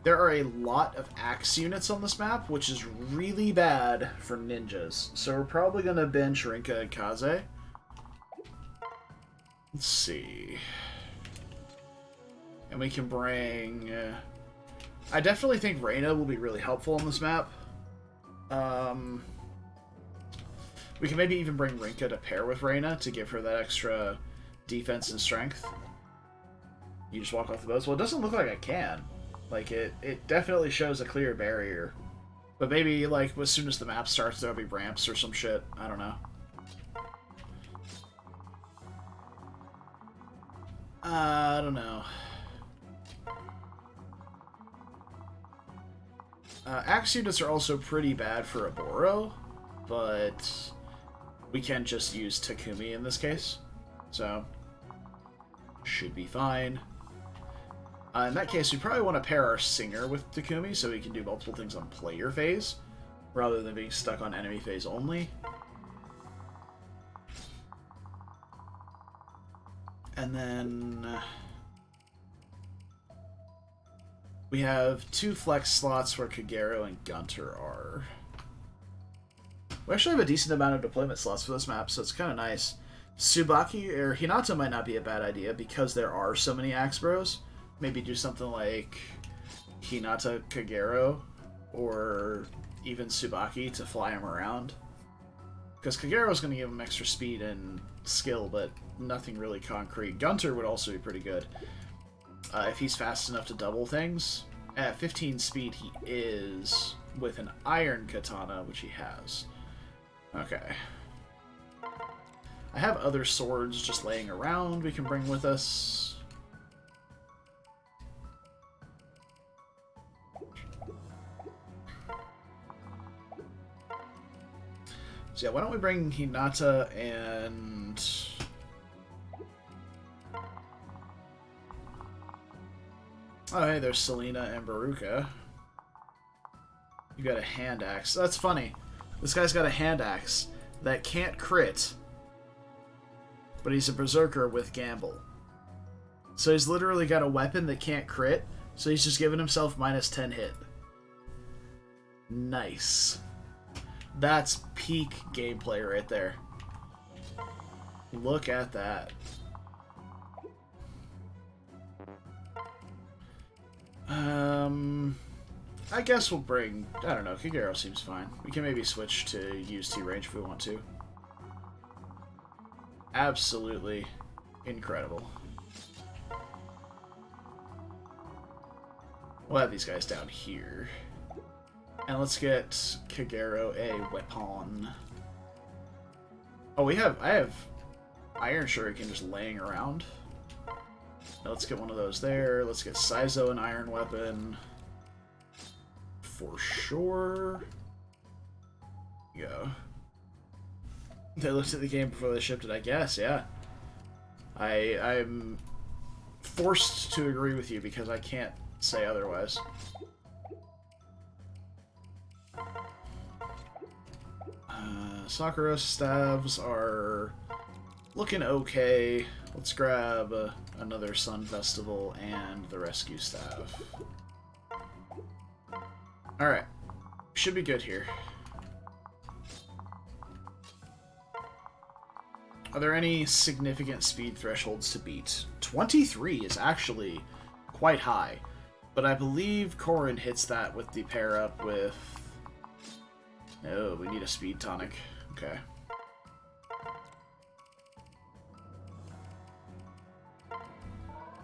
There are a lot of axe units on this map, which is really bad for ninjas. So we're probably going to bench Rinka and Kaze. Let's see. And we can bring... I definitely think Reyna will be really helpful on this map. We can maybe even bring Rinka to pair with Reyna to give her that extra defense and strength. You just walk off the boats? Well, it doesn't look like I can. Like, it definitely shows a clear barrier. But maybe, like, as soon as the map starts, there'll be ramps or some shit. I don't know. I don't know. Axe units are also pretty bad for Oboro, but we can just use Takumi in this case. So, should be fine. In that case, we probably want to pair our Singer with Takumi so we can do multiple things on player phase, rather than being stuck on enemy phase only. And then we have 2 flex slots where Kagero and Gunter are. We actually have a decent amount of deployment slots for this map, so it's kind of nice. Tsubaki or Hinata might not be a bad idea because there are so many Axe Bros. Maybe do something like Hinata Kagero or even Tsubaki to fly him around. Because Kagero's going to give him extra speed and skill, but nothing really concrete. Gunter would also be pretty good if he's fast enough to double things. At 15 speed, he is with an iron katana, which he has. Okay. I have other swords just laying around we can bring with us. So yeah, why don't we bring Hinata and... Oh, hey, there's Selena and Baruka. You got a hand axe. That's funny. This guy's got a hand axe that can't crit, but he's a berserker with gamble. So he's literally got a weapon that can't crit, so he's just giving himself minus 10 hit. Nice. That's peak gameplay right there. Look at that. I guess we'll bring... I don't know, Kagero seems fine. We can maybe switch to use T-range if we want to. Absolutely incredible. We'll have these guys down here. And let's get Kagero a weapon. Oh, I have Iron Shuriken just laying around. Now let's get one of those there. Let's get Saizo an iron weapon. For sure. Go. They looked at the game before they shipped it, I guess, yeah. I'm forced to agree with you because I can't say otherwise. Sakura staves are looking okay. Let's grab another Sun Festival and the Rescue Staff. Alright. Should be good here. Are there any significant speed thresholds to beat? 23 is actually quite high, but I believe Corrin hits that with the pair up with... Oh, we need a speed tonic. Okay.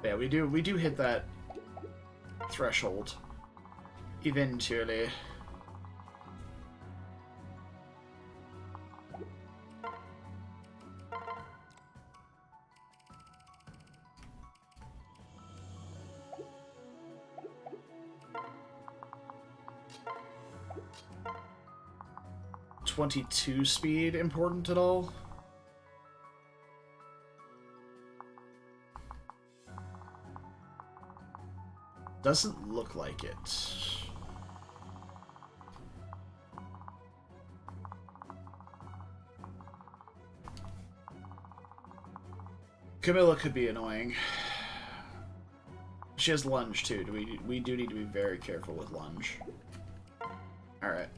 Yeah, we do hit that threshold eventually. .22 speed important at all? Doesn't look like it. Camilla could be annoying. She has lunge too. We do need to be very careful with lunge. Alright.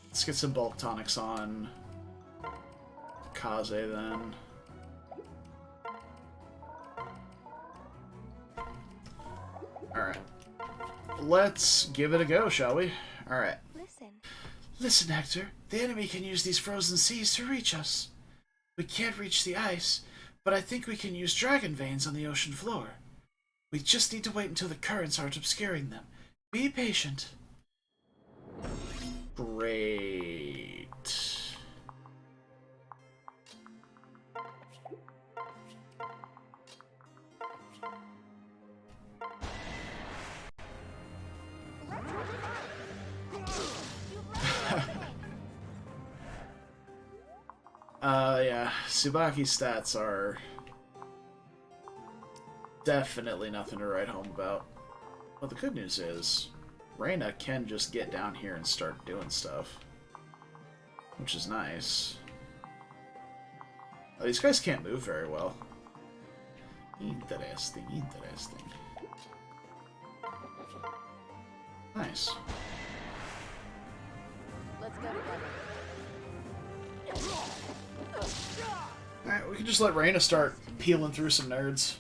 Let's get some bulk tonics on Kaze then. Alright. Let's give it a go, shall we? Alright. Listen, Hector. The enemy can use these frozen seas to reach us. We can't reach the ice, but I think we can use dragon veins on the ocean floor. We just need to wait until the currents aren't obscuring them. Be patient. Great. Yeah, Tsubaki's stats are definitely nothing to write home about. But the good news is, Reyna can just get down here and start doing stuff. Which is nice. Oh, these guys can't move very well. Interesting, interesting. Nice. Let's go together. Alright, we can just let Reyna start peeling through some nerds.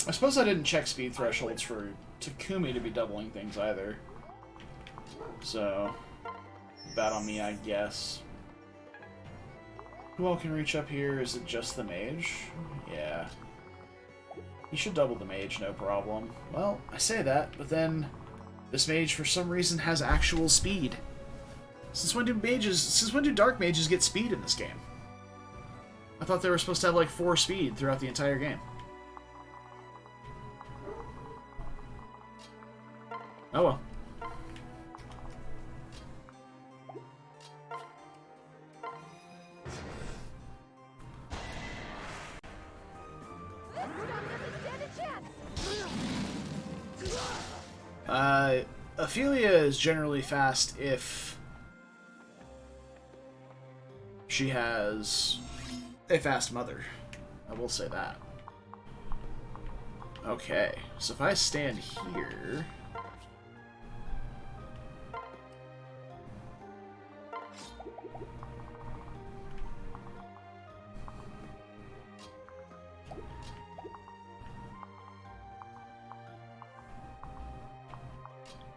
I suppose I didn't check speed thresholds for Takumi to be doubling things either. So, bad on me, I guess. Who all can reach up here? Is it just the mage? Yeah. You should double the mage, no problem. Well, I say that, but then this mage for some reason has actual speed. Since when do dark mages get speed in this game? I thought they were supposed to have like 4 speed throughout the entire game. Oh well. Ophelia is generally fast if she has a fast mother. I will say that. Okay, so if I stand here...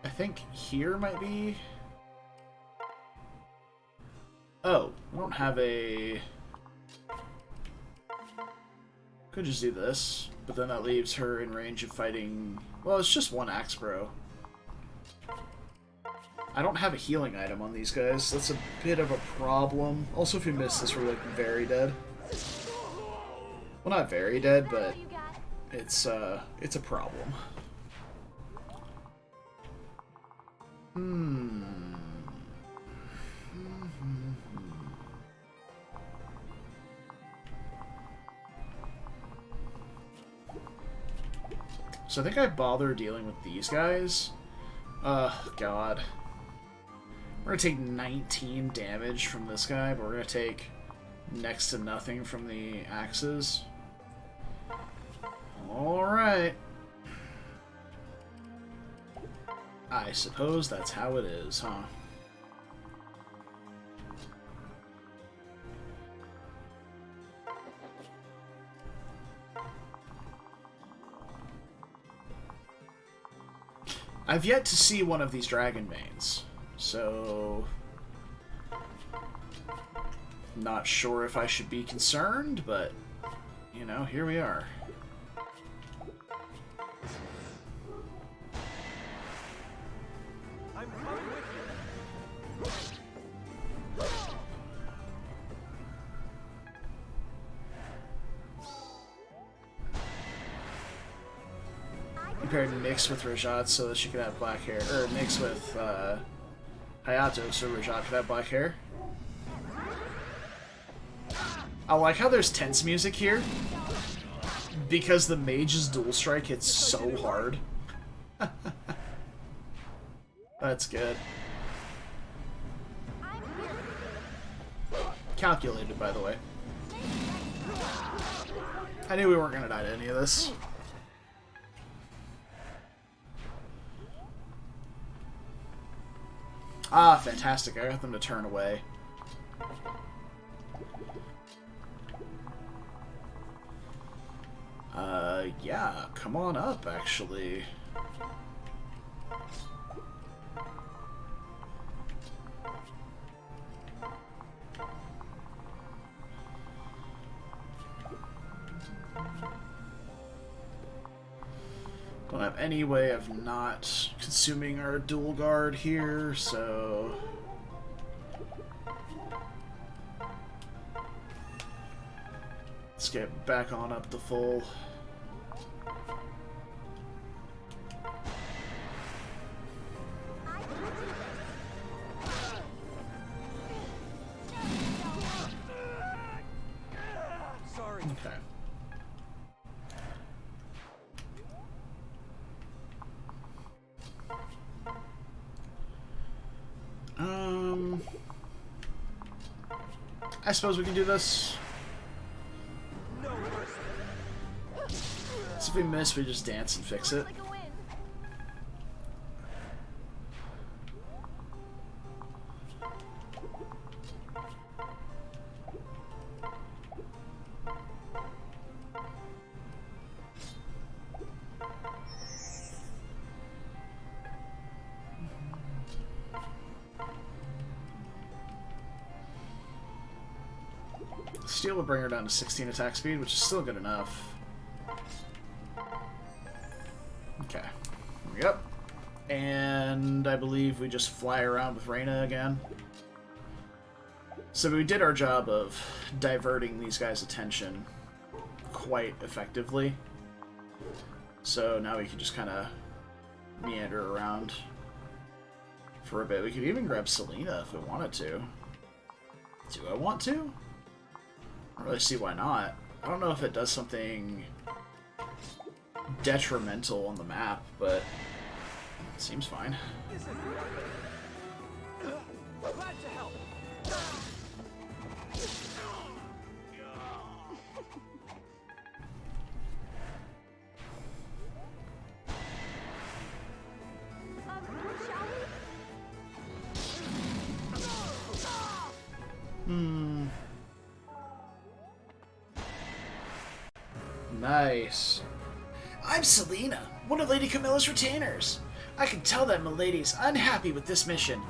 I think here might be... Oh, I don't have a... Could just do this, but then that leaves her in range of fighting... Well, it's just one axe bro. I don't have a healing item on these guys. That's a bit of a problem. Also, if you miss this, we're like very dead. Well, not very dead, but it's a problem. So I think I bother dealing with these guys. God. We're gonna take 19 damage from this guy, but we're gonna take next to nothing from the axes. Alright. I suppose that's how it is, huh? I've yet to see one of these dragon mains, so... Not sure if I should be concerned, but, you know, here we are. I'm coming with you. You paired Nyx with Rajat so that she could have black hair, or Nyx with Hayato so Rajat could have black hair. I like how there's tense music here, because the mage's dual strike hits so hard. That's good. Calculated, by the way. I knew we weren't going to die to any of this. Ah, fantastic. I got them to turn away. Yeah, come on up, actually. Don't have any way of not consuming our dual guard here, so... Let's get back on up to full. Sorry. Okay. I suppose we can do this. No mercy. So if we miss, we just dance and fix it. Like a win. Steel will bring her down to 16 attack speed, which is still good enough. Okay. Yep. And I believe we just fly around with Reyna again. So we did our job of diverting these guys' attention quite effectively. So now we can just kind of meander around for a bit. We could even grab Selena if we wanted to. Do I want to? I don't really see why not. I don't know if it does something detrimental on the map, but it seems fine. This is glad to help. Shall Hmm. Nice. I'm Selena, one of Lady Camilla's retainers. I can tell that Milady's unhappy with this mission.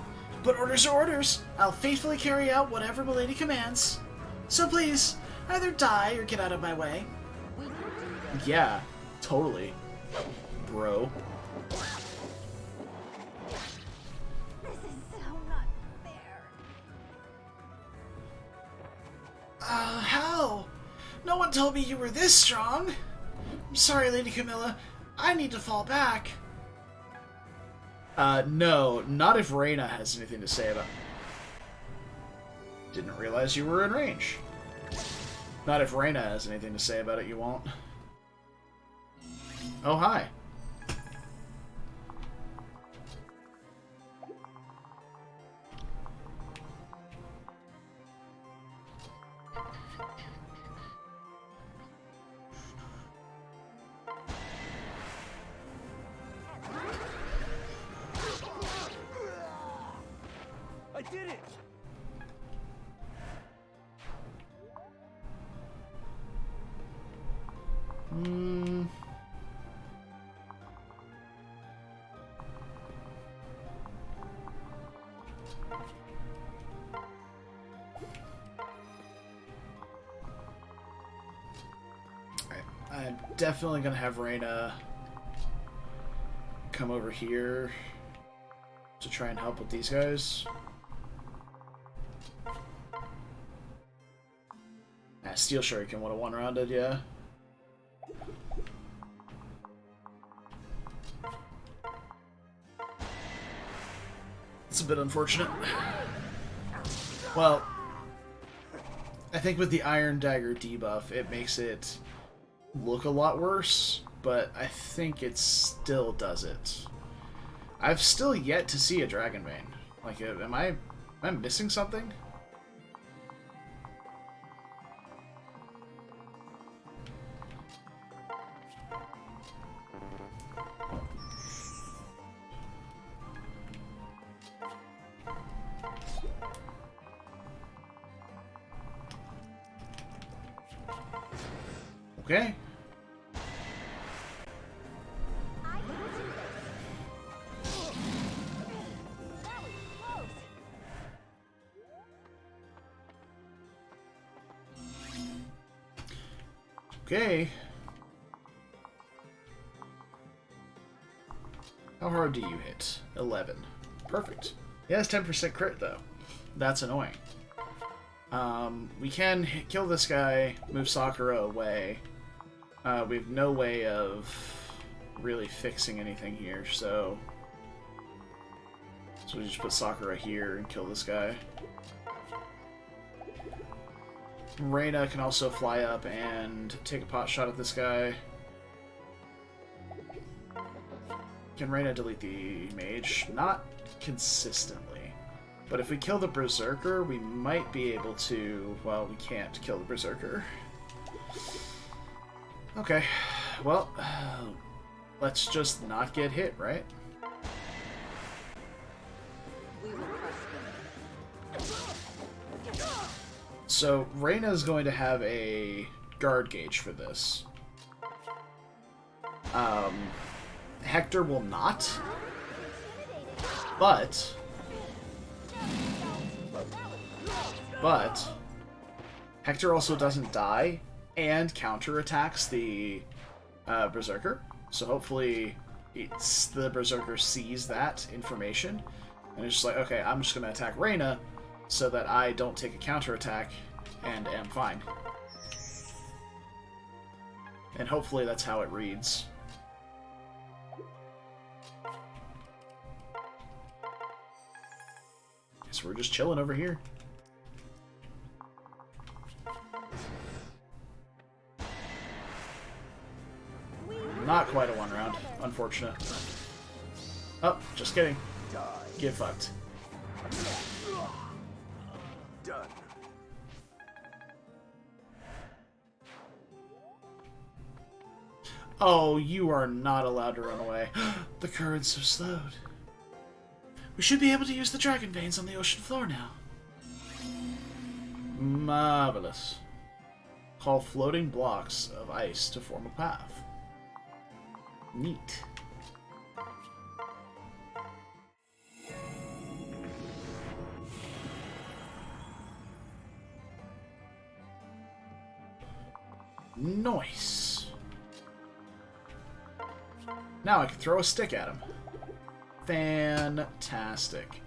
But orders are orders. I'll faithfully carry out whatever Milady commands. So please, either die or get out of my way. we? We can do this. Yeah, totally. Bro. This is so not fair. How? No one told me you were this strong. I'm sorry, Lady Camilla. I need to fall back. No, not if Reyna has anything to say about... Didn't realize you were in range. Not if Reyna has anything to say about it, you won't. Oh, hi. I did it. Hmm. I'm definitely gonna have Reyna come over here to try and help with these guys. Steel Shuriken would have one-rounded, yeah. It's a bit unfortunate. Well, I think with the Iron Dagger debuff, it makes it look a lot worse, but I think it still does it. I've still yet to see a Dragonbane. Like, am I missing something? Okay. I can do this. That was close. Okay. How hard do you hit? 11. Perfect. He has 10% crit, though. That's annoying. We can kill this guy, move Sakura away. We have no way of really fixing anything here, so we just put Sakura here and kill this guy. Reina can also fly up and take a pot shot at this guy. Can Reina delete the mage? Not consistently. But if we kill the Berserker, we might be able to... Well, we can't kill the Berserker. Okay. Well, let's just not get hit, right? We will crush them. So, Reina is going to have a guard gauge for this. Hector will not. But Hector also doesn't die and counterattacks the Berserker. So hopefully the Berserker sees that information and it's just like, okay, I'm just going to attack Reina so that I don't take a counterattack and am fine. And hopefully that's how it reads. So we're just chilling over here. Not quite a one round. Unfortunate. Oh, just kidding. Get fucked. Done. Oh, you are not allowed to run away. The currents have slowed. We should be able to use the dragon veins on the ocean floor now. Marvelous. Call floating blocks of ice to form a path. Neat. Nice. Now I can throw a stick at him. Fantastic.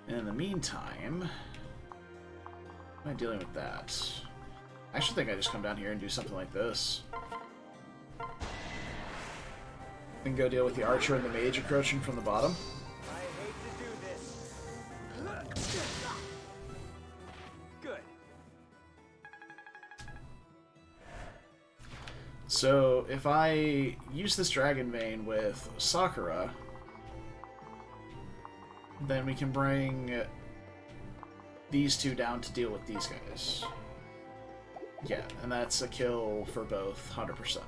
And in the meantime, how am I dealing with that? I actually think I just come down here and do something like this. Then go deal with the archer and the mage approaching from the bottom. I hate to do this. Good. So if I use this dragon vein with Sakura, then we can bring these two down to deal with these guys. Yeah, and that's a kill for both, 100%.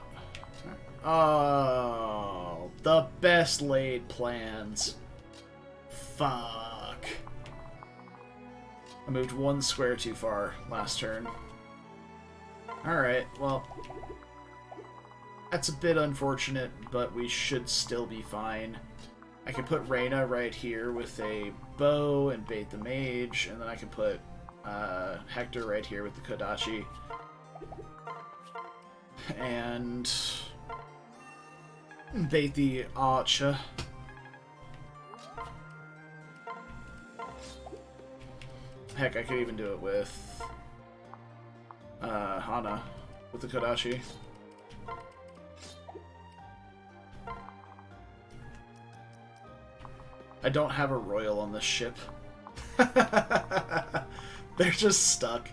Oh, the best laid plans. Fuck. I moved one square too far last turn. Alright, well, that's a bit unfortunate, but we should still be fine. I can put Reina right here with a bow and bait the mage, and then I can put Hector right here with the Kodachi. And bait the archer. Heck, I could even do it with Hana with the Kodachi. I don't have a royal on this ship. They're just stuck.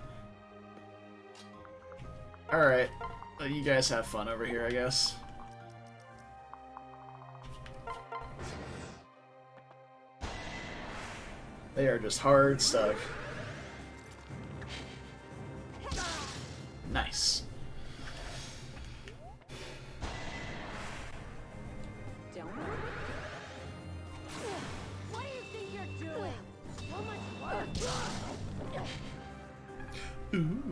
Alright. You guys have fun over here, I guess. They are just hard stuck. Nice. Don't worry. What do you think you're doing? So much work. Ooh,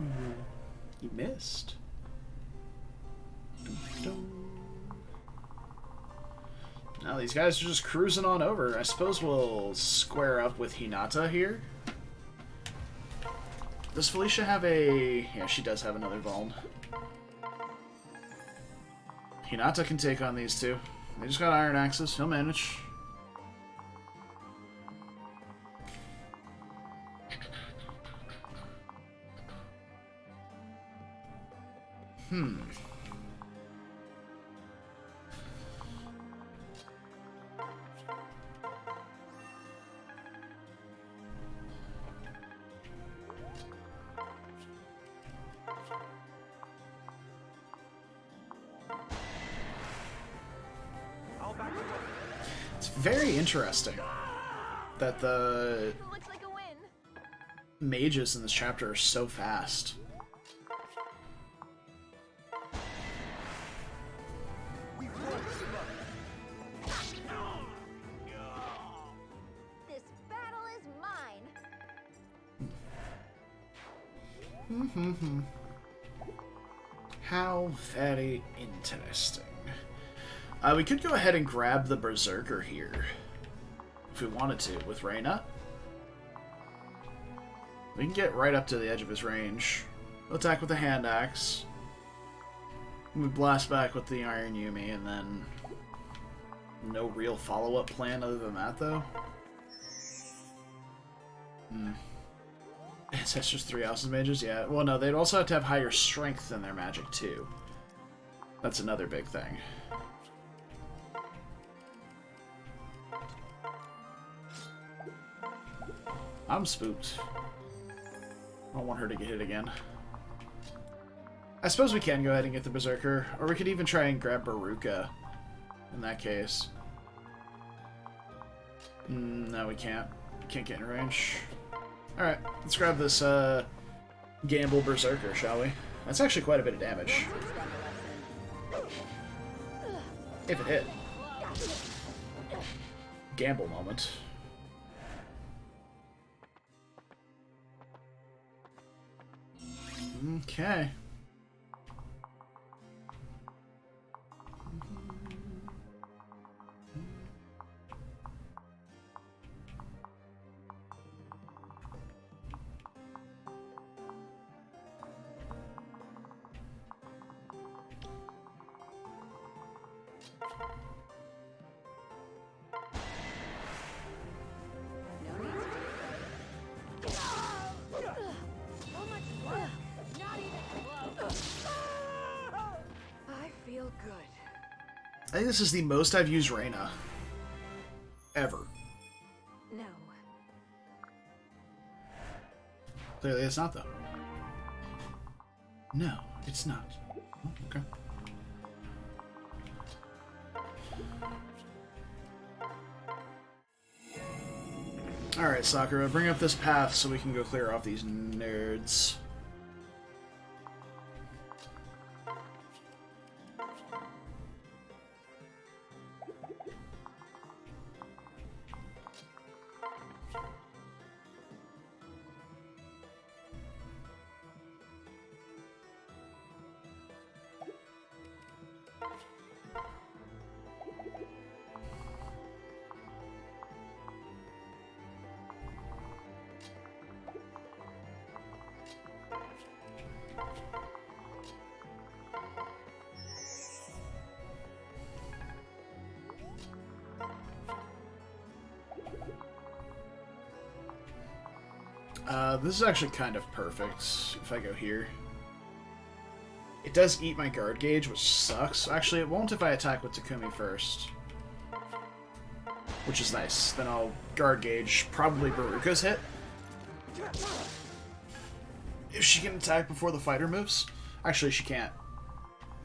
you missed. Now these guys are just cruising on over. I suppose we'll square up with Hinata here. Does Felicia have a... Yeah, she does have another Vuln. Hinata can take on these two. They just got iron axes. He'll manage. I'll back you up. It's very interesting that the Looks like a win. mages in this chapter are so fast. We won't give up. This battle is mine. How very interesting. We could go ahead and grab the Berserker here, if we wanted to, with Reyna. We can get right up to the edge of his range. We'll attack with the hand axe. We blast back with the Iron Yumi, and then no real follow-up plan other than that, though. Ancestors 3 Houses Mages? Yeah. Well, no, they'd also have to have higher strength than their magic, too. That's another big thing. I'm spooked. I don't want her to get hit again. I suppose we can go ahead and get the Berserker, or we could even try and grab Baruka in that case. No, we can't. Can't get in range. Alright, let's grab this Gamble Berserker, shall we? That's actually quite a bit of damage. If it hit. Gamble moment. Okay. So much work. Not even close. I feel good. I think this is the most I've used Reyna. Ever. No. Clearly it's not, though. No, it's not. Oh, okay. Alright, Sakura, bring up this path so we can go clear off these nerds. This is actually kind of perfect if I go here. It does eat my guard gauge, which sucks. Actually, it won't if I attack with Takumi first. Which is nice. Then I'll guard gauge probably Baruka's hit. If she can attack before the fighter moves. Actually, she can't.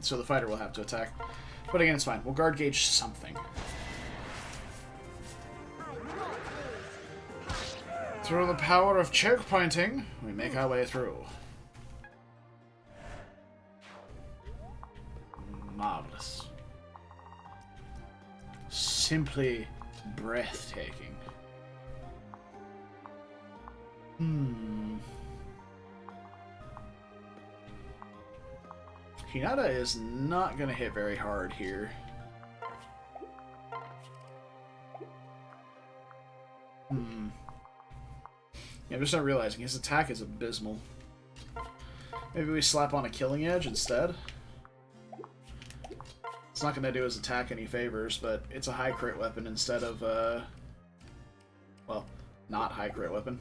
So the fighter will have to attack. But again, it's fine. We'll guard gauge something. Through the power of checkpointing, we make our way through. Marvelous. Simply breathtaking. Hinata is not going to hit very hard here. Yeah, I'm just not realizing his attack is abysmal. Maybe we slap on a Killing Edge instead? It's not going to do his attack any favors, but it's a high crit weapon instead of, well, not high crit weapon.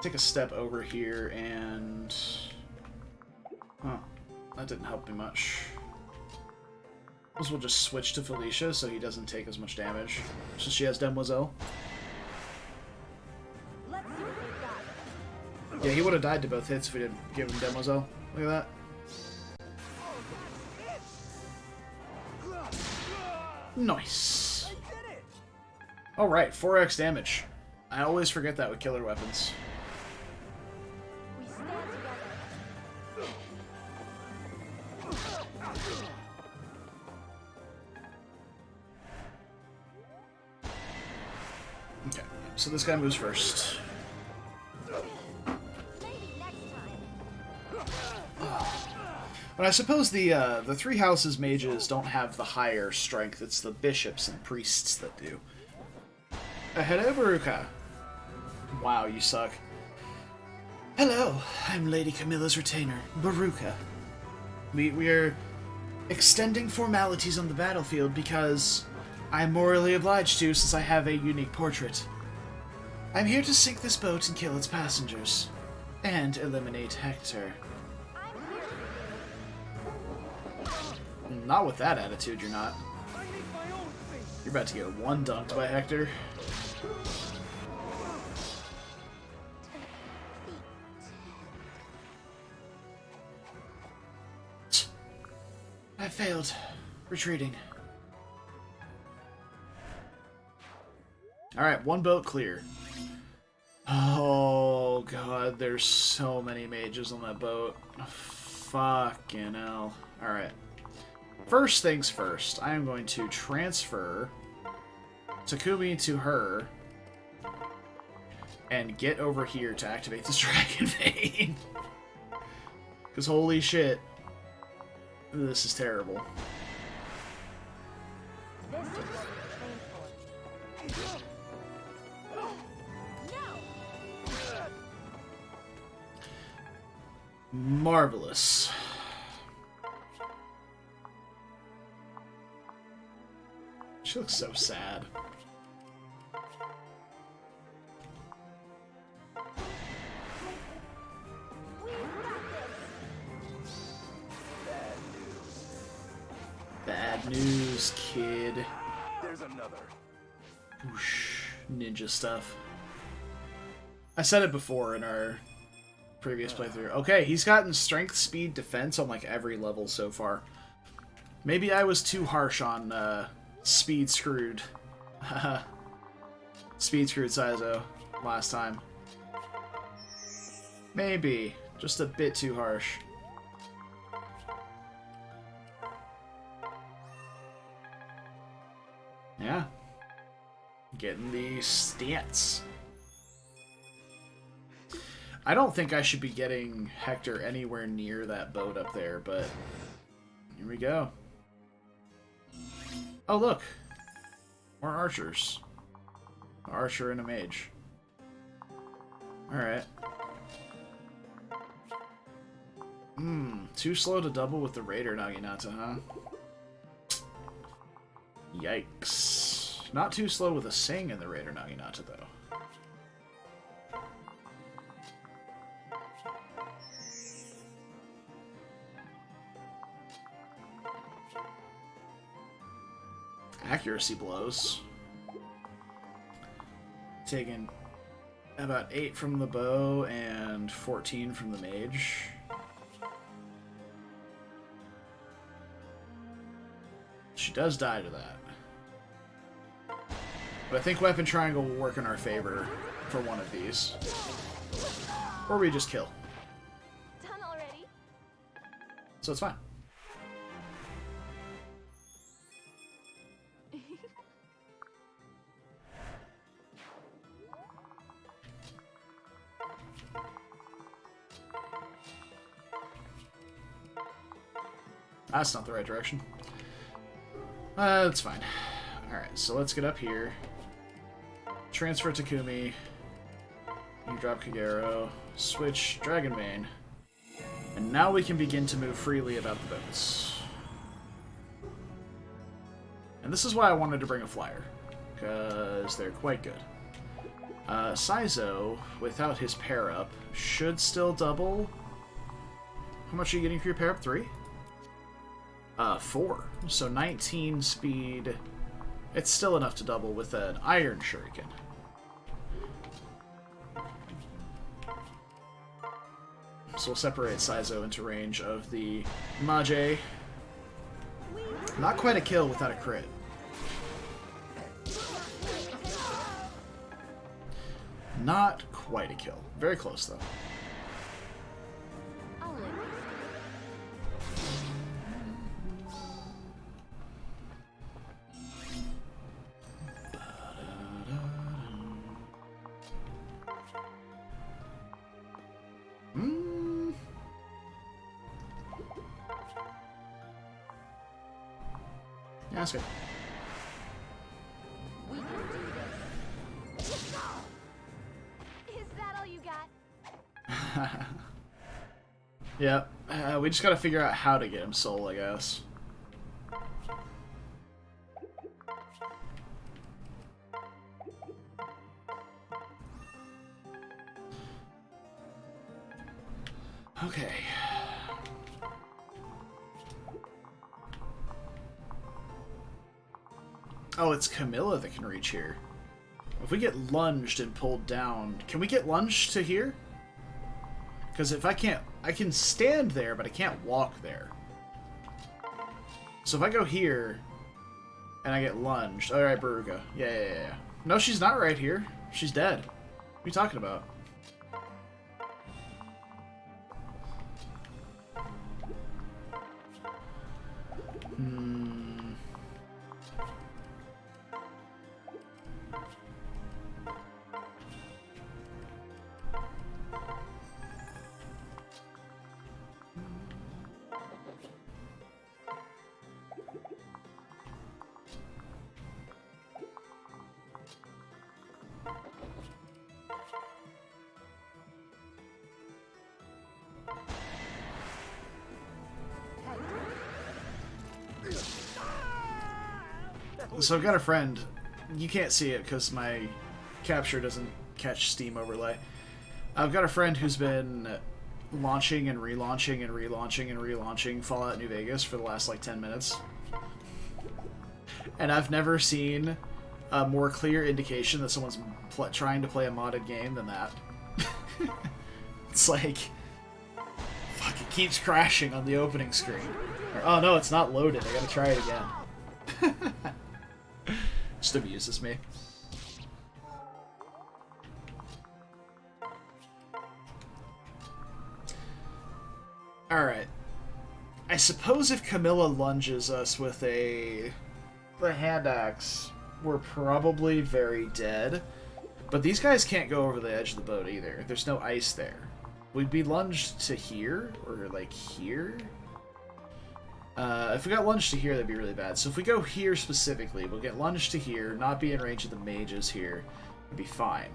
Take a step over here and Oh, that didn't help me much. Suppose we'll just switch to Felicia so he doesn't take as much damage, since she has Demoiselle. Let's see what we've got. Yeah, he would have died to both hits if we didn't give him Demoiselle. Look at that. Nice. Alright, 4x damage. I always forget that with killer weapons. We stand together. Okay, so this guy moves first. Maybe next time. But I suppose the Three Houses mages don't have the higher strength. It's the bishops and priests that do. Hello, Baruka. Wow, you suck. Hello, I'm Lady Camilla's retainer, Baruka. We are extending formalities on the battlefield because I'm morally obliged to, since I have a unique portrait. I'm here to sink this boat and kill its passengers. And eliminate Hector. Not with that attitude, you're not. You're about to get one dunked by Hector. I failed. Retreating. Alright, one boat clear. Oh god, there's so many mages on that boat. Fucking hell. Alright. First things first, I am going to transfer Takumi to her and get over here to activate this Dragon Vein. Because holy shit, this is terrible. This is what we trained for. No! Marvelous. She looks so sad. Bad news, kid. There's another. Whoosh. Ninja stuff. I said it before in our previous playthrough. Okay, he's gotten strength, speed, defense on like every level so far. Maybe I was too harsh on speed screwed. Speed screwed Saizo last time. Maybe. Just a bit too harsh. Yeah. Getting the stats. I don't think I should be getting Hector anywhere near that boat up there, but here we go. Oh, look. More archers. An archer and a mage. Alright. Too slow to double with the Raider Naginata, huh? Yikes. Not too slow with a Sing in the Raider Naginata, though. Accuracy blows. Taking about 8 from the bow and 14 from the mage. She does die to that. But I think Weapon Triangle will work in our favor for one of these. Or we just kill. Done already? So it's fine. That's not the right direction. That's fine. Alright, so let's get up here. Transfer Takumi. You drop Kagero. Switch Dragonbane. And now we can begin to move freely about the boats. And this is why I wanted to bring a flyer. Because they're quite good. Saizo, without his pair up, should still double. How much are you getting for your pair up? 3? 4. So 19 speed. It's still enough to double with an iron shuriken. So we'll separate Saizo into range of the Mage. Not quite a kill without a crit. Not quite a kill. Very close, though. Yeah, that's good. We can do this. Is that all you got? Yeah, we just gotta figure out how to get him soul, I guess. Okay. Oh, it's Camilla that can reach here. If we get lunged and pulled down, can we get lunged to here? Because if I can't, I can stand there, but I can't walk there. So if I go here, and I get lunged, alright, Baruga. Yeah. No, she's not right here. She's dead. What are you talking about? So I've got a friend. You can't see it because my capture doesn't catch Steam overlay. I've got a friend who's been launching and relaunching and relaunching and relaunching Fallout New Vegas for the last like 10 minutes. And I've never seen a more clear indication that someone's trying to play a modded game than that. It's like, fuck, it keeps crashing on the opening screen. Or, oh no, it's not loaded. I gotta try it again. Just amuses me. Alright. I suppose if Camilla lunges us with the hand axe, we're probably very dead. But these guys can't go over the edge of the boat either. There's no ice there. We'd be lunged to here, or like here? If we got lunged to here, that'd be really bad. So if we go here specifically, we'll get lunged to here, not be in range of the mages here, and be fine.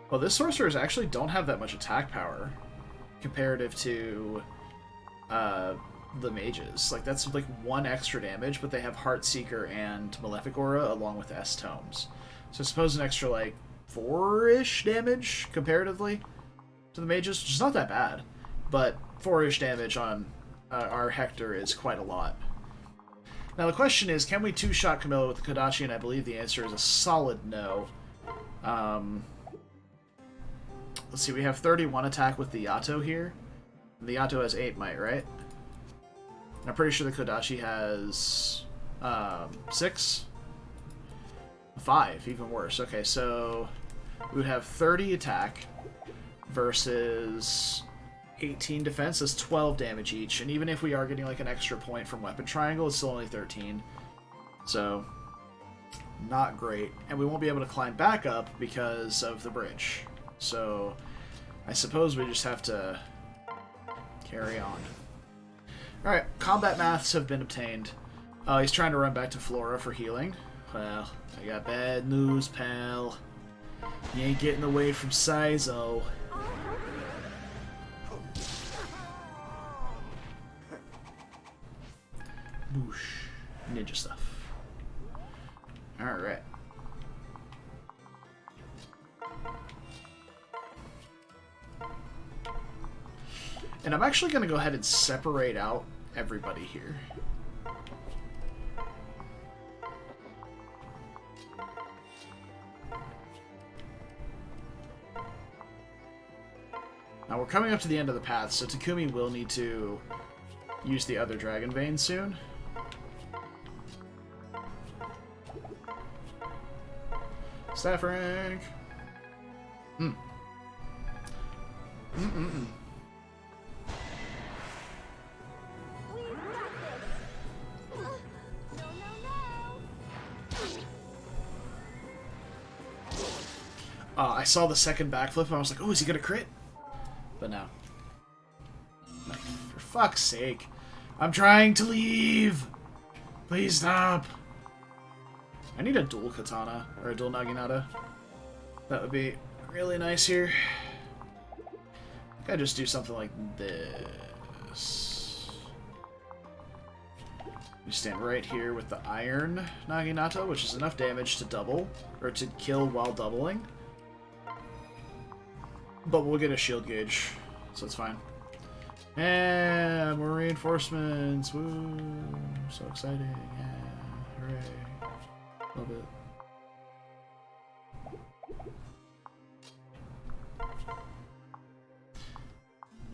Well, this sorcerers actually don't have that much attack power comparative to the mages. Like, that's like 1 extra damage, but they have Heartseeker and Malefic Aura along with S-Tomes. So I suppose an extra, like, 4-ish damage comparatively to the mages, which is not that bad. But 4-ish damage on our Hector is quite a lot. Now the question is, can we 2-shot Camilla with the Kodachi? And I believe the answer is a solid no. Let's see, we have 31 attack with the Yato here. The Yato has 8 might, right? I'm pretty sure the Kodachi has 6? 5, even worse. Okay, so we would have 30 attack versus 18 defense. That's 12 damage each, and even if we are getting like an extra point from Weapon Triangle, it's still only 13. So, not great. And we won't be able to climb back up because of the bridge. So, I suppose we just have to carry on. Alright, combat maths have been obtained. He's trying to run back to Flora for healing. Well, I got bad news, pal. You ain't getting away from Saizo. Boosh. Ninja stuff. Alright. And I'm actually going to go ahead and separate out everybody here. Now we're coming up to the end of the path, so Takumi will need to use the other Dragon Vein soon. Staff rank! Hmm. Mm-mm-mm. We've got this. No, no, no. I saw the second backflip and I was like, oh, is he gonna crit? But no. Like, for fuck's sake. I'm trying to leave! Please stop! I need a dual katana, or a dual naginata. That would be really nice here. I think I just do something like this. You stand right here with the iron naginata, which is enough damage to double, or to kill while doubling. But we'll get a shield gauge, so it's fine. And more reinforcements! Woo! So exciting! Yeah! Hooray! Love it.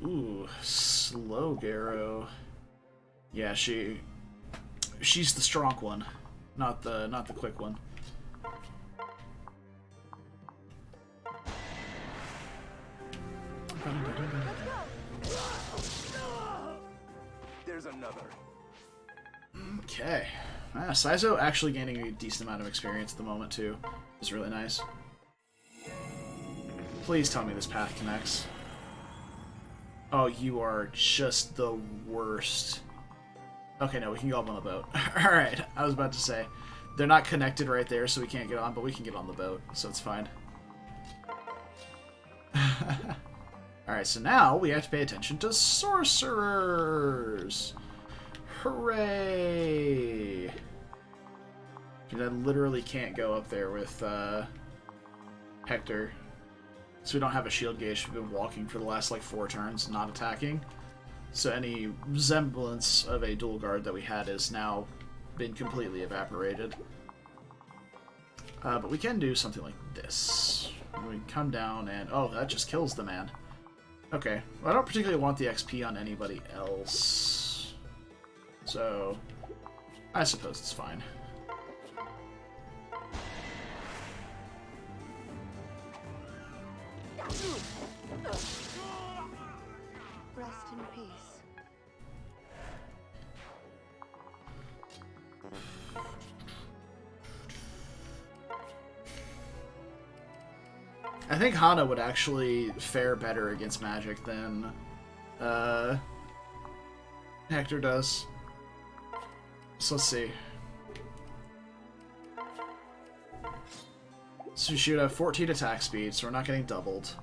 Ooh, slow Garo. Yeah, she's the strong one, not the quick one. There's another. Okay. Saizo actually gaining a decent amount of experience at the moment, too. Is really nice. Please tell me this path connects. Oh, you are just the worst. Okay, no, we can go up on the boat. Alright, I was about to say. They're not connected right there, so we can't get on, but we can get on the boat, so it's fine. Alright, so now we have to pay attention to sorcerers! Hooray! Dude, I literally can't go up there with Hector. So we don't have a shield gauge. We've been walking for the last, like, 4 turns, not attacking. So any resemblance of a dual guard that we had has now been completely evaporated. But we can do something like this. We come down and... oh, that just kills the man. Okay. Well, I don't particularly want the XP on anybody else. So... I suppose it's fine. Rest in peace. I think Hana would actually fare better against magic than Hector does. So let's see. So she would have 14 attack speed, so we're not getting doubled.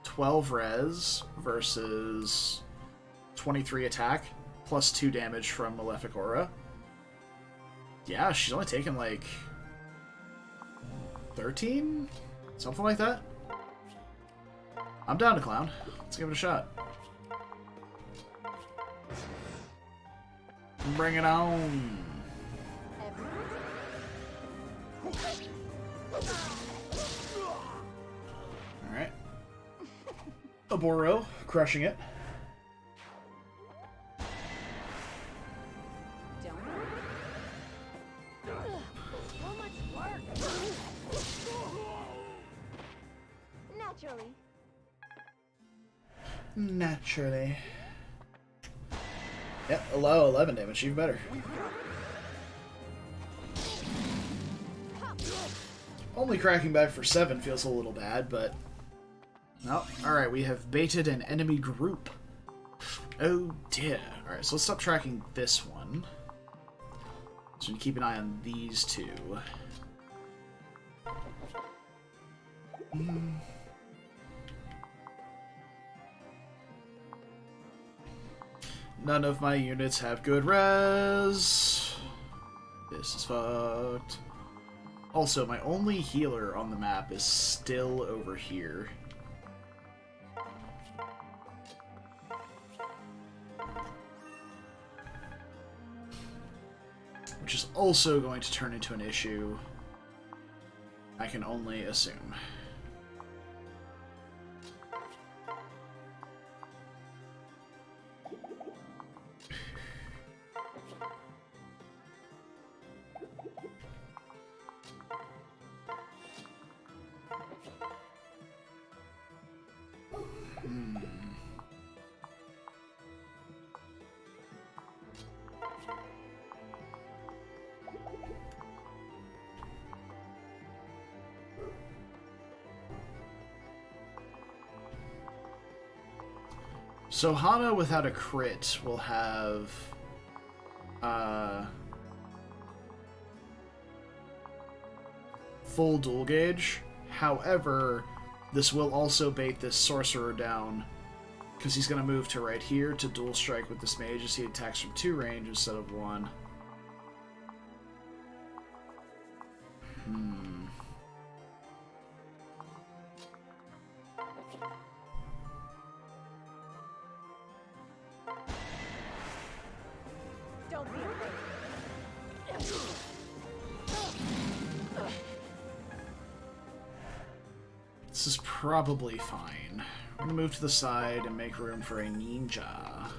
12 res versus 23 attack, plus 2 damage from Malefic Aura. Yeah, she's only taken like 13? Something like that. I'm down to clown. Let's give it a shot. Bring it on. Alright. Oboro, crushing it. Don't worry. So much work. Naturally. Naturally. Yep, allow 11 damage, even better. Only cracking back for 7 feels a little bad, but... no. Alright, we have baited an enemy group. Oh dear. Alright, so let's stop tracking this one. So we keep an eye on these two. None of my units have good res. This is fucked. Also, my only healer on the map is still over here. which is also going to turn into an issue, I can only assume. So Hana without a crit will have full dual gauge. However, this will also bait this sorcerer down because he's going to move to right here to dual strike with this mage as he attacks from 2 range instead of 1. Don't be afraid. This is probably fine. I'm going to move to the side and make room for a ninja.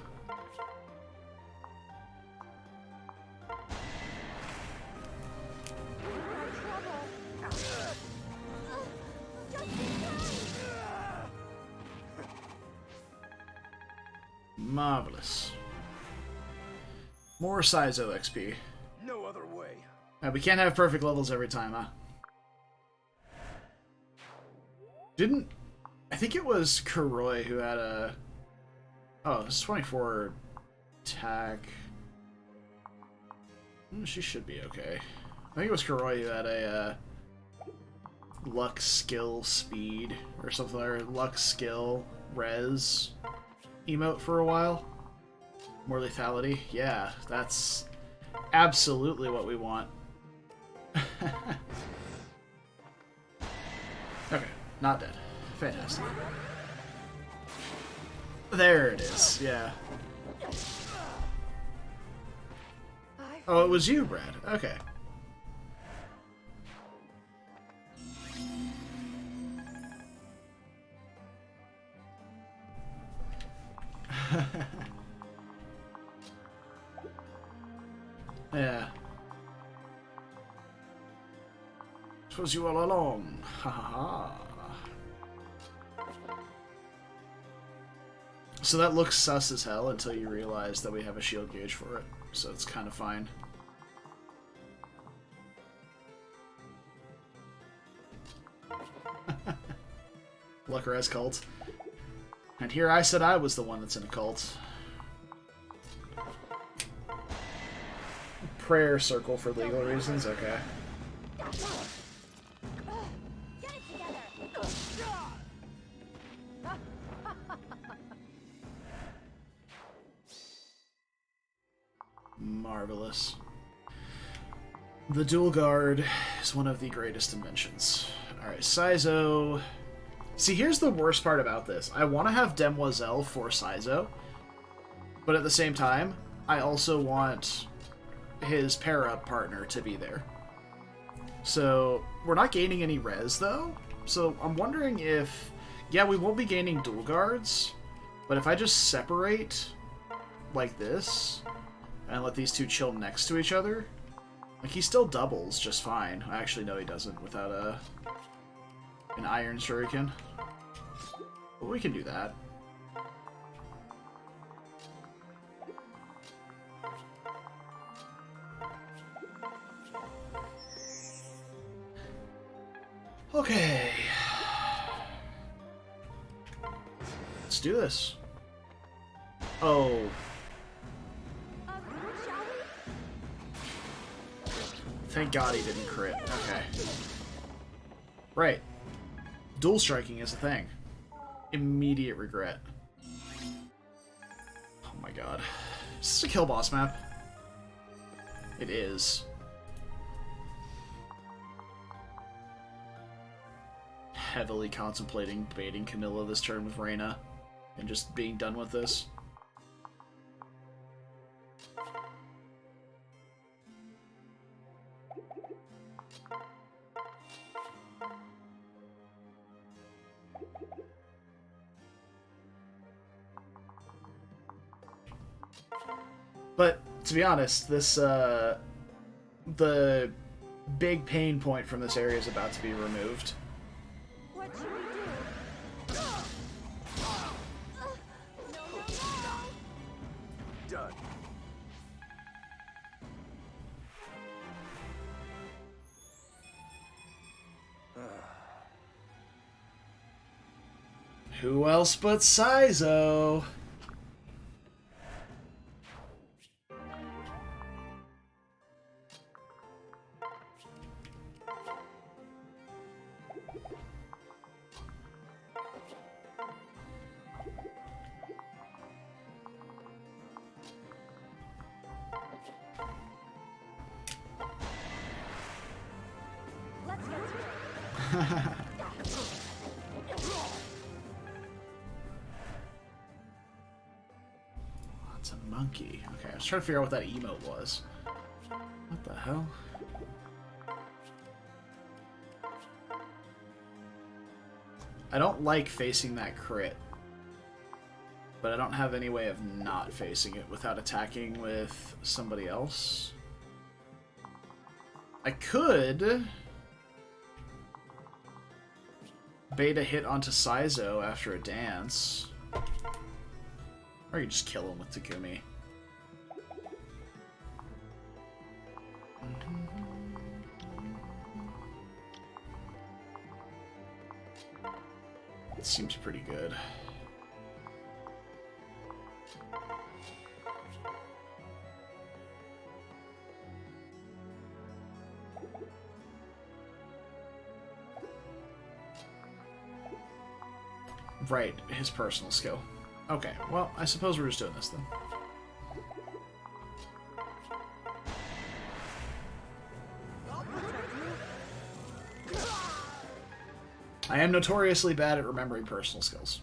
Marvelous. More Saizo XP. No other way. We can't have perfect levels every time, huh? I think it was Kuroi who had a... Oh, it's 24 attack. She should be okay. I think it was Kuroi who had a luck skill speed or something, or luck skill res emote for a while. More lethality. Yeah, that's absolutely what we want. Okay, not dead. Fantastic. There it is, yeah. Oh, it was you, Brad. Okay. Yeah. It was you all along. Ha ha ha. So that looks sus as hell until you realize that we have a shield gauge for it. So it's kind of fine. Luck res cult. And here I said I was the one that's in a cult. Prayer circle for legal reasons? Okay. Get it together. Marvelous. The dual guard is one of the greatest inventions. Alright, Saizo. See, here's the worst part about this. I want to have Demoiselle for Saizo, but at the same time, I also want his pair-up partner to be there. So, we're not gaining any res, though. So, I'm wondering if... Yeah, we won't be gaining dual guards, but if I just separate like this, and let these two chill next to each other, like, he still doubles just fine. Actually, no, he doesn't without an iron shuriken. But we can do that. Okay. Let's do this. Oh. Shall we? Thank God he didn't crit. Okay. Right. Dual striking is a thing. Immediate regret. Oh my god. Is this a kill boss map? It is. Heavily contemplating baiting Camilla this turn with Reyna and just being done with this. to be honest, this the big pain point from this area is about to be removed. What should we do? No, no, no! Done. Who else but Saizo? Let's get to it. That's a monkey. Okay, I was trying to figure out what that emote was. What the hell? I don't like facing that crit, but I don't have any way of not facing it without attacking with somebody else. I could bait a hit onto Saizo after a dance. Or you just kill him with Takumi. It seems pretty good. Right, his personal skill. Okay, well, I suppose we're just doing this then. I am notoriously bad at remembering personal skills.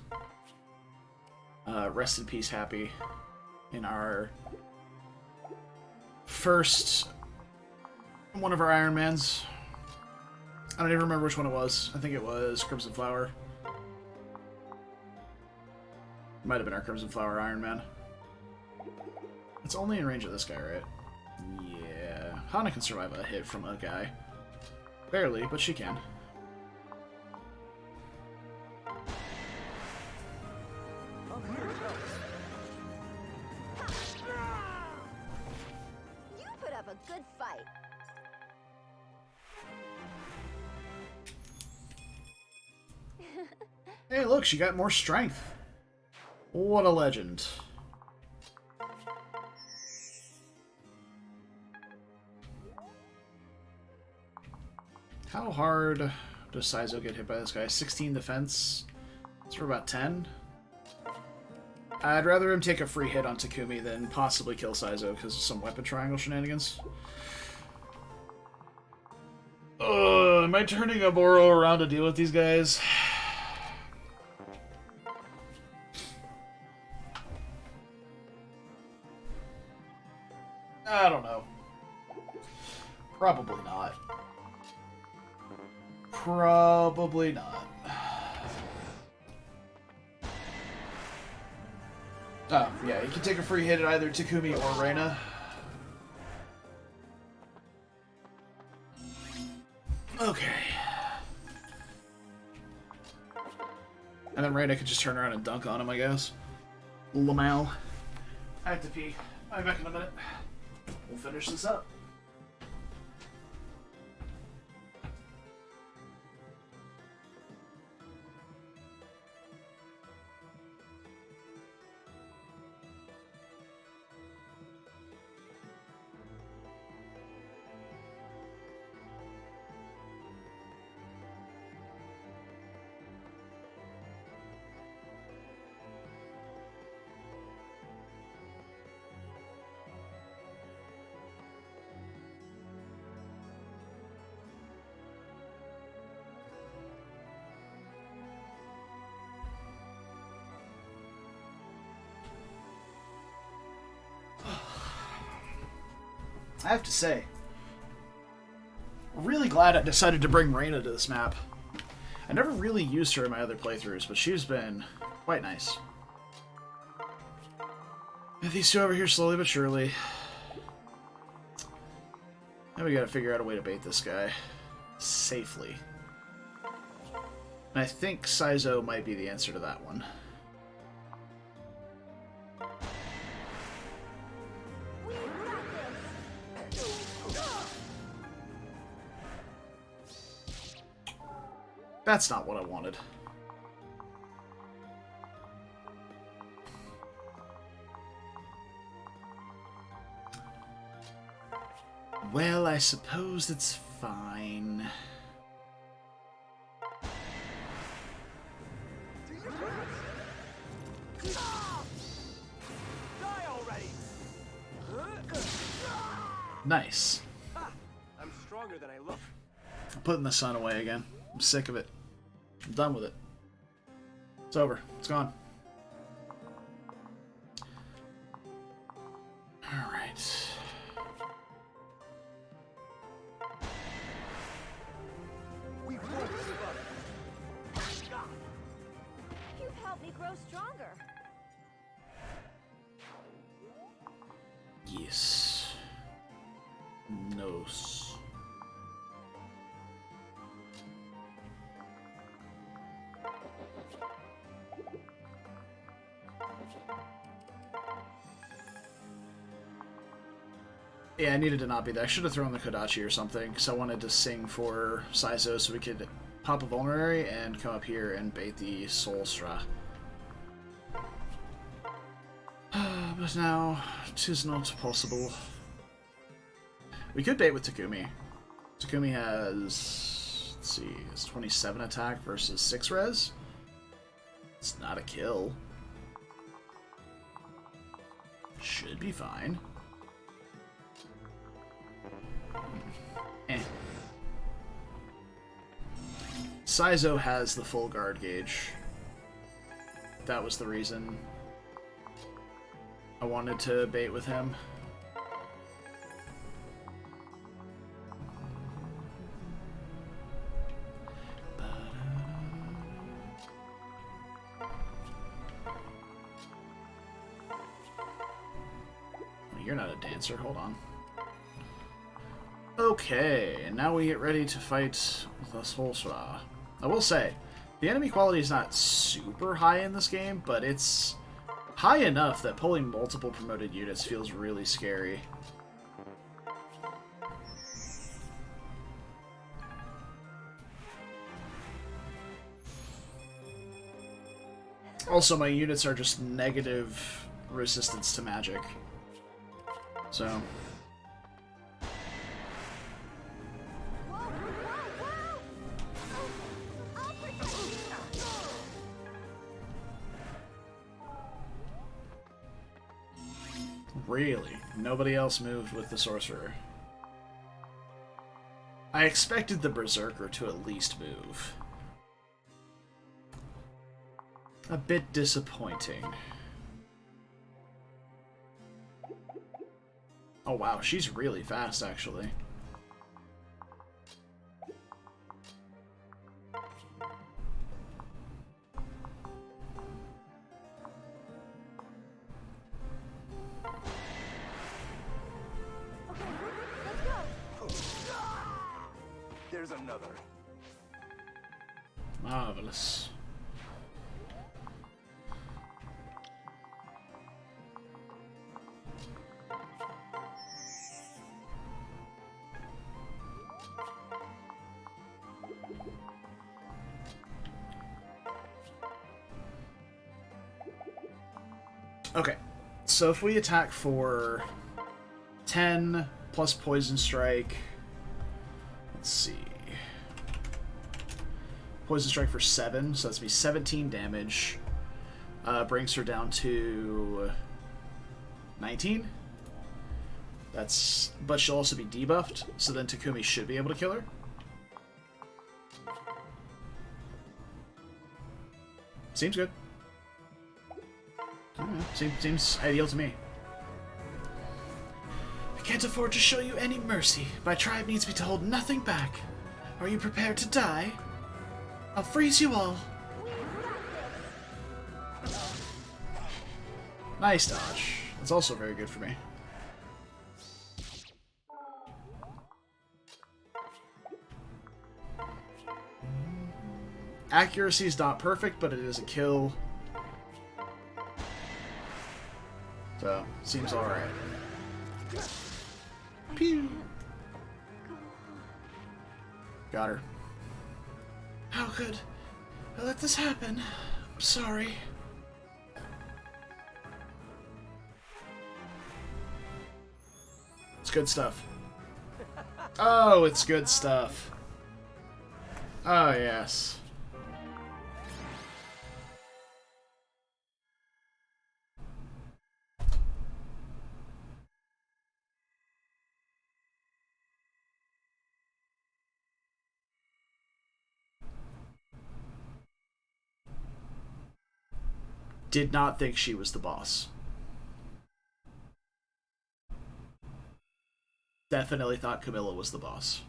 Rest in peace, Happy. In our first one of our Ironmans. I don't even remember which one it was. I think it was Crimson Flower. Might have been our Crimson Flower Iron Man. It's only in range of this guy, right? Yeah. Hana can survive a hit from a guy. Barely, but she can. Oh, here it goes. You put up a good fight. Hey, look, she got more strength. What a legend. How hard does Saizo get hit by this guy? 16 defense. It's for about 10. I'd rather him take a free hit on Takumi than possibly kill Saizo because of some weapon triangle shenanigans. Am I turning a Boro around to deal with these guys? I don't know. Probably not. Probably not. Oh, yeah, you can take a free hit at either Takumi or Reina. Okay. And then Reina could just turn around and dunk on him, I guess. Lamau. I have to pee. I'll be back in a minute. We'll finish this up. I have to say, I'm really glad I decided to bring Reina to this map. I never really used her in my other playthroughs, but she's been quite nice. These two over here slowly but surely. Now we gotta figure out a way to bait this guy safely. And I think Saizo might be the answer to that one. That's not what I wanted. Well, I suppose it's fine. Die already! Nice. I'm stronger than I look. I'm putting the sun away again. I'm sick of it. I'm done with it. It's over. It's gone. Alright. We won't give up. You've helped me grow stronger. Yes. Nos. Yeah, I needed to not be there. I should have thrown the Kodachi or something, because I wanted to sing for Saizo so we could pop a vulnerary and come up here and bait the Soul Stra. But now, 'tis not possible. We could bait with Takumi. Takumi has, let's see, has 27 attack versus 6 res. It's not a kill. Should be fine. Eh. Saizo has the full guard gauge. That was the reason I wanted to bait with him. You're not a dancer, hold on. Okay, and now we get ready to fight the Soul Stra. I will say, the enemy quality is not super high in this game, but it's high enough that pulling multiple promoted units feels really scary. Also, my units are just negative resistance to magic. So... Whoa, whoa, whoa! I'll protect you. Really? Nobody else moved with the Sorcerer? I expected the Berserker to at least move. A bit disappointing. Oh wow, she's really fast actually. Okay, let's go. There's another. Marvelous. Okay, so if we attack for 10 plus Poison Strike, let's see. Poison Strike for 7, so that's be 17 damage. Brings her down to 19. But she'll also be debuffed, so then Takumi should be able to kill her. Seems good. Seems ideal to me. I can't afford to show you any mercy. My tribe needs me to hold nothing back. Are you prepared to die? I'll freeze you all. Nice dodge. That's also very good for me. Accuracy's not perfect, but it is a kill. So, seems alright. Pew! Got her. How could I let this happen? I'm sorry. It's good stuff. Oh, it's good stuff. Oh, yes. Did not think she was the boss. Definitely thought Camilla was the boss.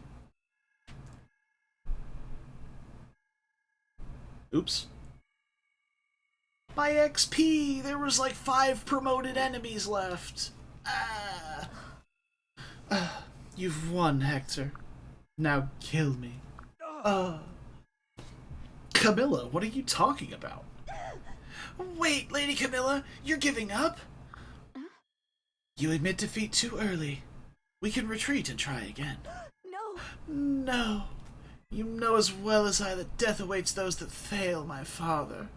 Oops. My XP! There was like 5 promoted enemies left. You've won, Hector. Now kill me. Camilla, what are you talking about? Wait, Lady Camilla, you're giving up? You admit defeat too early. We can retreat and try again. No. No. You know as well as I that death awaits those that fail, my father.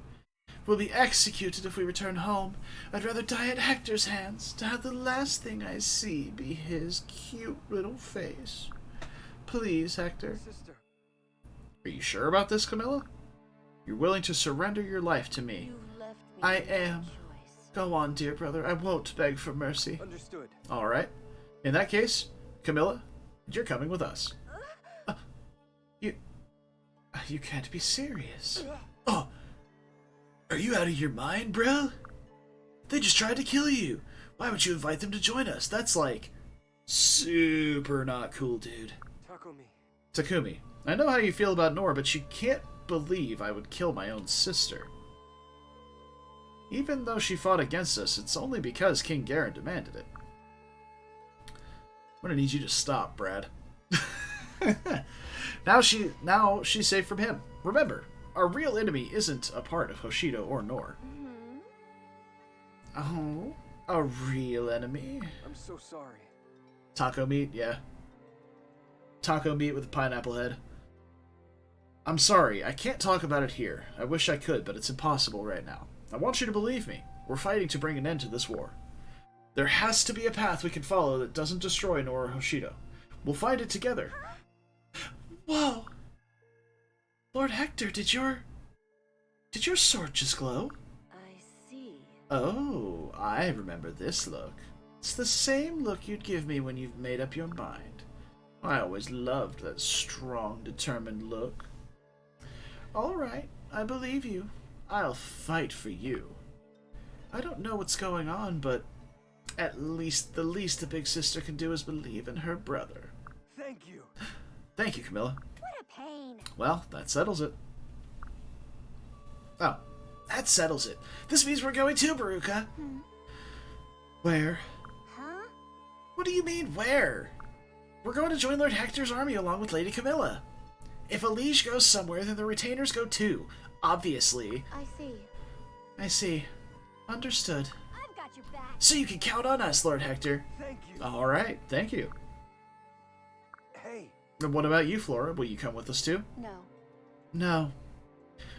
We'll be executed if we return home. I'd rather die at Hector's hands, to have the last thing I see be his cute little face. Please, Hector. Sister. Are you sure about this, Camilla? You're willing to surrender your life to me. You left me I with no am. choice. Go on, dear brother. I won't beg for mercy. Understood. All right. In that case, Camilla, you're coming with us. You can't be serious. Oh, are you out of your mind, bro? They just tried to kill you. Why would you invite them to join us? That's like super not cool, dude. Takumi, I know how you feel about Nohr, but you can't believe I would kill my own sister. Even though she fought against us, it's only because King Garen demanded it. I'm gonna need you to stop, Brad. Now she's safe from him. Remember, our real enemy isn't a part of Hoshido or Nohr. Oh, a real enemy? I'm so sorry. Taco meat, yeah. Taco meat with a pineapple head. I'm sorry, I can't talk about it here. I wish I could, but it's impossible right now. I want you to believe me. We're fighting to bring an end to this war. There has to be a path we can follow that doesn't destroy Nohr or Hoshido. We'll find it together. Whoa! Lord Hector, did your sword just glow? I see. Oh, I remember this look. It's the same look you'd give me when you've made up your mind. I always loved that strong, determined look. All right, I believe you. I'll fight for you. I don't know what's going on, but at least the least a big sister can do is believe in her brother. Thank you. Thank you, Camilla. What a pain. Well, that settles it. Oh, that settles it. This means we're going to Baruka. Where? Huh? What do you mean, where? We're going to join Lord Hector's army along with Lady Camilla. If a liege goes somewhere, then the retainers go too. Obviously. I see. I see. Understood. I've got your back. So you can count on us, Lord Hector. Thank you. Alright, thank you. Hey. And what about you, Flora? Will you come with us too? No. No.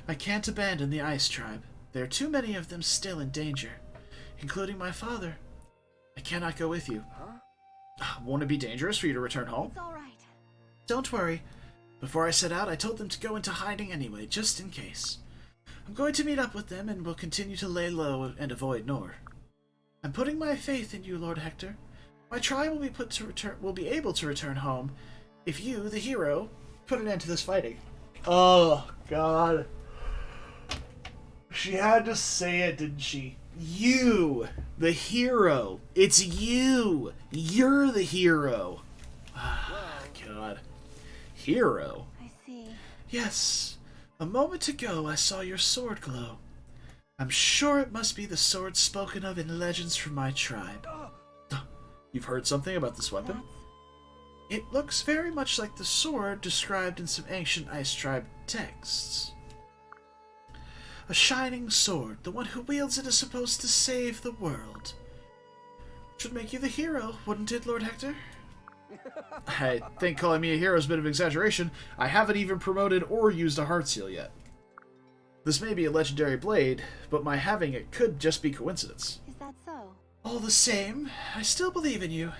I can't abandon the Ice Tribe. There are too many of them still in danger, including my father. I cannot go with you. Huh? Won't it be dangerous for you to return home? It's all right. Don't worry. Before I set out, I told them to go into hiding anyway, just in case. I'm going to meet up with them and will continue to lay low and avoid Nohr. I'm putting my faith in you, Lord Hector. My tribe will be able to return home if you, the hero, put an end to this fighting. Oh, God. She had to say it, didn't she? You, the hero. It's you. You're the hero. God. Hero? I see. Yes. A moment ago I saw your sword glow. I'm sure it must be the sword spoken of in legends from my tribe. You've heard something about this weapon? It looks very much like the sword described in some ancient Ice Tribe texts. A shining sword. The one who wields it is supposed to save the world. Should make you the hero, wouldn't it, Lord Hector? I think calling me a hero is a bit of exaggeration. I haven't even promoted or used a heart seal yet. This may be a legendary blade, but my having it could just be coincidence. Is that so? All the same, I still believe in you,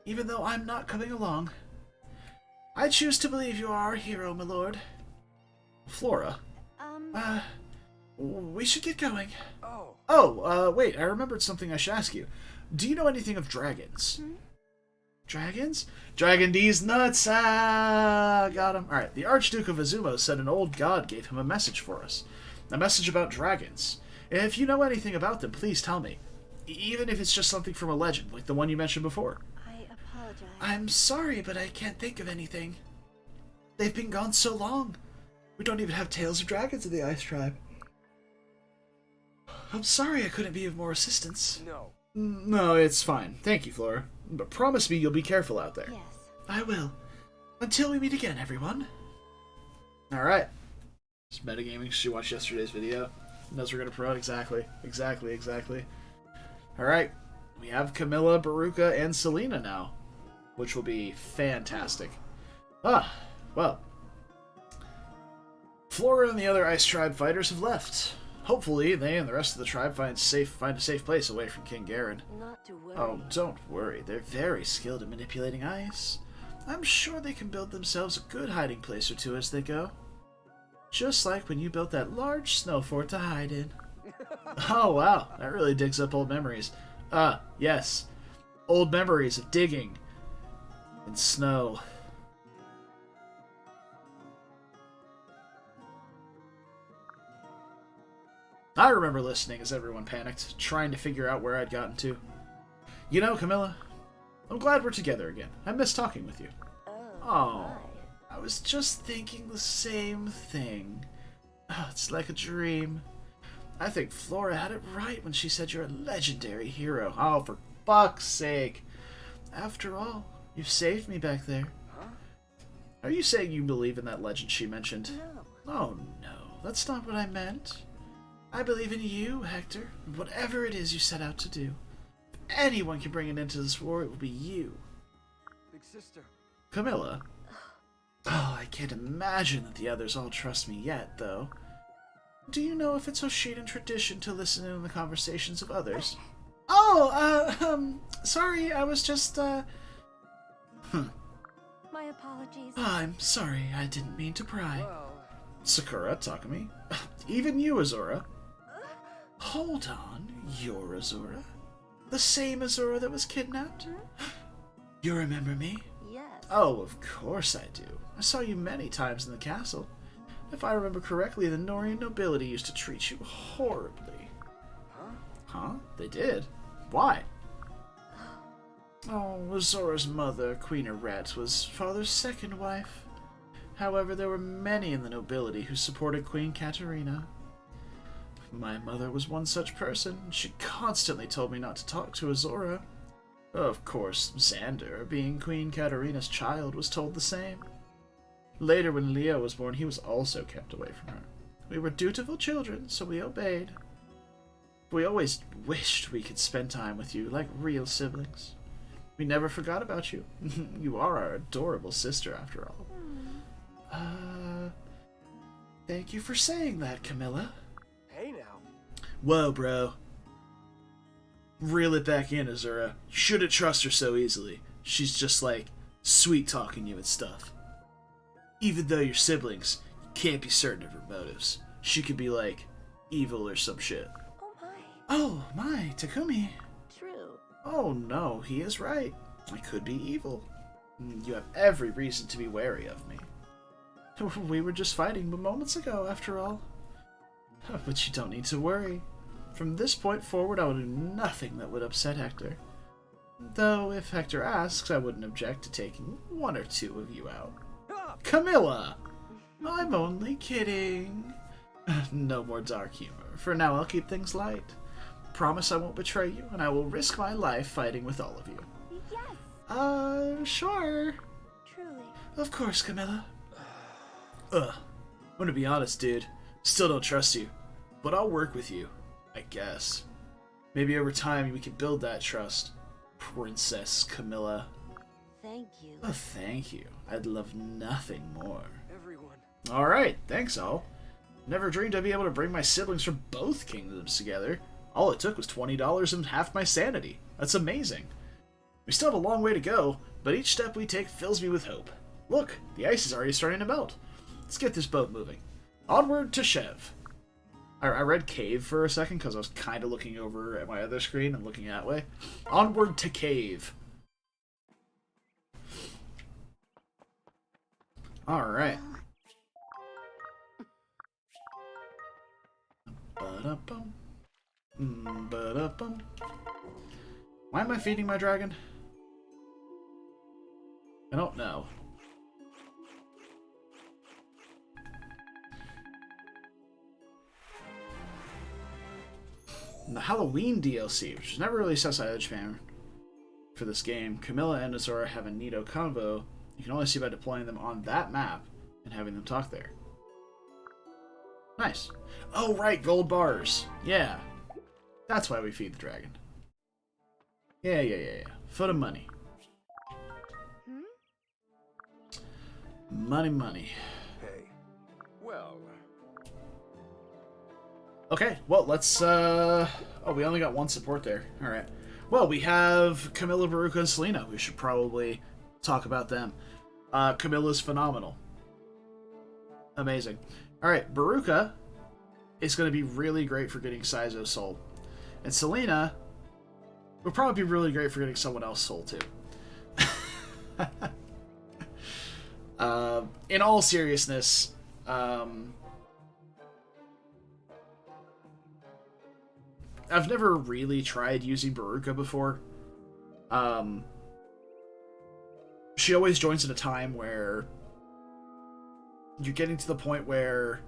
even though I'm not coming along. I choose to believe you are our hero, my lord. Flora. We should get going. Wait, I remembered something I should ask you. Do you know anything of dragons? Dragons? Dragon D's nuts! Ah, got him. Alright, the Archduke of Izumo said an old god gave him a message for us. A message about dragons. If you know anything about them, please tell me. Even if it's just something from a legend, like the one you mentioned before. I apologize. I'm sorry, but I can't think of anything. They've been gone so long. We don't even have tales of dragons in the Ice Tribe. I'm sorry I couldn't be of more assistance. No. No, it's fine. Thank you, Flora. But promise me you'll be careful out there. Yes. I will. Until we meet again, everyone. Alright. Just metagaming. She watched yesterday's video. Knows we're going to promote. Exactly. Alright. We have Camilla, Baruka, and Selena now. Which will be fantastic. Well. Flora and the other Ice Tribe fighters have left. Hopefully, they and the rest of the tribe find a safe place away from King Garen. Not to worry. Oh, don't worry. They're very skilled at manipulating ice. I'm sure they can build themselves a good hiding place or two as they go. Just like when you built that large snow fort to hide in. Oh, wow. That really digs up old memories. Yes. Old memories of digging in snow. I remember listening as everyone panicked, trying to figure out where I'd gotten to. You know, Camilla, I'm glad we're together again. I miss talking with you. Oh, I was just thinking the same thing. Oh, it's like a dream. I think Flora had it right when she said you're a legendary hero. Oh, for fuck's sake. After all, you saved me back there. Huh? Are you saying you believe in that legend she mentioned? No. Oh, no. That's not what I meant. I believe in you, Hector, and whatever it is you set out to do. If anyone can bring an end to this war, it will be you. Big sister. Camilla. Oh, I can't imagine that the others all trust me yet, though. Do you know if it's Hoshidan tradition to listen in on the conversations of others? Oh, sorry, I was just, My apologies. I'm sorry, I didn't mean to pry. Well, Sakura, Takumi. Even you, Azura. Hold on, you're Azura? The same Azura that was kidnapped? You remember me? Yes. Oh, of course I do. I saw you many times in the castle. If I remember correctly, the Nohrian nobility used to treat you horribly. Huh? They did? Why? Oh, Azura's mother, Queen Aret, was father's second wife. However, there were many in the nobility who supported Queen Katarina. My mother was one such person. She constantly told me not to talk to Azura. Of course, Xander, being Queen Katarina's child, was told the same. Later, when Leo was born, he was also kept away from her. We were dutiful children, so we obeyed. We always wished we could spend time with you like real siblings. We never forgot about you. You are our adorable sister, after all. Thank you for saying that, Camilla. hey now. Whoa, bro. Reel it back in, Azura. You shouldn't trust her so easily. She's just like, sweet-talking you and stuff. Even though you're siblings, you can't be certain of her motives. She could be like, evil or some shit. Oh my. Oh, my, Takumi. True. Oh no, he is right. I could be evil. You have every reason to be wary of me. We were just fighting moments ago, after all. But you don't need to worry. From this point forward, I will do nothing that would upset Hector. Though, if Hector asks, I wouldn't object to taking one or two of you out. Camilla! I'm only kidding. No more dark humor. For now, I'll keep things light. Promise I won't betray you, and I will risk my life fighting with all of you. Yes. Sure. Truly. Of course, Camilla. I'm gonna be honest, dude. Still don't trust you. but I'll work with you, I guess. Maybe over time we can build that trust, Princess Camilla. Thank you. Oh, thank you. I'd love nothing more. Everyone. Alright, thanks all. Never dreamed I'd be able to bring my siblings from both kingdoms together. All it took was $20 and half my sanity. That's amazing. We still have a long way to go, but each step we take fills me with hope. Look, the ice is already starting to melt. Let's get this boat moving. Onward to Chev. I read cave for a second because I was kind of looking over at my other screen and looking that way. Onward to cave. Alright. Ba-da-bum. Ba-da-bum. Why am I feeding my dragon? I don't know. In the Halloween DLC, which was never released outside of Japan for this game, Camilla and Azora have a neato convo you can only see by deploying them on that map and having them talk there. Nice. Oh, right, gold bars. Yeah. That's why we feed the dragon. Yeah. For the money. Money. Hey. Well. Okay, well, let's, Oh, we only got one support there. Alright. Well, we have Camilla, Baruka, and Selena. We should probably talk about them. Camilla's phenomenal. Amazing. Alright, Baruka is going to be really great for getting Saizo's soul. And Selena would probably be really great for getting someone else's soul, too. In all seriousness, I've never really tried using Baruka before. She always joins at a time where you're getting to the point where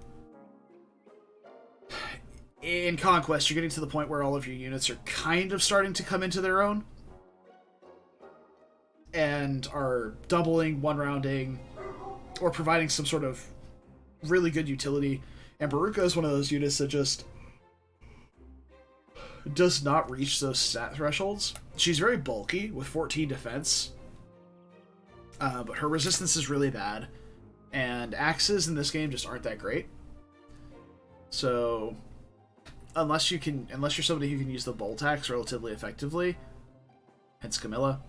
in Conquest, you're getting to the point where all of your units are kind of starting to come into their own and are doubling, one-rounding, or providing some sort of really good utility. And Baruka is one of those units that just does not reach those stat thresholds. She's very bulky with 14 defense, but her resistance is really bad, and axes in this game just aren't that great. So unless you're somebody who can use the bolt axe relatively effectively, hence Camilla.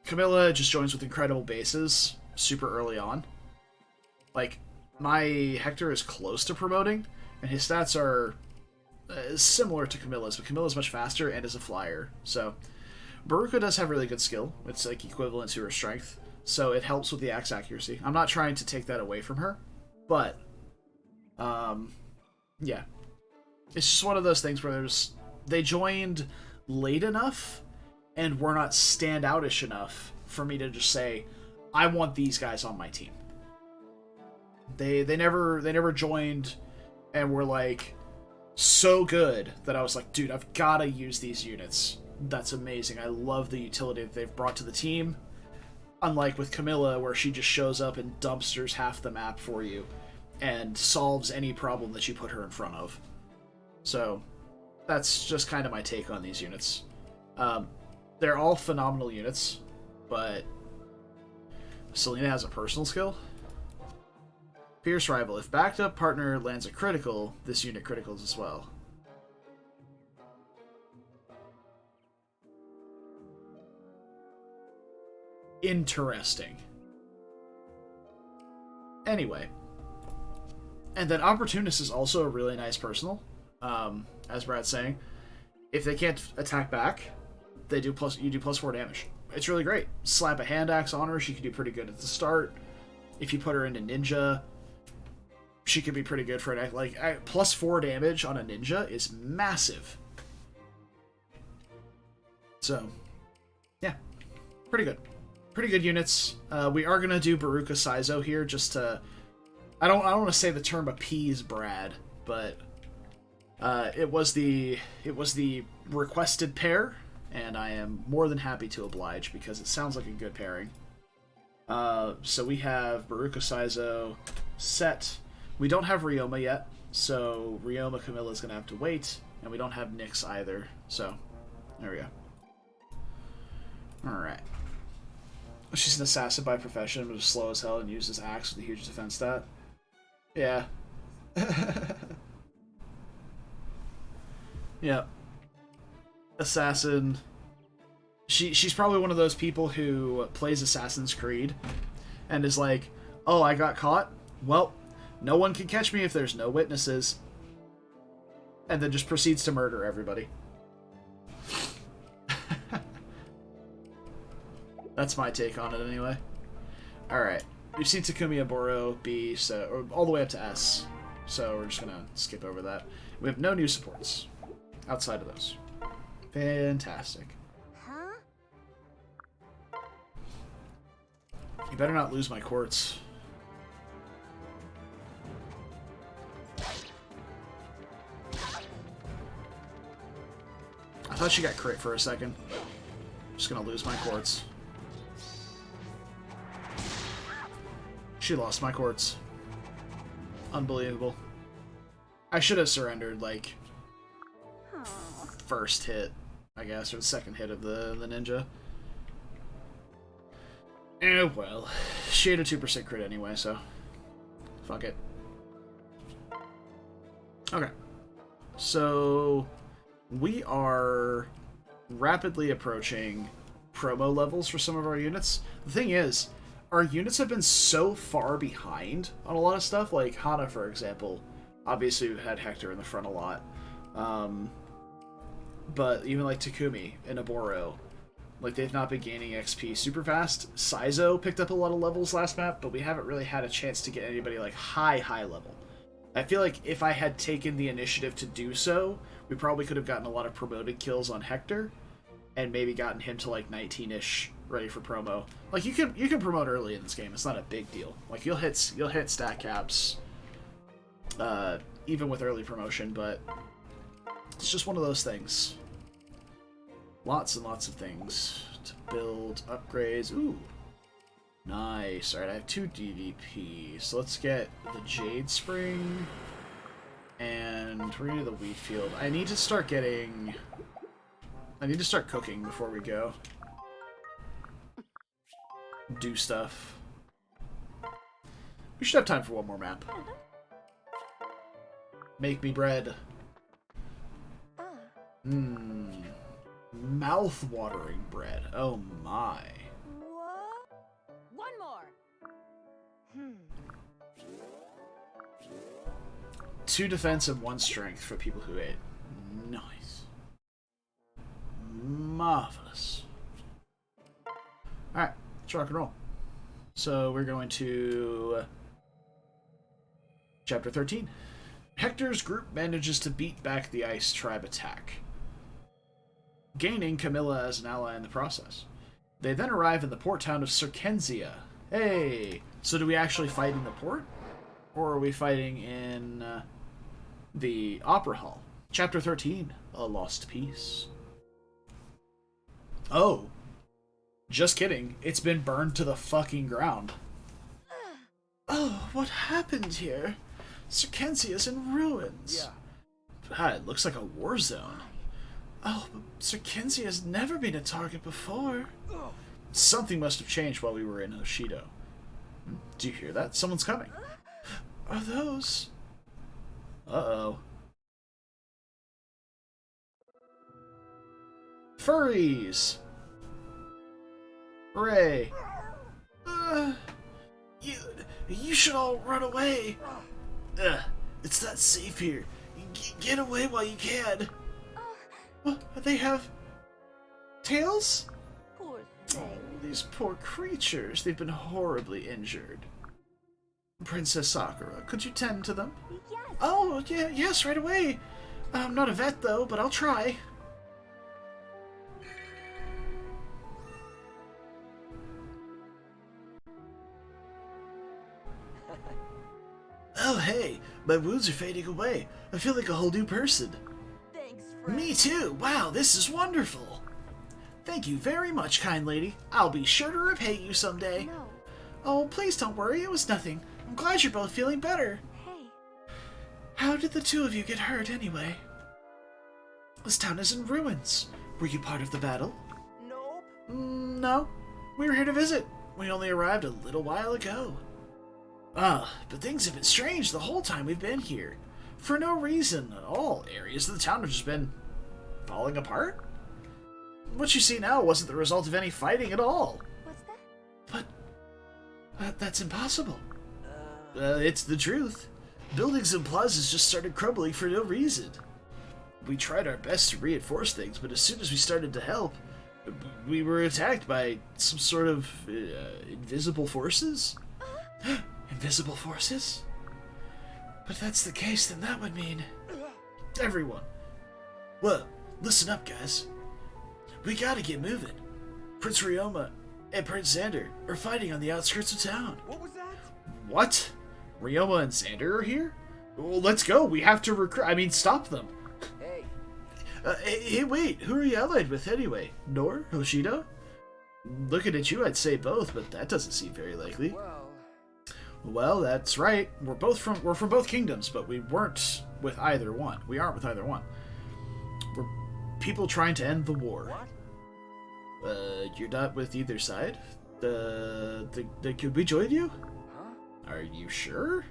Camilla just joins with incredible bases super early on. Like, my Hector is close to promoting, and his stats are similar to Camilla's, but Camilla's much faster and is a flyer. So Baruka does have really good skill. It's like equivalent to her strength, so it helps with the axe accuracy. I'm not trying to take that away from her, but yeah, it's just one of those things where they joined late enough and were not standoutish enough for me to just say, I want these guys on my team. They never joined and were like so good that I was like, dude, I've got to use these units. That's amazing. I love the utility that they've brought to the team. Unlike with Camilla, where she just shows up and dumpsters half the map for you and solves any problem that you put her in front of. So that's just kind of my take on these units. They're all phenomenal units, but Selena has a personal skill. Fierce Rival. If backed up partner lands a critical, this unit criticals as well. Interesting. Anyway. And then Opportunist is also a really nice personal. As Brad's saying. If they can't attack back, you do +4 damage. It's really great. Slap a hand axe on her, she can do pretty good at the start. If you put her into ninja, she can be pretty good for it. Like, +4 damage on a ninja is massive. So, yeah, pretty good. Pretty good units. We are gonna do Baruka Saizo here, just to. I don't want to say the term appease Brad, but it was the requested pair, and I am more than happy to oblige because it sounds like a good pairing. So we have Baruka Saizo set. We don't have Ryoma yet, So Ryoma Camilla's gonna have to wait, and we don't have Nyx either. So there we go. All right. She's an assassin by profession, but is slow as hell and uses axe with a huge defense stat. Yeah. Yeah. Assassin. She's probably one of those people who plays Assassin's Creed and is like, oh, I got caught? Well, no one can catch me if there's no witnesses. And then just proceeds to murder everybody. That's my take on it anyway. Alright. We've seen Takumi Aburo B, so all the way up to S. So we're just gonna skip over that. We have no new supports outside of those. Fantastic. Huh? You better not lose my quartz. I thought she got crit for a second. Just gonna lose my quartz. She lost my quartz. Unbelievable. I should have surrendered, like, first hit, I guess, or the second hit of the ninja. Eh, well. She had a 2% crit anyway, so fuck it. Okay. So we are rapidly approaching promo levels for some of our units. The thing is, our units have been so far behind on a lot of stuff, like Hana, for example. Obviously, we've had Hector in the front a lot. But even like Takumi and Aburo, like, they've not been gaining XP super fast. Saizo picked up a lot of levels last map, but we haven't really had a chance to get anybody like high level. I feel like if I had taken the initiative to do so, we probably could have gotten a lot of promoted kills on Hector, and maybe gotten him to like 19-ish, ready for promo. Like, you can promote early in this game. It's not a big deal. Like, you'll hit stat caps, even with early promotion, but it's just one of those things. Lots and lots of things to build, upgrades. Ooh, nice. All right, I have 2 DVP, so let's get the Jade Spring, and we're gonna do the wheat field. I need to start cooking before we go. Do stuff. We should have time for one more map. Make me bread. Mouth-watering bread. Oh my. What? One more. 2 defense and 1 strength for people who ate. Nice. Marvelous. Alright, let's rock and roll. So we're going to Chapter 13. Hector's group manages to beat back the Ice Tribe attack, gaining Camilla as an ally in the process. They then arrive in the port town of Circensia. Hey! So do we actually fight in the port? Or are we fighting in the Opera Hall? Chapter 13, A Lost Peace. Oh. Just kidding. It's been burned to the fucking ground. Oh, what happened here? Circensia's in ruins. Yeah. God, it looks like a war zone. Oh, but Circensia has never been a target before. Something must have changed while we were in Hoshido. Do you hear that? Someone's coming. Are those... Uh-oh. Furries! Hooray! You should all run away! It's not safe here. Get away while you can! They have... tails? Poor Oh, these poor creatures. They've been horribly injured. Princess Sakura, could you tend to them? Yes. Oh, yeah, yes, right away. I'm not a vet, though, but I'll try. Oh, hey, my wounds are fading away. I feel like a whole new person. Thanks, friend. Me too. Wow, this is wonderful. Thank you very much, kind lady. I'll be sure to repay you someday. No. Oh, please don't worry. It was nothing. I'm glad you're both feeling better. Hey. How did the two of you get hurt, anyway? This town is in ruins. Were you part of the battle? Nope. No. We were here to visit. We only arrived a little while ago. But things have been strange the whole time we've been here. For no reason at all, areas of the town have just been falling apart. What you see now wasn't the result of any fighting at all. What's that? But that's impossible. It's the truth. Buildings and plazas just started crumbling for no reason. We tried our best to reinforce things, but as soon as we started to help, we were attacked by some sort of invisible forces? Invisible forces? But if that's the case, then that would mean... Everyone. Well, listen up, guys. We gotta get moving. Prince Ryoma and Prince Xander are fighting on the outskirts of town. What was that? What? Ryoma and Xander are here? Well, let's go. We have to stop them. Hey. Hey, wait. Who are you allied with anyway? Nohr? Hoshido? Looking at you, I'd say both, but that doesn't seem very likely. Well, that's right. We're from both kingdoms, but we weren't with either one. We aren't with either one. We're people trying to end the war. What? You're not with either side? Could we join you? Huh? Are you sure?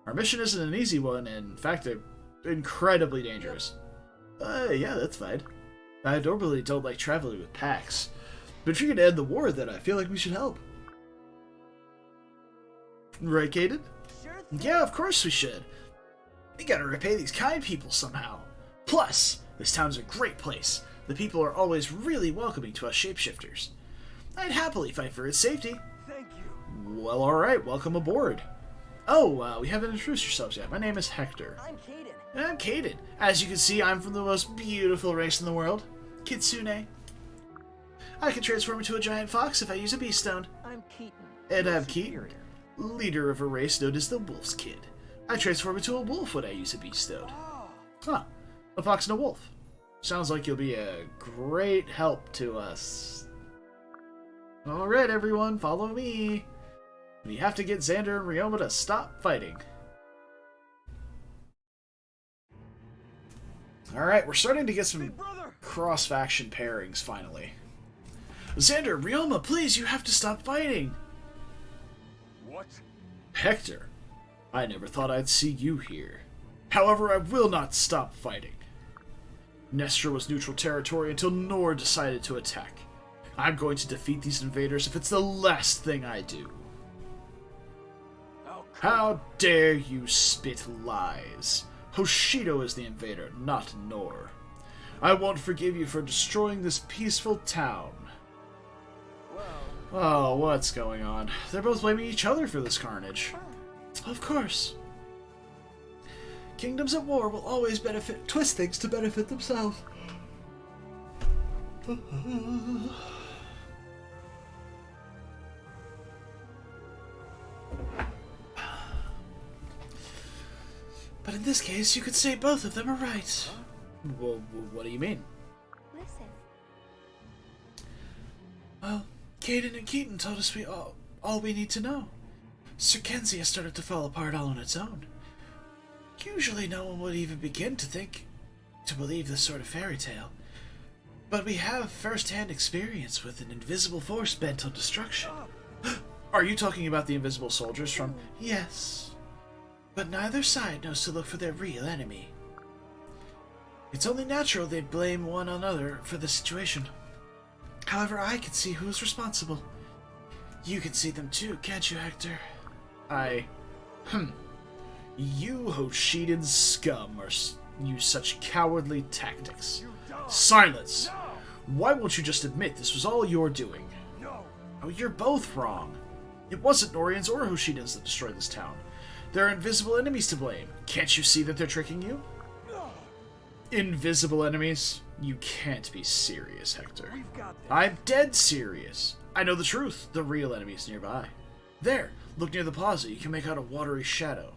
Our mission isn't an easy one, and in fact, incredibly dangerous. Yeah, that's fine. I normally don't like traveling with packs, but if you're gonna end the war, then I feel like we should help. Right, Caden? Sure. Yeah, of course we should. We gotta repay these kind people somehow. Plus, this town's a great place. The people are always really welcoming to us shapeshifters. I'd happily fight for its safety. Thank you. Well, alright, welcome aboard. Oh, we haven't introduced yourselves yet. My name is Hector. I'm Caden. And I'm Caden. As you can see, I'm from the most beautiful race in the world, Kitsune. I can transform into a giant fox if I use a beast stone. I'm Keaton. And I'm Keaton, leader of a race known as the Wolf's Kid. I transform into a wolf when I use a beast stone. Oh. Huh, a fox and a wolf. Sounds like you'll be a great help to us. Alright everyone, follow me. We have to get Xander and Ryoma to stop fighting. Alright, we're starting to get some cross-faction pairings, finally. Xander, Ryoma, please, you have to stop fighting! What? Hector, I never thought I'd see you here. However, I will not stop fighting. Nestra was neutral territory until Nohr decided to attack. I'm going to defeat these invaders if it's the last thing I do. How dare you spit lies? Hoshido is the invader, not Nohr. I won't forgive you for destroying this peaceful town. Oh, what's going on? They're both blaming each other for this carnage. Of course. Kingdoms at war will always twist things to benefit themselves. But in this case, you could say both of them are right. Well, what do you mean? Listen. Well, Caden and Keaton told us all we need to know. Sir Kenzie has started to fall apart all on its own. Usually no one would even begin to believe this sort of fairy tale. But we have first-hand experience with an invisible force bent on destruction. Are you talking about the invisible soldiers from... Yes. But neither side knows to look for their real enemy. It's only natural they blame one another for the situation. However, I can see who's responsible. You can see them too, can't you, Hector? You Hoshidan scum use such cowardly tactics. Silence! Why won't you just admit this was all your doing? No. Oh, you're both wrong. It wasn't Nohrians or Hoshidans that destroyed this town. There are invisible enemies to blame. Can't you see that they're tricking you? Invisible enemies? You can't be serious, Hector. We've got this. I'm dead serious. I know the truth. The real enemy's nearby. There, look near the plaza. You can make out a watery shadow.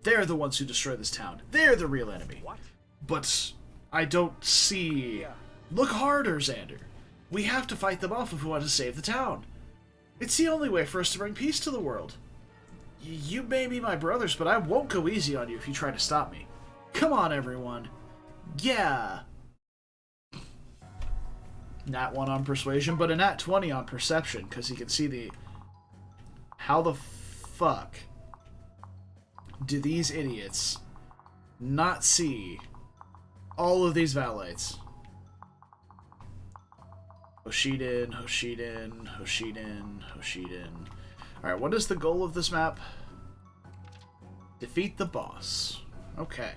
They're the ones who destroy this town. They're the real enemy. What? But I don't see... Yeah. Look harder, Xander. We have to fight them off if we want to save the town. It's the only way for us to bring peace to the world. You may be my brothers, but I won't go easy on you if you try to stop me. Come on, everyone. Yeah. Nat 1 on persuasion, but a nat 20 on perception, because he can see the... How the fuck do these idiots not see all of these valets? Hoshiden, Hoshiden, Hoshiden, Hoshiden. Alright, what is the goal of this map? Defeat the boss. Okay.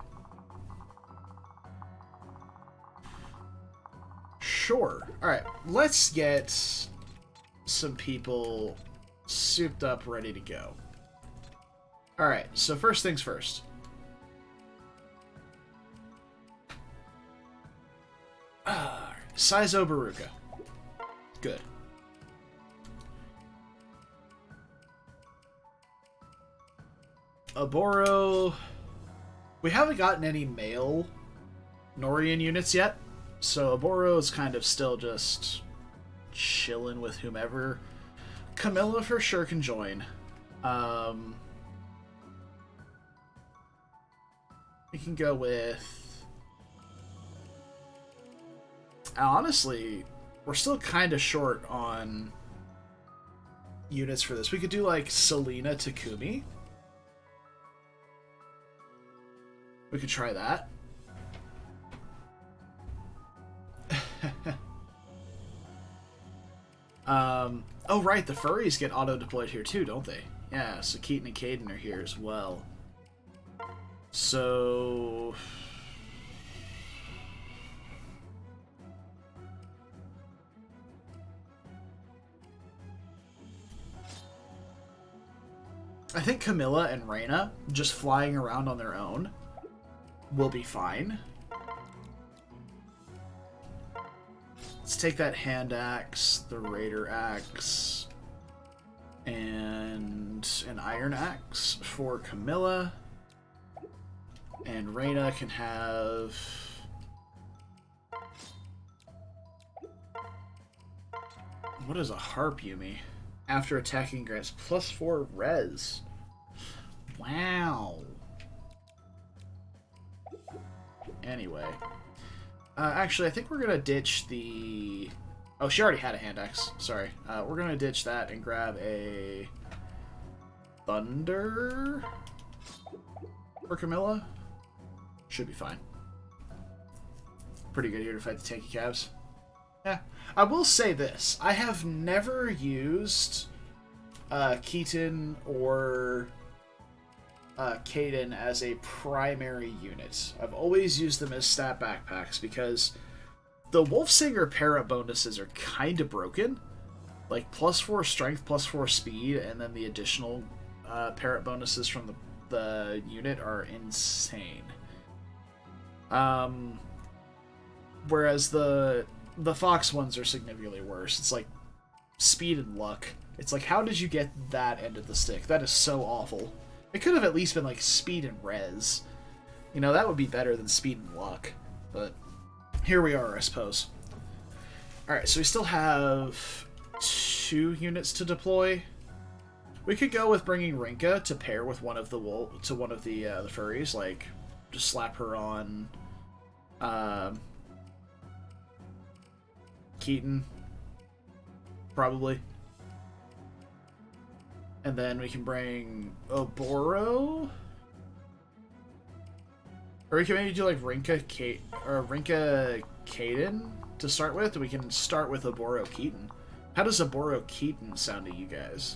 Sure. Alright, let's get some people souped up, ready to go. Alright, so first things first. Saizo Baruka. Good. Oboro... We haven't gotten any male Nohrian units yet, so Oboro is kind of still just chilling with whomever. Camilla for sure can join. We can go with... Honestly, we're still kind of short on units for this. We could do, like, Selena Takumi. We could try that. Oh, right, the furries get auto-deployed here too, don't they? Yeah, so Keaton and Caden are here as well. So... I think Camilla and Reyna just flying around on their own will be fine. Let's take that hand axe, the raider axe, and an iron axe for Camilla. And Reyna can have... What is a harp, Yumi? After attacking grants +4 res. Wow. Anyway. Actually, I think we're going to ditch the... Oh, she already had a hand axe. Sorry. We're going to ditch that and grab a... Thunder? For Camilla? Should be fine. Pretty good here to fight the tanky calves. Yeah. I will say this. I have never used Keaton or Caden as a primary unit. I've always used them as stat backpacks because the Wolfsinger para bonuses are kind of broken. Like +4 strength, +4 speed, and then the additional parrot bonuses from the unit are insane. Whereas the Fox ones are significantly worse. It's like speed and luck. It's like, how did you get that end of the stick? That is so awful. It could have at least been like speed and res. You know, that would be better than speed and luck. But here we are, I suppose. Alright, so we still have 2 units to deploy. We could go with bringing Rinka to pair with one of the the furries, like just slap her on Keaton, probably. And then we can bring Oboro, or we can maybe do like Rinka Caden to start with. We can start with Oboro Keaton. How does Oboro Keaton sound to you guys?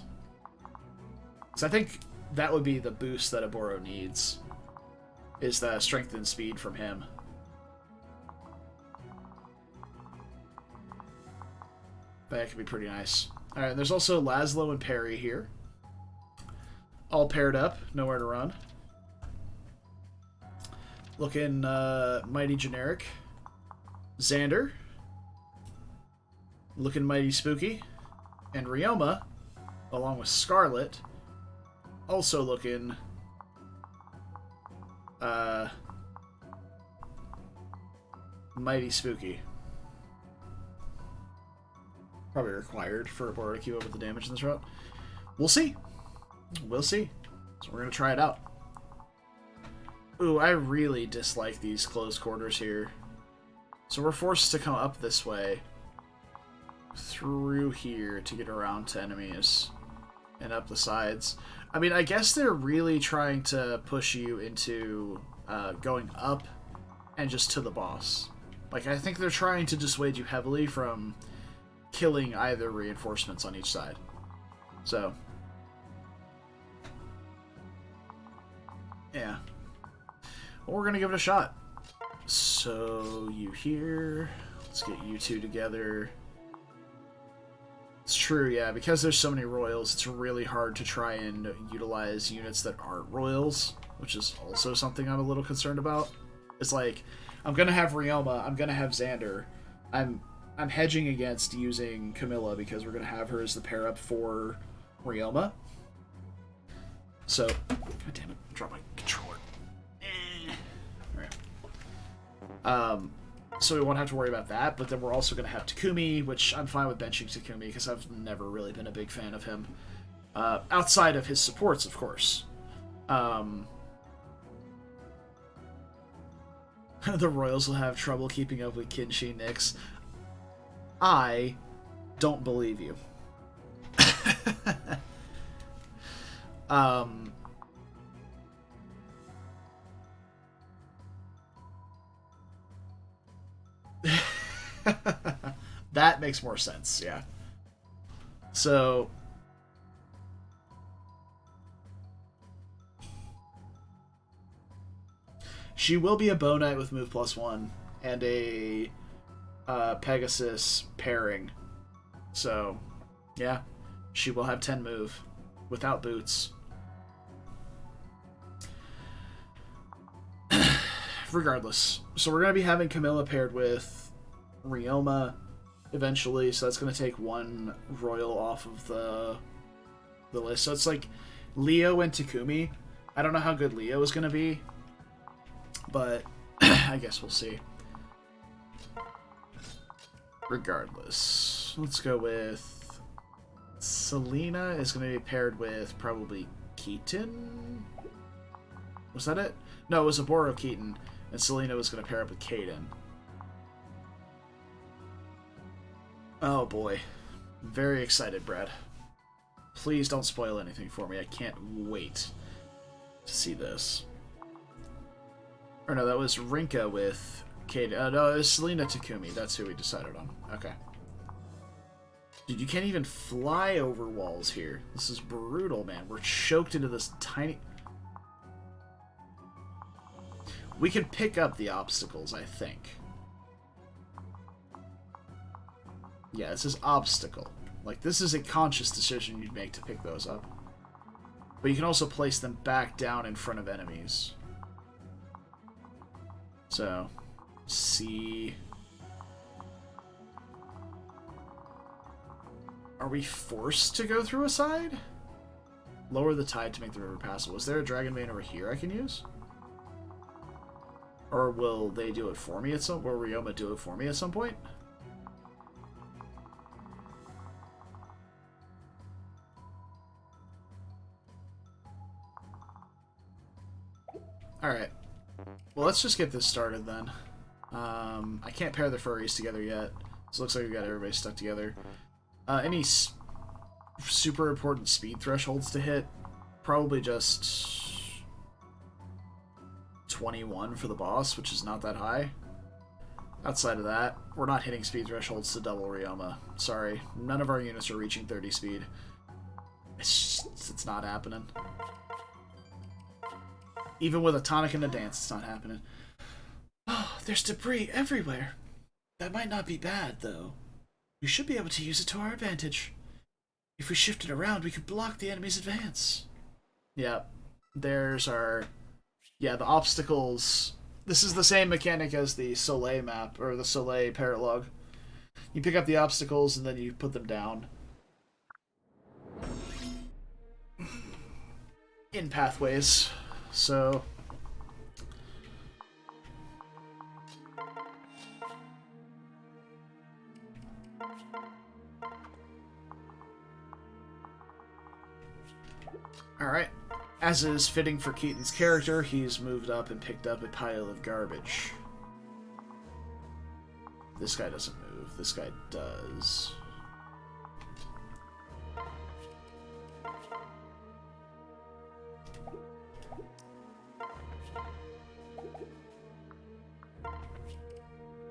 Because I think that would be the boost that Oboro needs, is the strength and speed from him. That could be pretty nice. Alright, there's also Laszlo and Perry here. All paired up, nowhere to run. Looking mighty generic. Xander. Looking mighty spooky. And Ryoma, along with Scarlet, also looking mighty spooky. Probably required for Oboro to keep up with the damage in this route. We'll see. We'll see. So we're going to try it out. Ooh, I really dislike these close quarters here. So we're forced to come up this way through here to get around to enemies and up the sides. I mean, I guess they're really trying to push you into going up and just to the boss. Like, I think they're trying to dissuade you heavily from killing either reinforcements on each side. So, yeah. Well, we're gonna give it a shot. So, you here. Let's get you two together. It's true, yeah, because there's so many royals, it's really hard to try and utilize units that aren't royals, which is also something I'm a little concerned about. It's like, I'm gonna have Ryoma, I'm gonna have Xander. I'm hedging against using Camilla because we're gonna have her as the pair up for Ryoma. So, god damn it, drop my controller. Alright. So we won't have to worry about that, but then we're also going to have Takumi, which I'm fine with benching Takumi because I've never really been a big fan of him. Outside of his supports, of course. The Royals will have trouble keeping up with Kinshi Nyx. I don't believe you. That makes more sense, yeah. So, she will be a Bow Knight with move +1 and a Pegasus pairing. So, yeah, she will have 10 move without boots. Regardless, so we're going to be having Camilla paired with Ryoma eventually, so that's going to take one royal off of the list. So it's like Leo and Takumi. I don't know how good Leo is going to be, but I guess we'll see. Regardless, let's go with Selena is going to be paired with probably Keaton. Was that it? No, it was Aboro Keaton, and Selena was going to pair up with Kaden. Oh boy. I'm very excited, Brad. Please don't spoil anything for me. I can't wait to see this. Or no, that was Rinka with Kaden. No, it was Selena Takumi. That's who we decided on. Okay. Dude, you can't even fly over walls here. This is brutal, man. We're choked into this tiny... We can pick up the obstacles, I think. Yeah, this is obstacle. Like, this is a conscious decision you'd make to pick those up. But you can also place them back down in front of enemies. So, see... Are we forced to go through a side? Lower the tide to make the river passable. Is there a dragon vein over here I can use? Or will they do it for me at some... Will Ryoma do it for me at some point? Alright. Well, let's just get this started then. I can't pair the furries together yet. So it looks like we got everybody stuck together. Any super important speed thresholds to hit? Probably just 21 for the boss, which is not that high. Outside of that, we're not hitting speed thresholds to double Ryoma. Sorry, none of our units are reaching 30 speed. It's not happening. Even with a tonic and a dance, it's not happening. Oh, there's debris everywhere. That might not be bad, though. We should be able to use it to our advantage. If we shift it around, we could block the enemy's advance. Yeah, there's our... Yeah, the obstacles... This is the same mechanic as the Soleil map, or the Soleil paralog. You pick up the obstacles, and then you put them down. In pathways. So... Alright. As is fitting for Keaton's character, he's moved up and picked up a pile of garbage. This guy doesn't move. This guy does.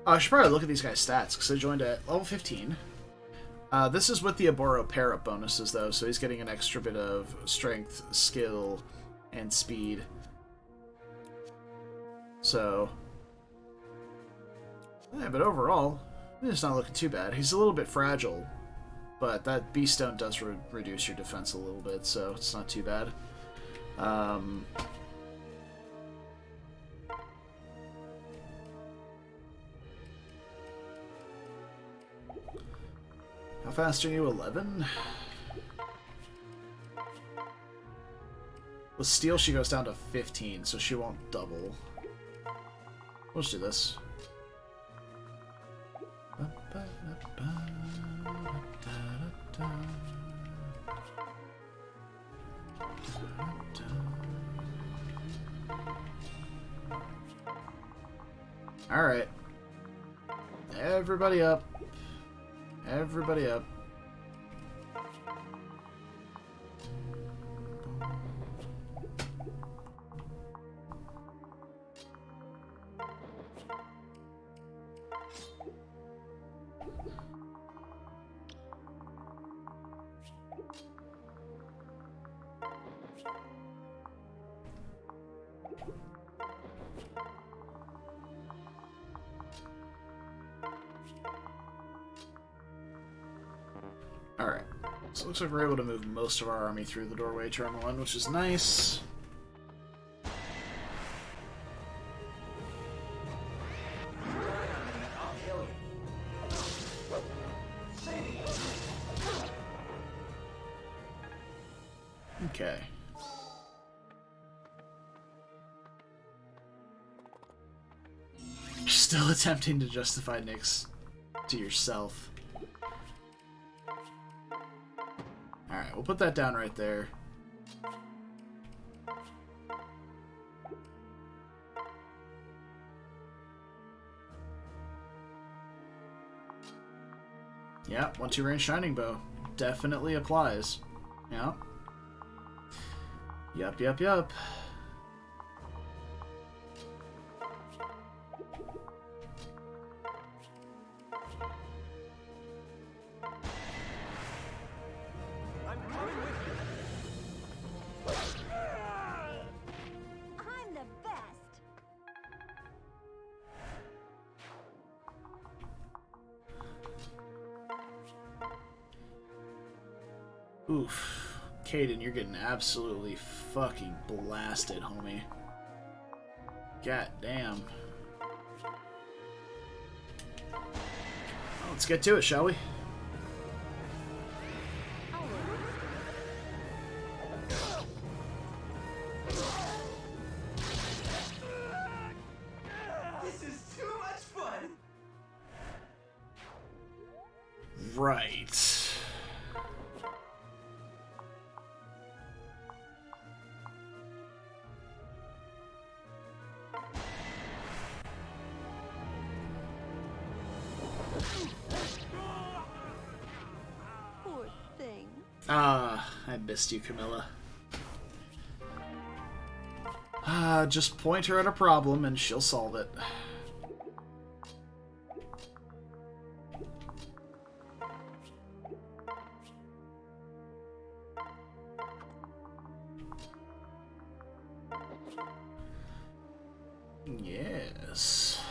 I should probably look at these guys' stats, because they joined at level 15. This is with the Aboro pair-up bonuses, though, so he's getting an extra bit of strength, skill, and speed. So... yeah, but overall, it's not looking too bad. He's a little bit fragile, but that Beast Stone does reduce your defense a little bit, so it's not too bad. How fast are you? 11? With Steel, she goes down to 15, so she won't double. We'll just do this. Alright. Everybody up. Everybody up. Alright, so it looks like we're able to move most of our army through the doorway turn 1, which is nice. Okay. You're still attempting to justify Nyx to yourself. Alright, we'll put that down right there. Yeah, 1-2 range Shining Bow. Definitely applies. Yeah. Yup, yup, yup. Oof. Caden, you're getting absolutely fucking blasted, homie. God damn. Well, let's get to it, shall we? This is too much fun! Right. Poor thing. Ah, I missed you, Camilla. Just point her at a problem and she'll solve it. Yes.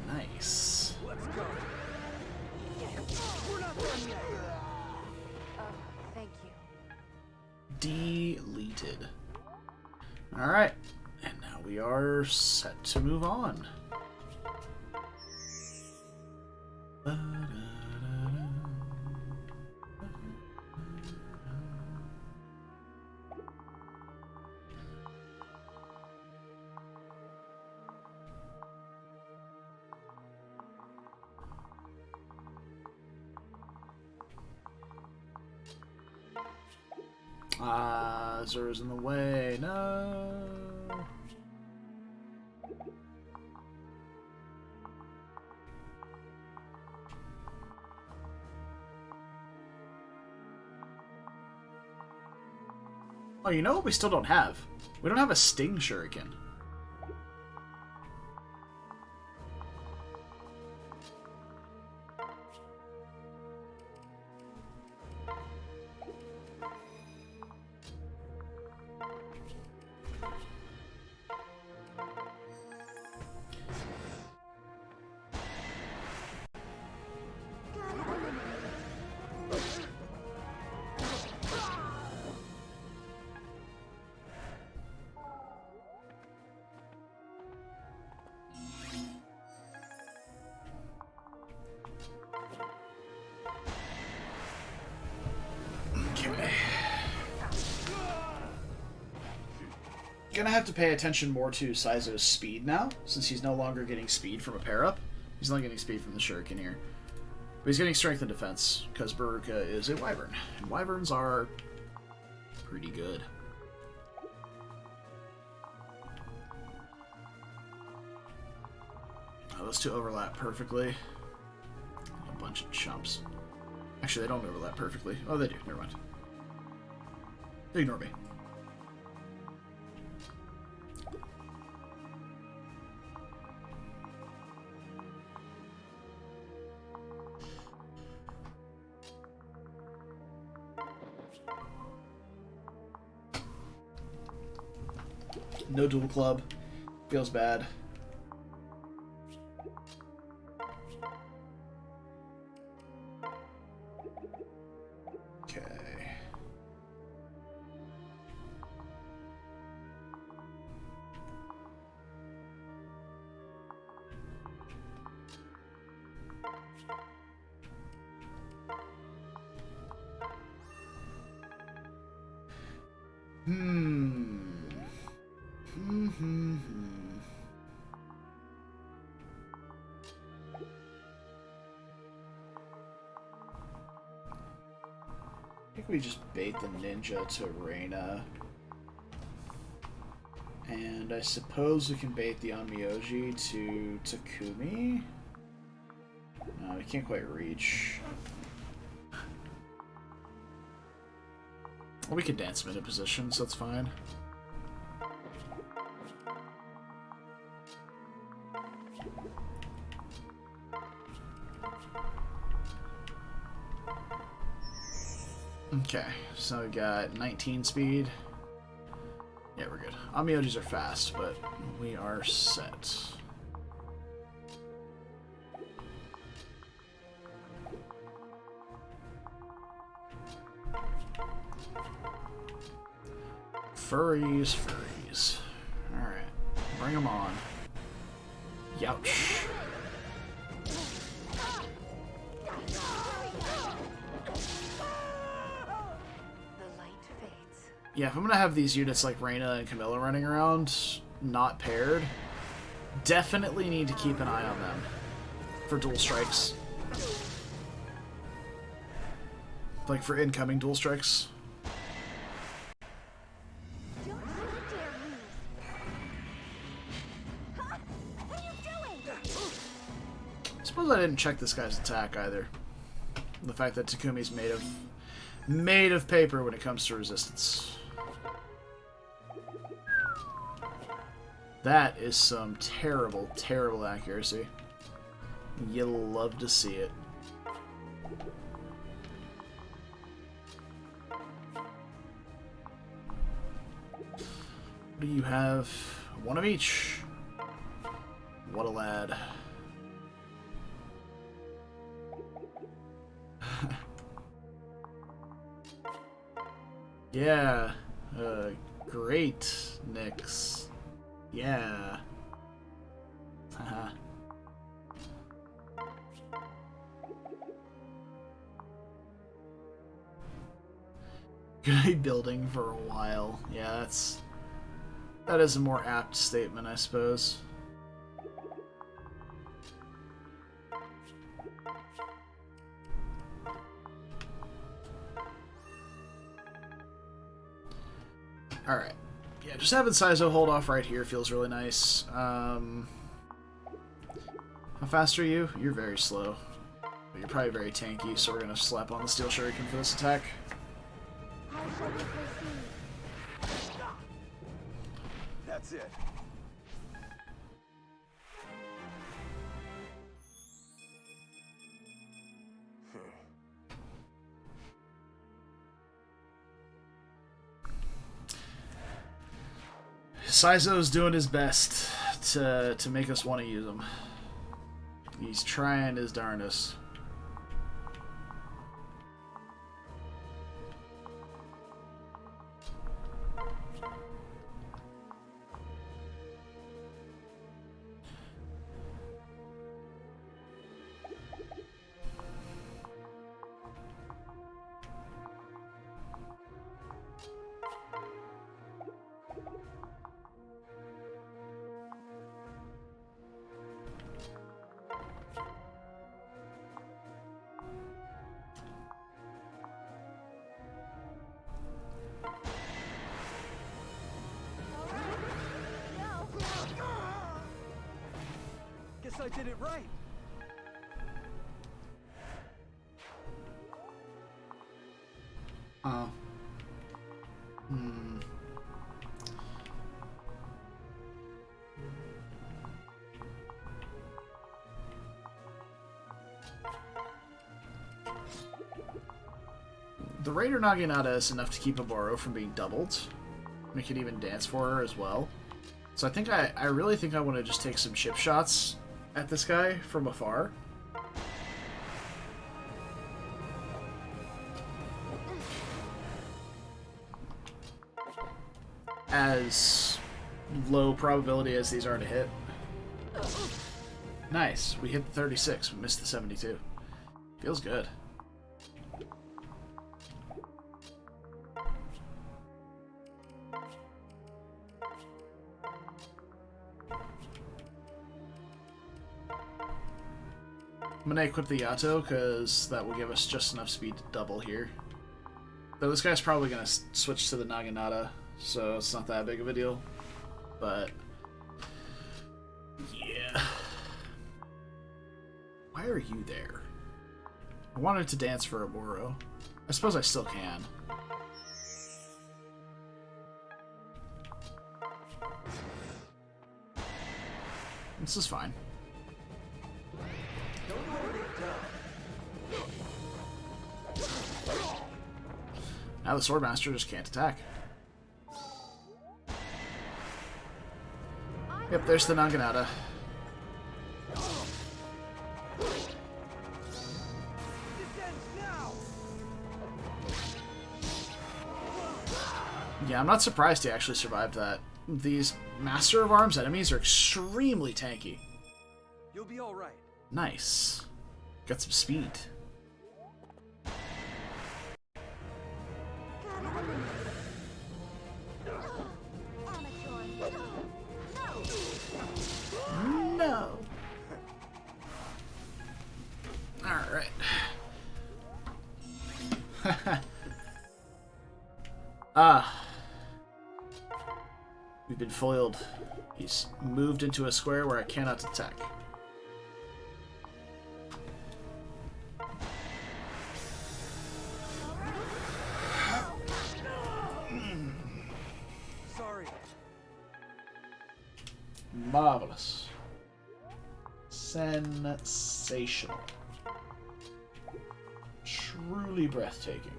Nice. Let's go! We're not done yet! Oh, thank you. Deleted. Alright. And now we are set to move on. Zura's in the way. No. Oh, you know what we still don't have? We don't have a Sting Shuriken. Gonna have to pay attention more to Saizo's speed now, since he's no longer getting speed from a pair-up. He's not getting speed from the Shuriken here. But he's getting strength and defense, because Baruka is a Wyvern. And Wyverns are pretty good. Oh, those two overlap perfectly. A bunch of chumps. Actually, they don't overlap perfectly. Oh, they do. Never mind. Ignore me. No dual club. Feels bad. Okay. I think we just bait the ninja to Reina. And I suppose we can bait the Onmyoji to Takumi. No, we can't quite reach. Well, we can dance him into position, so that's fine. Okay, so we got 19 speed. Yeah, we're good. Onmyojis are fast, but we are set. Furries, furries. Alright, bring them on. Youch. Yeah, if I'm gonna have these units like Reina and Camilla running around, not paired, definitely need to keep an eye on them for dual strikes. Like for incoming dual strikes. I suppose I didn't check this guy's attack either. The fact that Takumi's made of paper when it comes to resistance. That is some terrible, terrible accuracy. You'll love to see it. What do you have? One of each. What a lad. Yeah. Great, Nyx. Yeah. Haha. Gonna be building for a while. Yeah, that is a more apt statement, I suppose. Alright. Yeah, just having Saizo hold off right here feels really nice. How fast are you? You're very slow. But you're probably very tanky, so we're gonna slap on the Steel Shuriken for this attack. How shall we proceed? That's it. Saizo's doing his best to make us want to use him. He's trying his darndest. Guess I did it right. Oh. The Raider Naginata is enough to keep Oboro from being doubled. We can even dance for her as well. So I really think I want to just take some chip shots at this guy from afar. As low probability as these are to hit. Nice. We hit the 36. We missed the 72. Feels good. I'm gonna equip the Yato, because that will give us just enough speed to double here. Though this guy's probably gonna switch to the Naginata, so it's not that big of a deal. But yeah. Why are you there? I wanted to dance for Oboro. I suppose I still can. This is fine. Now the Swordmaster just can't attack. Yep, there's the Naginata. Yeah, I'm not surprised he actually survived that. These Master of Arms enemies are extremely tanky. You'll be all right. Nice. Got some speed. No. Alright. We've been foiled. He's moved into a square where I cannot attack. Sorry. Marvelous. Sensational. Truly breathtaking.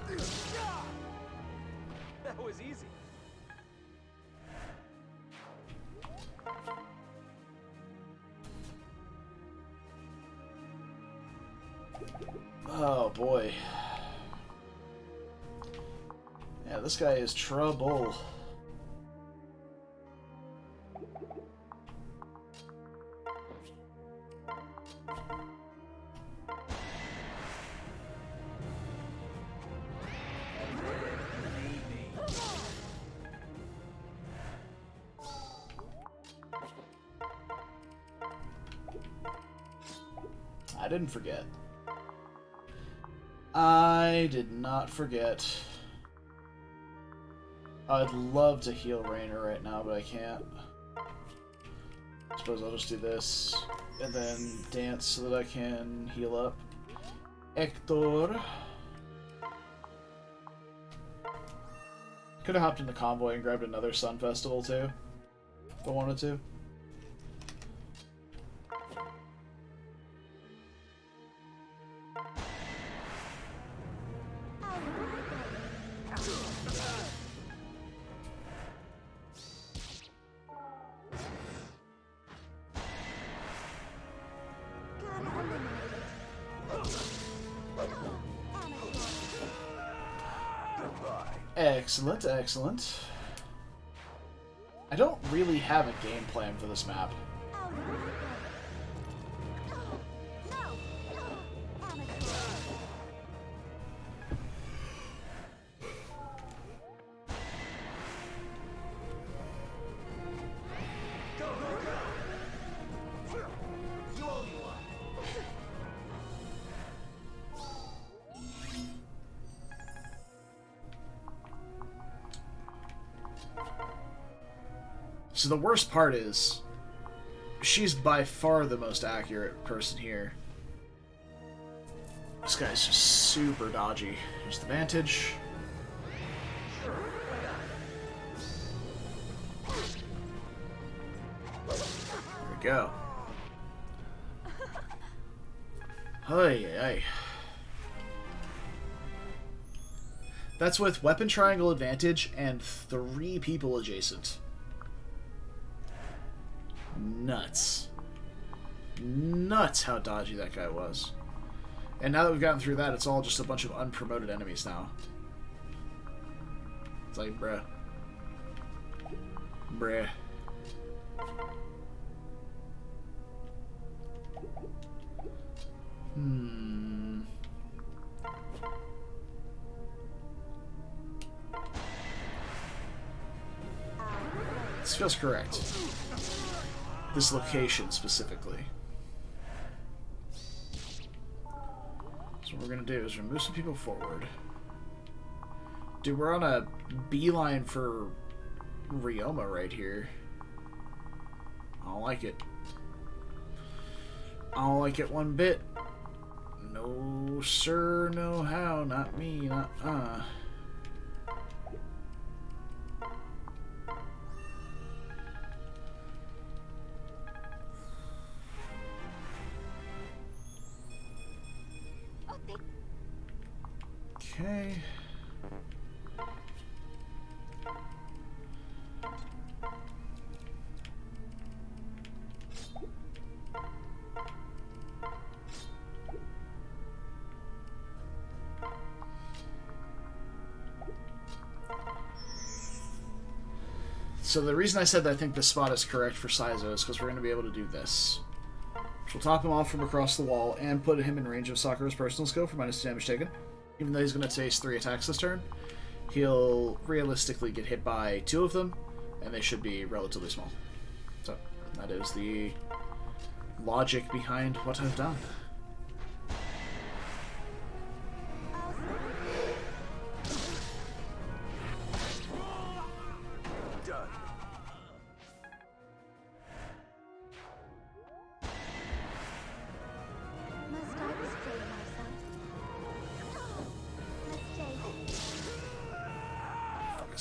Can we start now? That was easy. Oh boy. Yeah, this guy is trouble. I I didn't forget. I did not forget. I'd love to heal Rainer right now, but I can't. I suppose I'll just do this, and then dance so that I can heal up. Hector. Could have hopped in the convoy and grabbed another Sun Festival too, if I wanted to. Excellent, excellent. I don't really have a game plan for this map. So the worst part is, she's by far the most accurate person here. This guy's just super dodgy. Here's the vantage. There we go. Hey, hey. That's with weapon triangle advantage and 3 people adjacent. Nuts. Nuts how dodgy that guy was. And now that we've gotten through that, it's all just a bunch of unpromoted enemies now. It's like, bruh. Bruh. This feels correct. This location specifically. So what we're gonna do is we're gonna move some people forward. Dude, we're on a beeline for Ryoma right here. I don't like it. I don't like it one bit. No sir, no how, not me, not Okay. So the reason I said that I think this spot is correct for Saizo is because we're going to be able to do this. Which will top him off from across the wall and put him in range of Sakura's personal skill for -2 damage taken. Even though he's going to taste 3 attacks this turn, he'll realistically get hit by 2 of them, and they should be relatively small. So, that is the logic behind what I've done.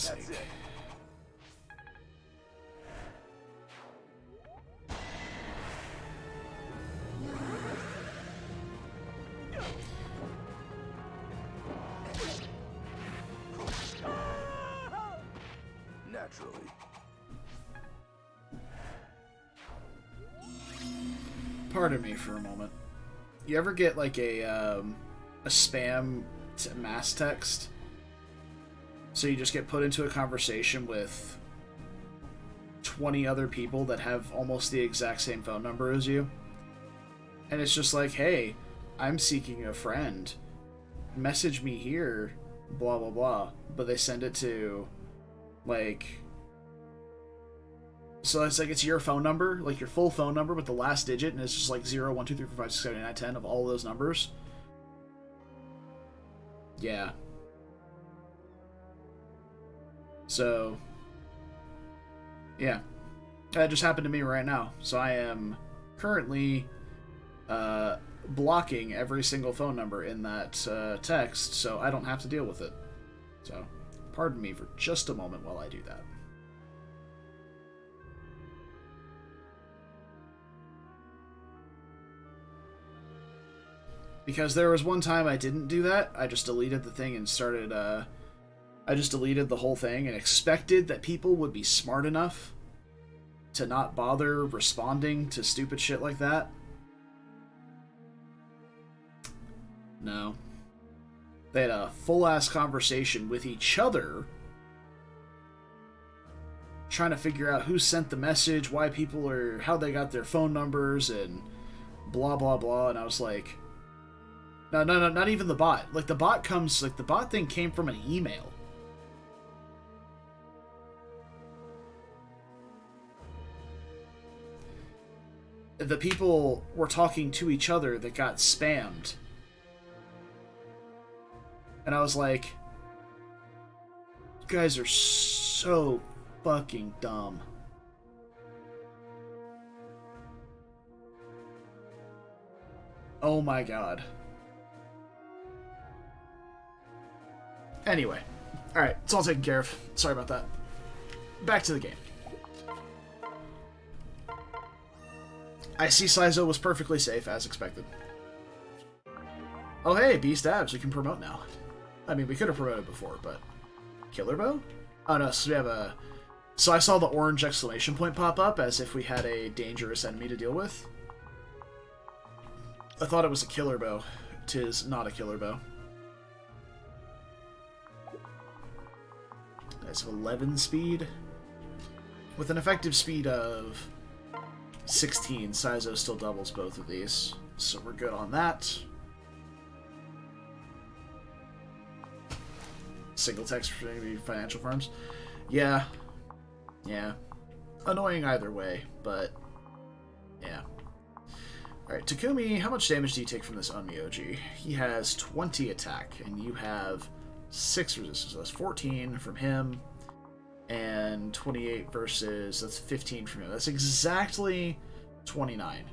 That's it. Naturally. Pardon me for a moment. You ever get like a spam mass text? So you just get put into a conversation with 20 other people that have almost the exact same phone number as you. And it's just like, hey, I'm seeking a friend. Message me here, blah, blah, blah. But they send it to, like, So it's like it's your phone number, like your full phone number with the last digit, and it's just like 0, 1, 2, 3, 4, 5, 6, 7, 8, 9, 10 of all those numbers. Yeah. So, yeah. That just happened to me right now. So I am currently blocking every single phone number in that text, so I don't have to deal with it. So, pardon me for just a moment while I do that. Because there was one time I didn't do that. I just deleted the thing and started, I just deleted the whole thing and expected that people would be smart enough to not bother responding to stupid shit like that. No. They had a full-ass conversation with each other, trying to figure out who sent the message, why people are, how they got their phone numbers, and blah, blah, blah. And I was like, no, not even the bot. Like, the bot comes, like, the bot thing came from an email. The people were talking to each other that got spammed. And I was like, you guys are so fucking dumb. Oh my god. Anyway. Alright, it's all taken care of. Sorry about that. Back to the game. I see Saizo was perfectly safe, as expected. Oh hey, Beast Abs, we can promote now. I mean, we could have promoted before, but... Killer Bow? Oh no, so we have a... So I saw the orange exclamation point pop up, as if we had a dangerous enemy to deal with. I thought it was a Killer Bow. 'Tis not a Killer Bow. That's 11 speed. With an effective speed of 16, Saizo still doubles both of these. So we're good on that. Single text for maybe financial firms. Yeah. Yeah. Annoying either way, but yeah. Alright, Takumi, how much damage do you take from this Onmyoji? He has 20 attack, and you have 6 resistance. So that's 14 from him, and 28 versus, that's 15 from him. That's exactly 29.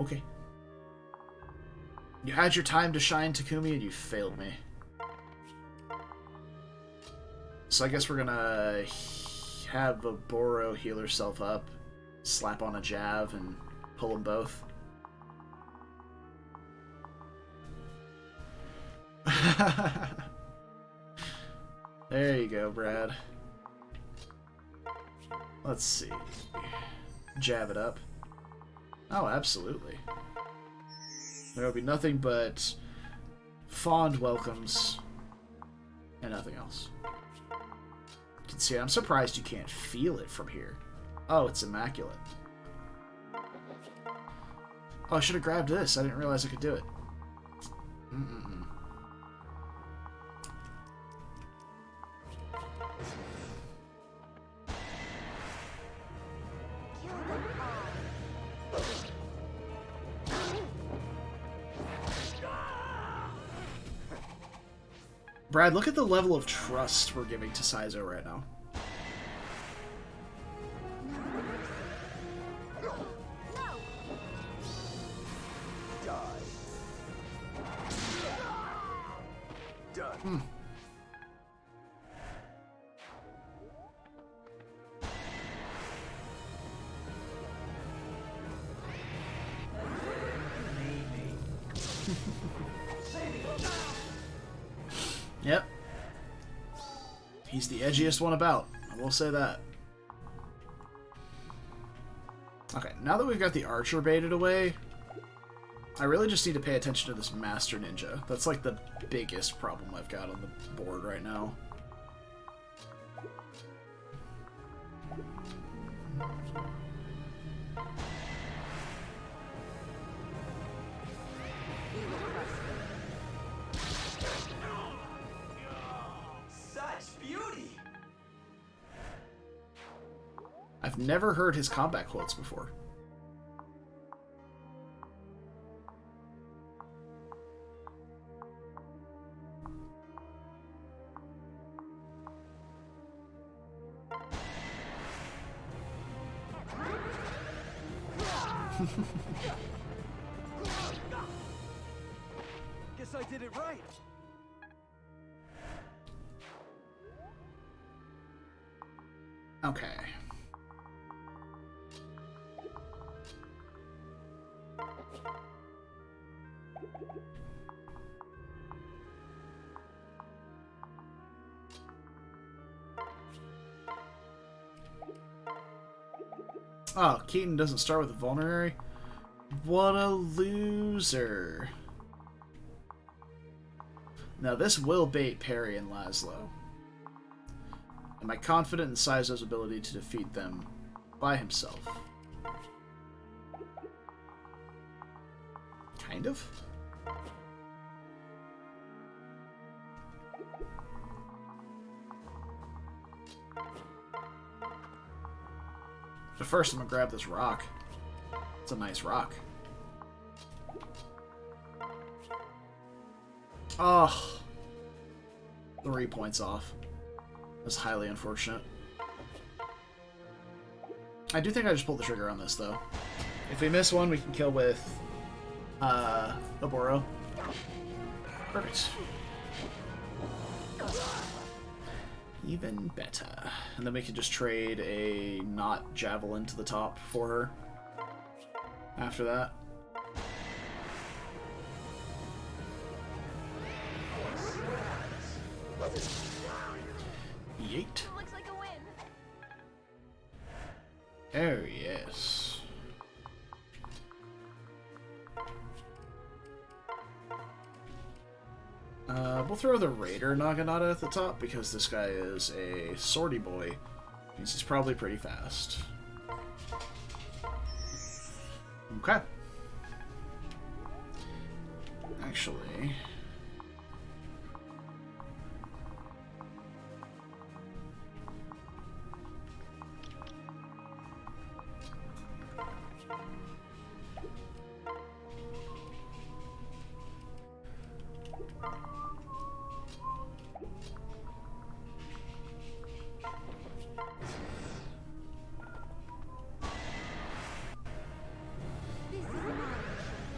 Okay. You had your time to shine, Takumi, and you failed me. So I guess we're gonna have a Boro heal herself up, slap on a Jav, and pull them both. There you go, Brad. Let's see. Jab it up. Oh, absolutely. There will be nothing but fond welcomes and nothing else. You can see, I'm surprised you can't feel it from here. Oh, it's immaculate. Oh, I should have grabbed this. I didn't realize I could do it. Brad, look at the level of trust we're giving to Saizo right now. Yep. He's the edgiest one about. I will say that. Okay, now that we've got the archer baited away, I really just need to pay attention to this Master Ninja. That's like the biggest problem I've got on the board right now. Such beauty! I've never heard his combat quotes before. Guess I did it right. Okay. Oh, Keaton doesn't start with a vulnerary? What a loser. Now this will bait Perry and Laszlo. Am I confident in Saizo's ability to defeat them by himself? Kind of. But first I'm gonna grab this rock. It's a nice rock. Oh, 3 points off. That's highly unfortunate. I do think I just pulled the trigger on this, though. If we miss one, we can kill with Oboro. Perfect. Even better. And then we can just trade a not javelin to the top for her. After that. Yeet. Looks like a win. Oh, yes. We'll throw the Raider Naginata at the top because this guy is a swordy boy. Means he's probably pretty fast. Okay. Actually...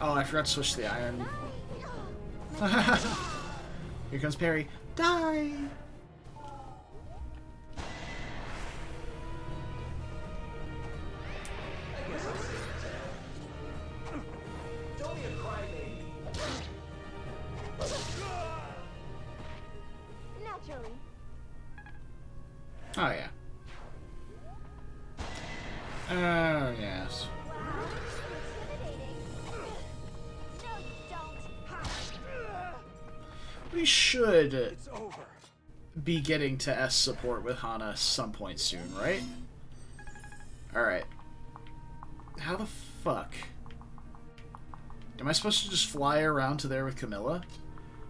Oh, I forgot to switch to the iron. Here comes Perry. Die! Don't be a crybaby. Naturally. Oh, yeah. Oh, yes. We should It's over. be getting to S support with Hana some point soon, right? Alright. How the fuck? Am I supposed to just fly around to there with Camilla?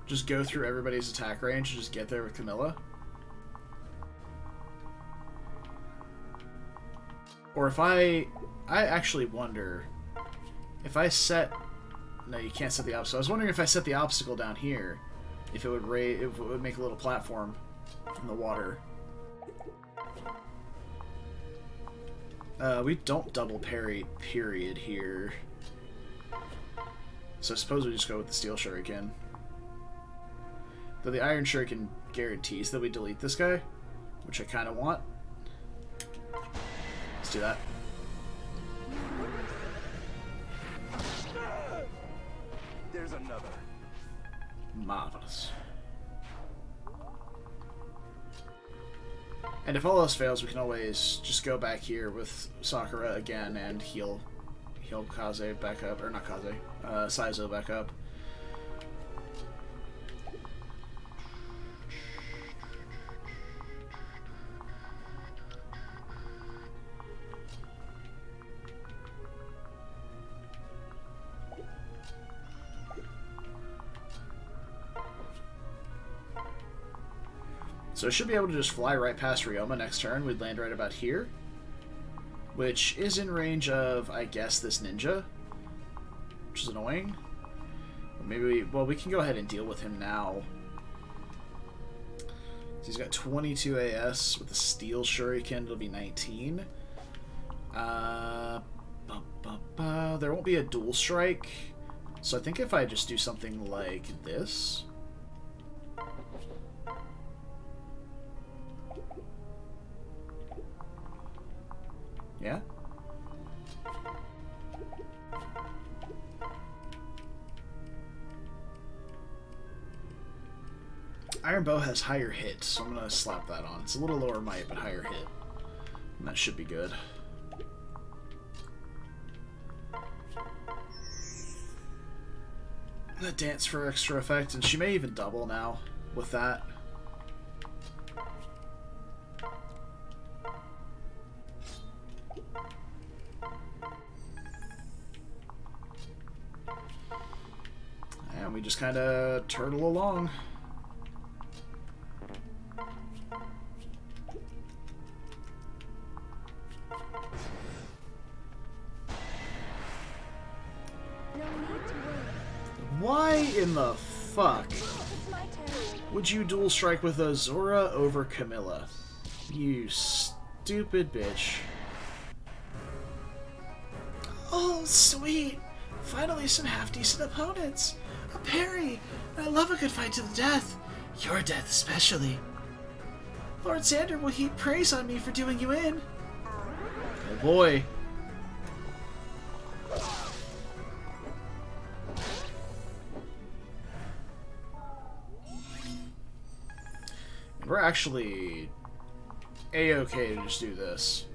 Just go through everybody's attack range and just get there with Camilla? Or if I actually wonder if I set... No, you can't set the obstacle. I was wondering if I set the obstacle down here, if it would make a little platform in the water. We don't double parry, period, here. So I suppose we just go with the Steel Shuriken. Though the Iron Shuriken guarantees that we delete this guy, which I kind of want. Let's do that. There's another. Marvelous. And if all else fails, we can always just go back here with Sakura again and heal Kaze back up, or not Kaze, Saizo back up. So I should be able to just fly right past Ryoma next turn. We'd land right about here. which is in range of, I guess, this ninja, which is annoying. Maybe we can go ahead and deal with him now. So he's got 22 AS with a steel shuriken. It'll be 19. There won't be a dual strike, so I think if I just do something like this. Yeah? Iron Bow has higher hit, so I'm gonna slap that on. It's a little lower might, but higher hit. And that should be good. The dance for extra effect, and she may even double now with that. And we just kind of turtle along. Why in the fuck would you dual strike with Azura over Camilla? You stupid bitch. Oh, sweet! Finally some half-decent opponents! A parry! I love a good fight to the death! Your death especially. Lord Xander will heap praise on me for doing you in. Oh boy. We're actually A-okay to just do this.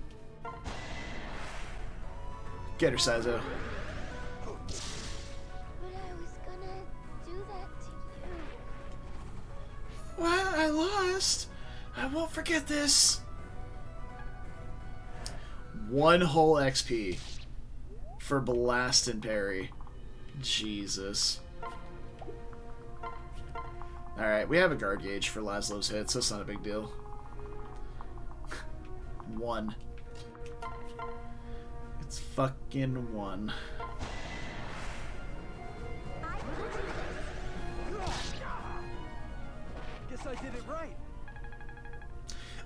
Get her, Saizo. But I was gonna do that to you. What? I lost? I won't forget this. 1 whole XP for blast and parry. Jesus. Alright, we have a guard gauge for Laszlo's hits, so it's not a big deal. 1. It's fucking 1. Guess I did it right.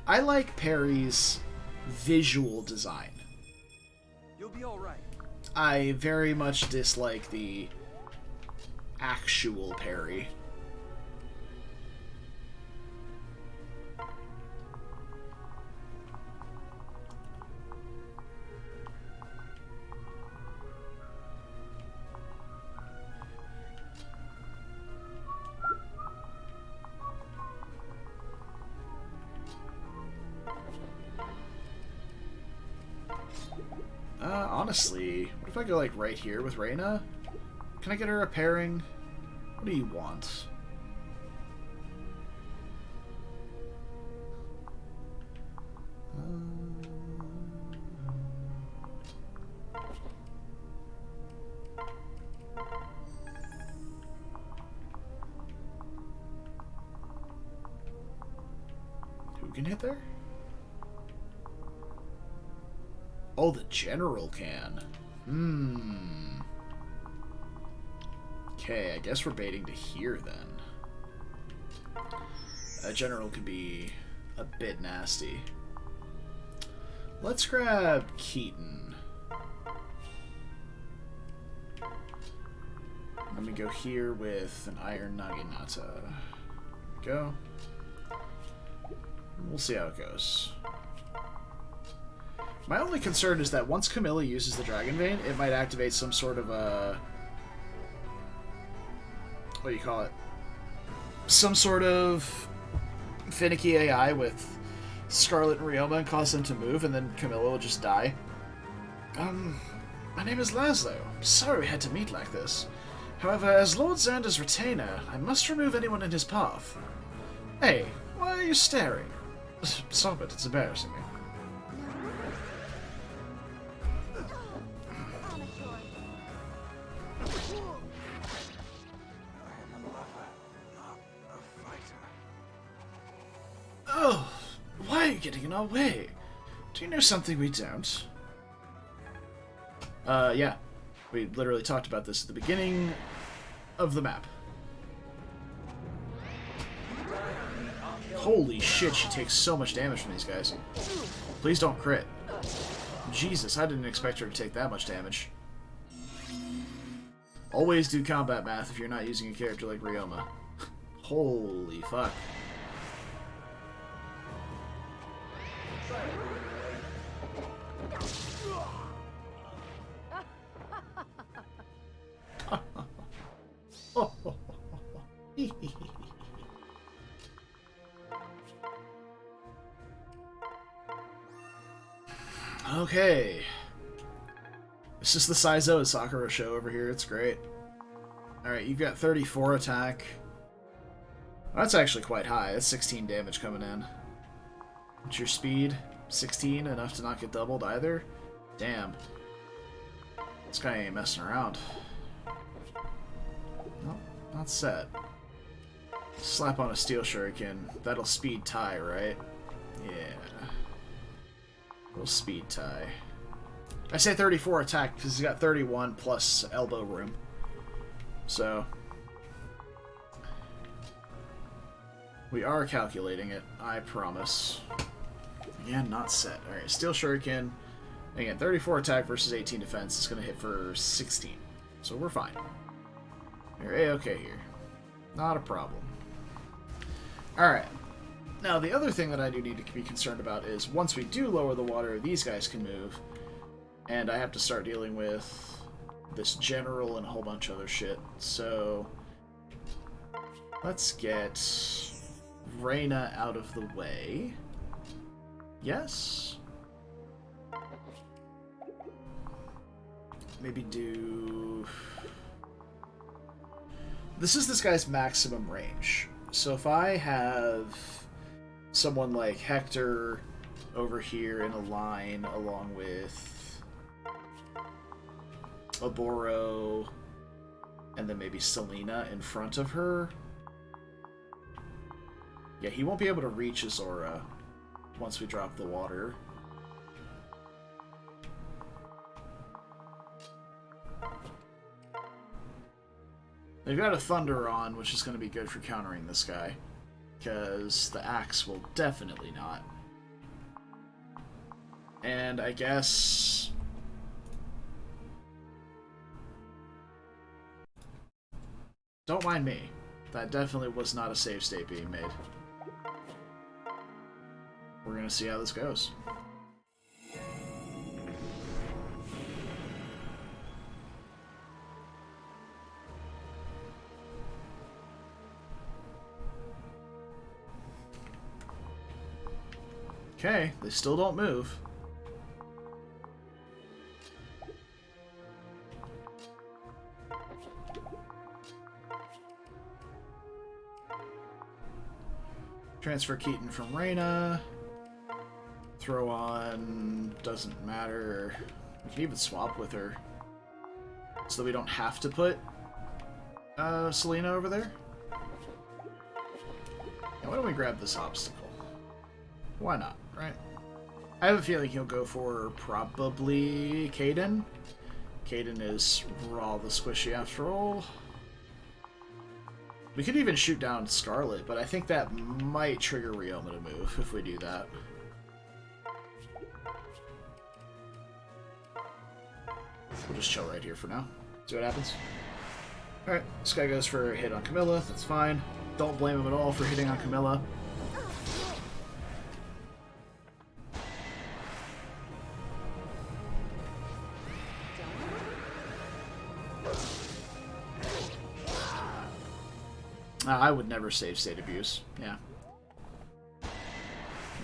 I like Parry's visual design. You'll be all right. I very much dislike the actual parry. Honestly, what if I go like right here with Reyna? Can I get her a pairing? What do you want? Who can hit there? Oh, the general can. Okay, I guess we're baiting to here then. A general could be a bit nasty. Let's grab Keaton. Let me go here with an Iron Naginata. There we go. We'll see how it goes. My only concern is that once Camilla uses the Dragon Vein, it might activate some sort of a... what do you call it? Some sort of finicky AI with Scarlet and Ryoma and cause them to move, and then Camilla will just die. My name is Laszlo. I'm sorry we had to meet like this. However, as Lord Xander's retainer, I must remove anyone in his path. Hey, why are you staring? Stop it, it's embarrassing me. Oh, why are you getting in our way? Do you know something we don't? Yeah. We literally talked about this at the beginning of the map. Holy shit, she takes so much damage from these guys. Please don't crit. Jesus, I didn't expect her to take that much damage. Always do combat math if you're not using a character like Ryoma. Holy fuck. Okay. It's just the Saizo and Sakura show over here. It's great. Alright, you've got 34 attack. That's actually quite high. That's 16 damage coming in. What's your speed? 16, enough to not get doubled either? Damn. This guy ain't messing around. Nope, not set. Slap on a steel shuriken. That'll speed tie, right? Yeah. Little speed tie. I say 34 attack because he's got 31 plus elbow room. So we are calculating it, I promise. Again, not set. Alright, steel shuriken. Again, 34 attack versus 18 defense. It's going to hit for 16. So we're fine. You're A-okay here. Not a problem. Alright. Now, the other thing that I do need to be concerned about is once we do lower the water, these guys can move. And I have to start dealing with this general and a whole bunch of other shit. So let's get Reina out of the way. Yes? Maybe do... This is this guy's maximum range. So if I have someone like Hector over here in a line along with Oboro and then maybe Selena in front of her. Yeah, he won't be able to reach Azora once we drop the water. They've got a Thunder on, which is going to be good for countering this guy. Because the Axe will definitely not. And I guess... Don't mind me. That definitely was not a save state being made. We're going to see how this goes. Okay, they still don't move. Transfer Keaton from Reina. Throw on... doesn't matter. We can even swap with her. So that we don't have to put Selena over there. Now, why don't we grab this obstacle? Why not, right? I have a feeling he'll go for probably Kaden. Kaden is raw the squishy after all. We could even shoot down Scarlet, but I think that might trigger Ryoma to move if we do that. We'll just chill right here for now. See what happens. Alright, this guy goes for a hit on Camilla. That's fine. Don't blame him at all for hitting on Camilla. I would never save state abuse. Yeah.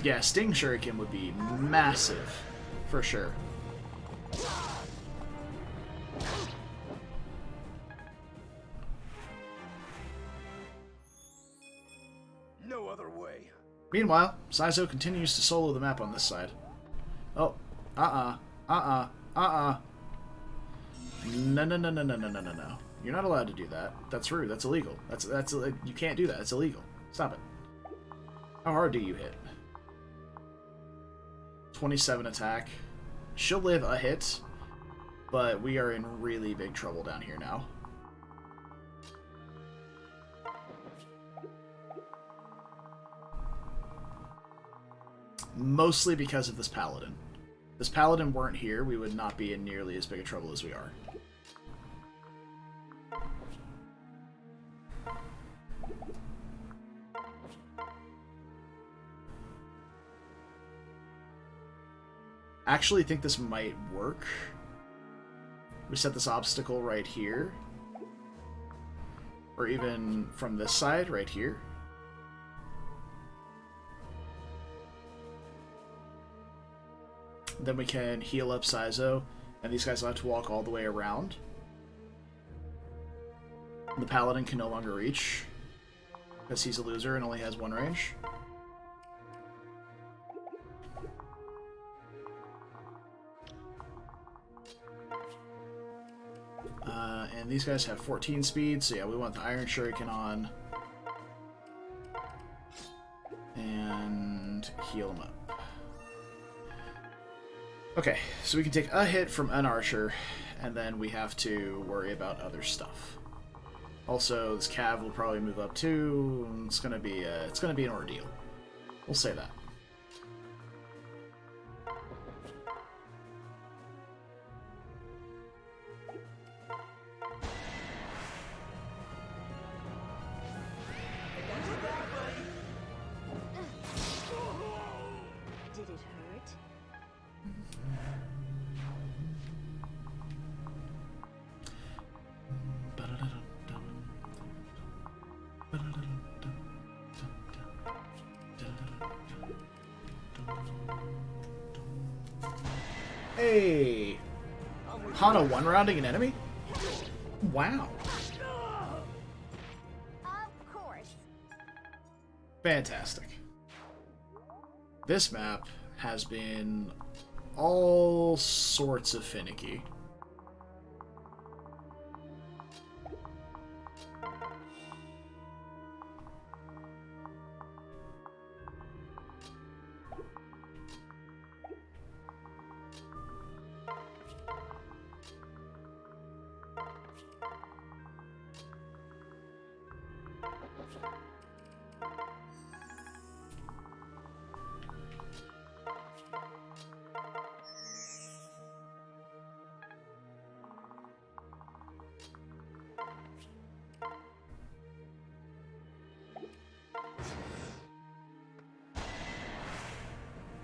Yeah, Sting Shuriken would be massive. For sure. No other way. Meanwhile, Saizo continues to solo the map on this side. Oh. No. You're not allowed to do that. That's rude. That's illegal. You can't do that. It's illegal. Stop it. How hard do you hit? 27 attack. She'll live a hit, but we are in really big trouble down here now. Mostly because of this paladin. If this paladin weren't here, we would not be in nearly as big a trouble as we are. Actually think this might work. We set this obstacle right here. Or even from this side, right here. Then we can heal up Saizo, and these guys will have to walk all the way around. The paladin can no longer reach, because he's a loser and only has one range. And these guys have 14 speed, so yeah, we want the Iron Shuriken on. And heal them up. Okay, so we can take a hit from an archer, and then we have to worry about other stuff. Also, this Cav will probably move up too. And it's gonna be an ordeal. We'll say that. Did it hurt? Hey! Hana one-rounding an enemy? Wow. Of course. Fantastic. This map has been all sorts of finicky.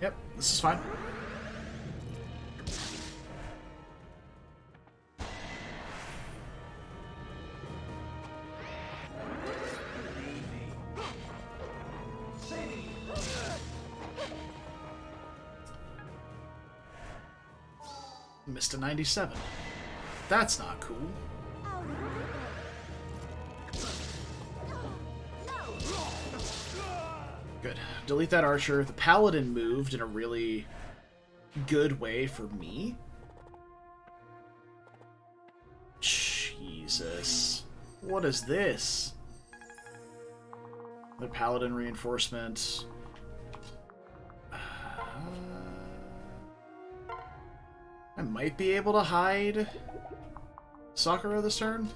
Yep, this is fine. Missed a 97. That's not cool. Good. Delete that archer. The paladin moved in a really good way for me. Jesus. What is this? The paladin reinforcement. I might be able to hide Sakura this turn.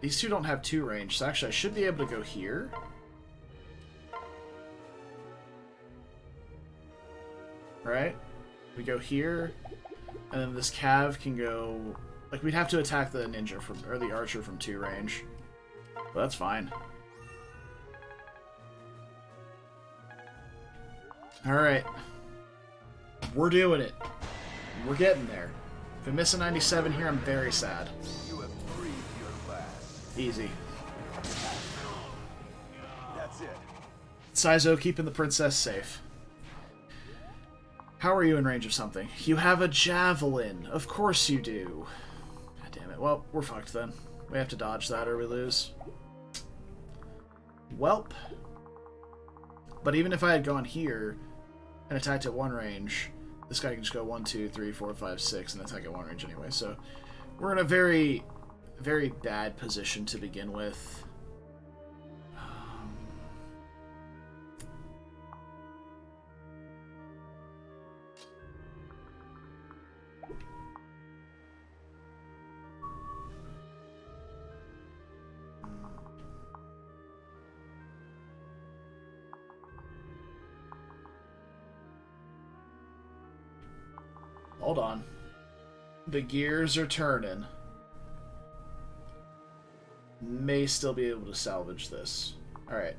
These two don't have 2 range, so actually I should be able to go here. Right? We go here, and then this Cav can go... Like, we'd have to attack the ninja from, or the archer from 2 range. But that's fine. Alright. We're doing it. We're getting there. If I miss a 97 here, I'm very sad. You have breathed your last. Easy. That's it. Saizo keeping the princess safe. How are you in range of something? You have a javelin. Of course you do. God damn it. Well, we're fucked then. We have to dodge that or we lose. Welp. But even if I had gone here and attacked at 1 range, this guy can just go 1, 2, 3, 4, 5, 6 and attack at 1 range anyway. So we're in a very, very bad position to begin with. hold on. The gears are turning. May still be able to salvage this. Alright.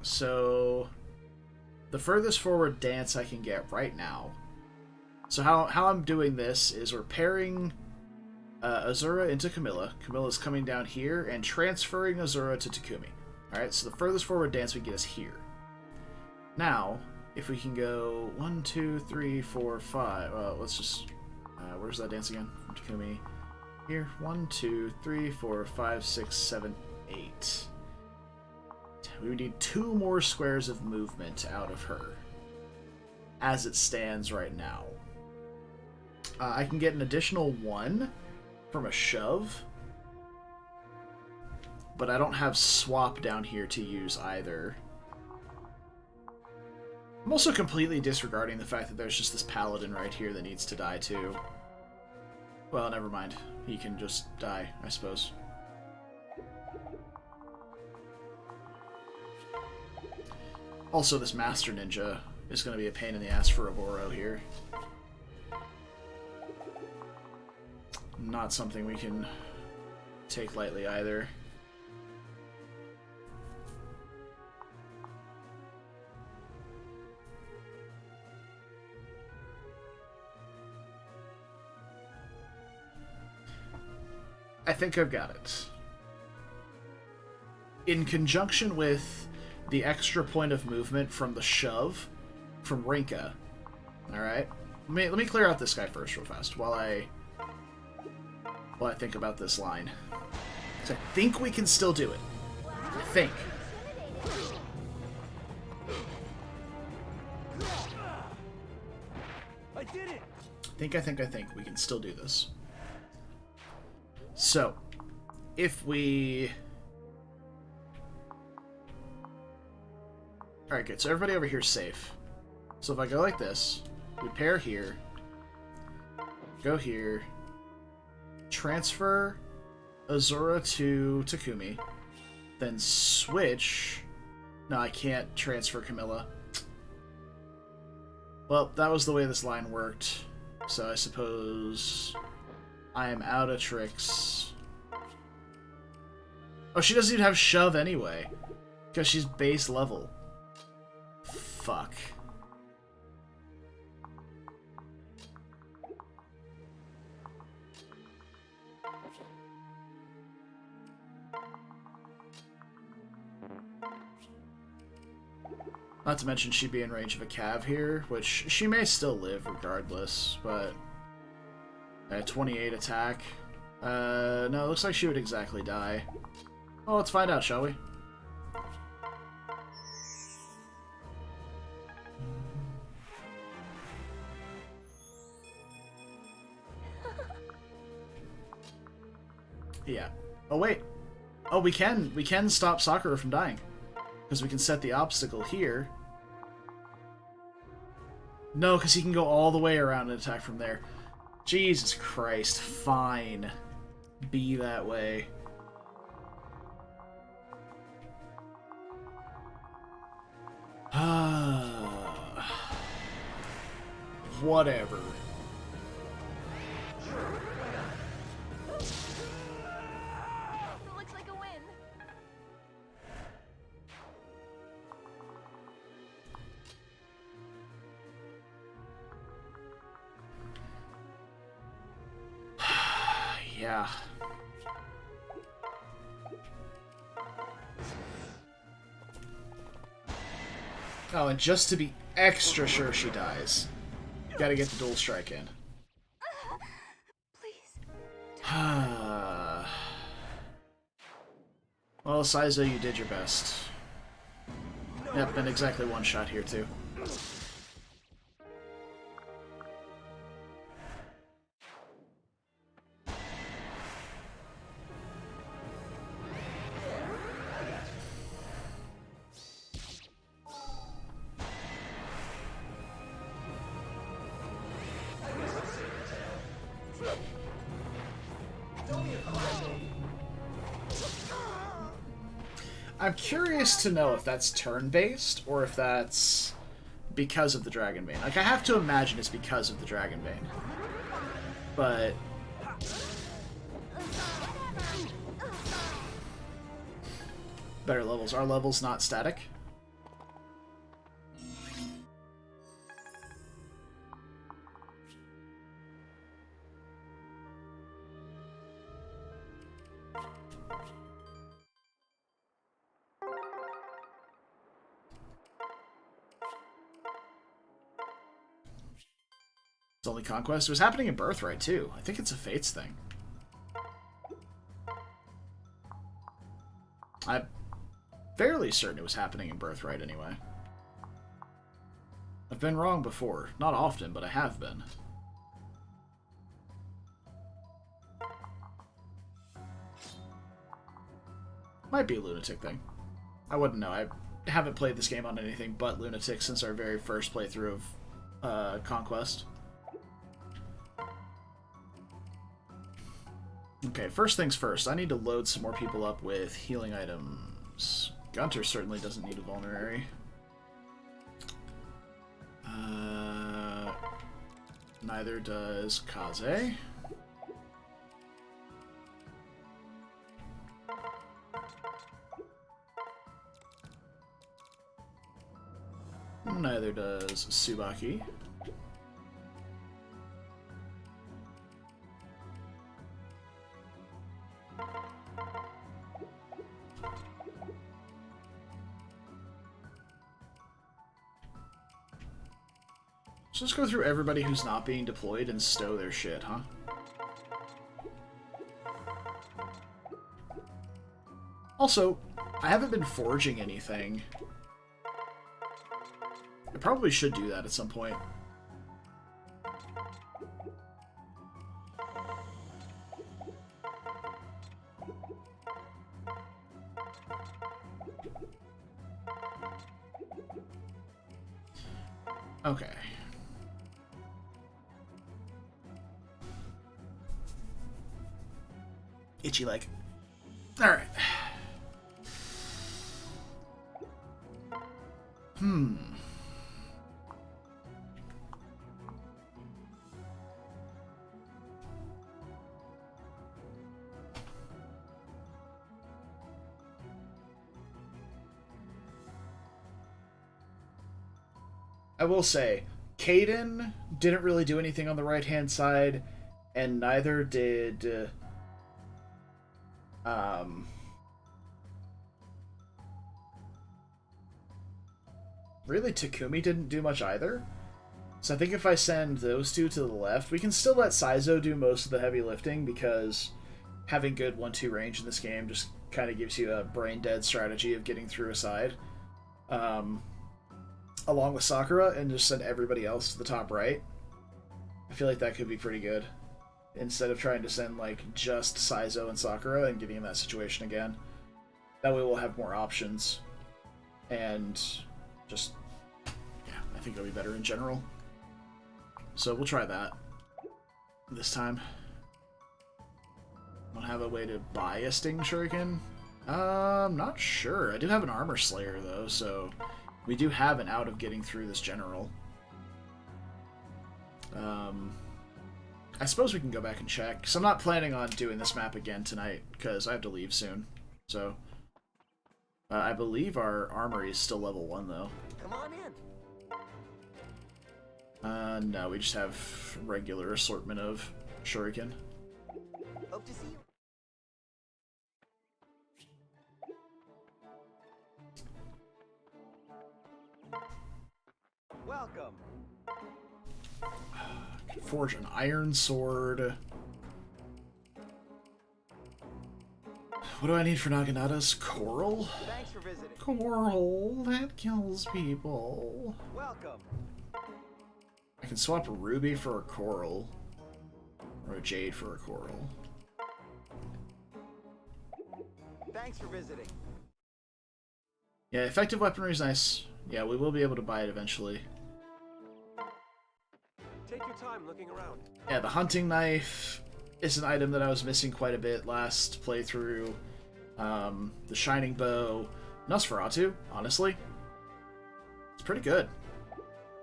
So, the furthest forward dance I can get right now. So how I'm doing this is we're pairing Azura into Camilla. Camilla's coming down here and transferring Azura to Takumi. Alright, so the furthest forward dance we get is here. Now, if we can go 1, 2, 3, 4, 5. Let's just... where's that dance again? From Takumi. Here. 1, 2, 3, 4, 5, 6, 7, 8. We would need 2 more squares of movement out of her. As it stands right now. I can get an additional 1 from a shove. But I don't have swap down here to use either. I'm also completely disregarding the fact that there's just this paladin right here that needs to die too. Well, never mind. He can just die, I suppose. Also, this Master Ninja is going to be a pain in the ass for Oboro here. Not something we can take lightly either. I think I've got it. In conjunction with the extra point of movement from the shove from Rinka. Alright? Let me clear out this guy first real fast while I think about this line. So I think we can still do it. I think. I did it. I think we can still do this. So, if we... Alright, good. So everybody over here is safe. So if I go like this, we pair here, go here, transfer Azura to Takumi, then switch... No, I can't transfer Camilla. Well, that was the way this line worked. So I suppose... I am out of tricks. Oh, she doesn't even have shove anyway. Because she's base level. Fuck. Not to mention she'd be in range of a cav here, which she may still live regardless, but... 28 attack. No, it looks like she would exactly die. Well, let's find out, shall we? Yeah. Oh, wait. Oh, we can stop Sakura from dying. Because we can set the obstacle here. No, because he can go all the way around and attack from there. Jesus Christ, fine. Be that way. Whatever. It looks like a win. Yeah. Oh, and just to be extra sure she dies, gotta get the dual strike in. Please. Well, Saizo, you did your best. Yep, and exactly one shot here, too. I'm curious to know if that's turn-based, or if that's because of the Dragon Bane. Like, I have to imagine it's because of the Dragon Bane. but better levels. Are levels not static? It's only Conquest. It was happening in Birthright, too. I think it's a Fates thing. I'm fairly certain it was happening in Birthright, anyway. I've been wrong before. Not often, but I have been. Might be a Lunatic thing. I wouldn't know. I haven't played this game on anything but Lunatic since our very first playthrough of Conquest. Okay, first things first. I need to load some more people up with healing items. Gunter certainly doesn't need a vulnerary. Neither does Kaze. Neither does Tsubaki. So let's go through everybody who's not being deployed and stow their shit, huh? Also, I haven't been forging anything. I probably should do that at some point. Okay. Itchy leg. Alright. I will say, Caden didn't really do anything on the right-hand side, and neither did... really, Takumi didn't do much either. So I think if I send those two to the left, we can still let Saizo do most of the heavy lifting, because having good 1-2 range in this game just kind of gives you a brain-dead strategy of getting through a side. Along with Sakura, and just send everybody else to the top right. I feel like that could be pretty good. Instead of trying to send, like, just Saizo and Sakura and getting in that situation again. That way we'll have more options. And just... yeah, I think it'll be better in general. So we'll try that this time. Want to have a way to buy a Sting Shuriken? I'm not sure. I do have an Armor Slayer, though, so we do have an out of getting through this general. I suppose we can go back and check, because I'm not planning on doing this map again tonight, because I have to leave soon. So, I believe our armory is still level 1, though. Come on in. No, we just have regular assortment of Shuriken. Hope to see you. Welcome. Forge an iron sword. What do I need for Naginata's? Coral? Thanks for visiting. Coral, that kills people. Welcome. I can swap a ruby for a coral. Or a jade for a coral. Thanks for visiting. Yeah, effective weaponry is nice. Yeah, we will be able to buy it eventually. Take your time looking around. Yeah, the hunting knife is an item that I was missing quite a bit last playthrough. The shining bow. Nosferatu, honestly. It's pretty good.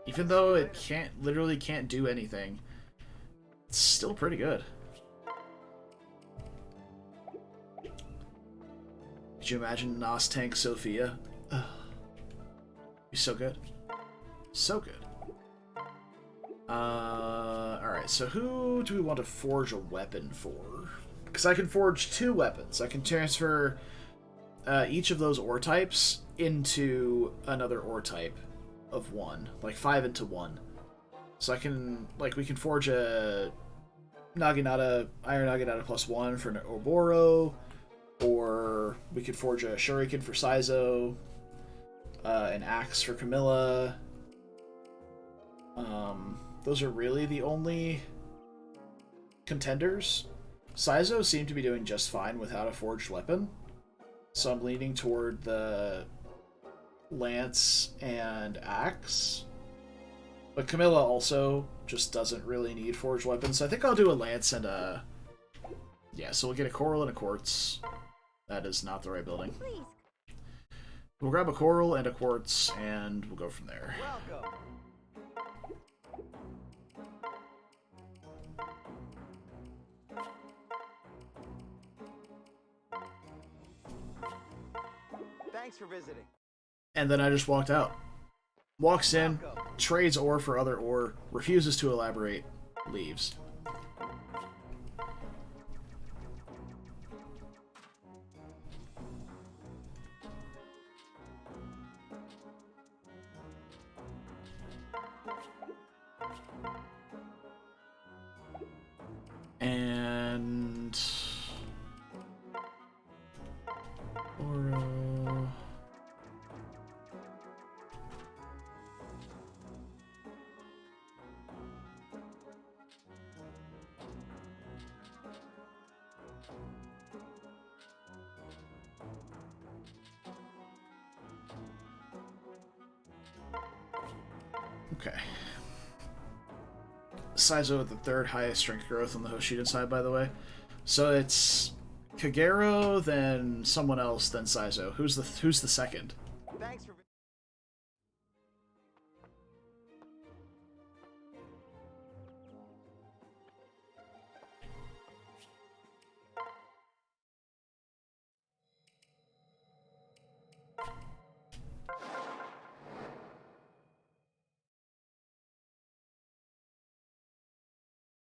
Even though it literally can't do anything. It's still pretty good. Could you imagine Nos Tank Sophia? Ugh. Be so good. So good. Alright, so who do we want to forge a weapon for? Because I can forge 2 weapons. I can transfer each of those ore types into another ore type of 1. Like 5 into 1. So I can, like, we can forge a Naginata, Iron Naginata +1 for an Oboro, or we could forge a Shuriken for Saizo, an Axe for Camilla. Those are really the only contenders. Saizo seemed to be doing just fine without a forged weapon, so I'm leaning toward the Lance and Axe. But Camilla also just doesn't really need forged weapons, so I think I'll do a Lance and a... Yeah, so we'll get a Coral and a Quartz. That is not the right building. Please. We'll grab a Coral and a Quartz, and we'll go from there. Welcome. Thanks for visiting. And then I just walked out. Walks in, trades ore for other ore, refuses to elaborate, leaves. And... Oro... Okay. Saizo with the 3rd highest strength growth on the Hoshido side, by the way. So it's Kagero, then someone else, then Saizo. Who's the second? Thanks for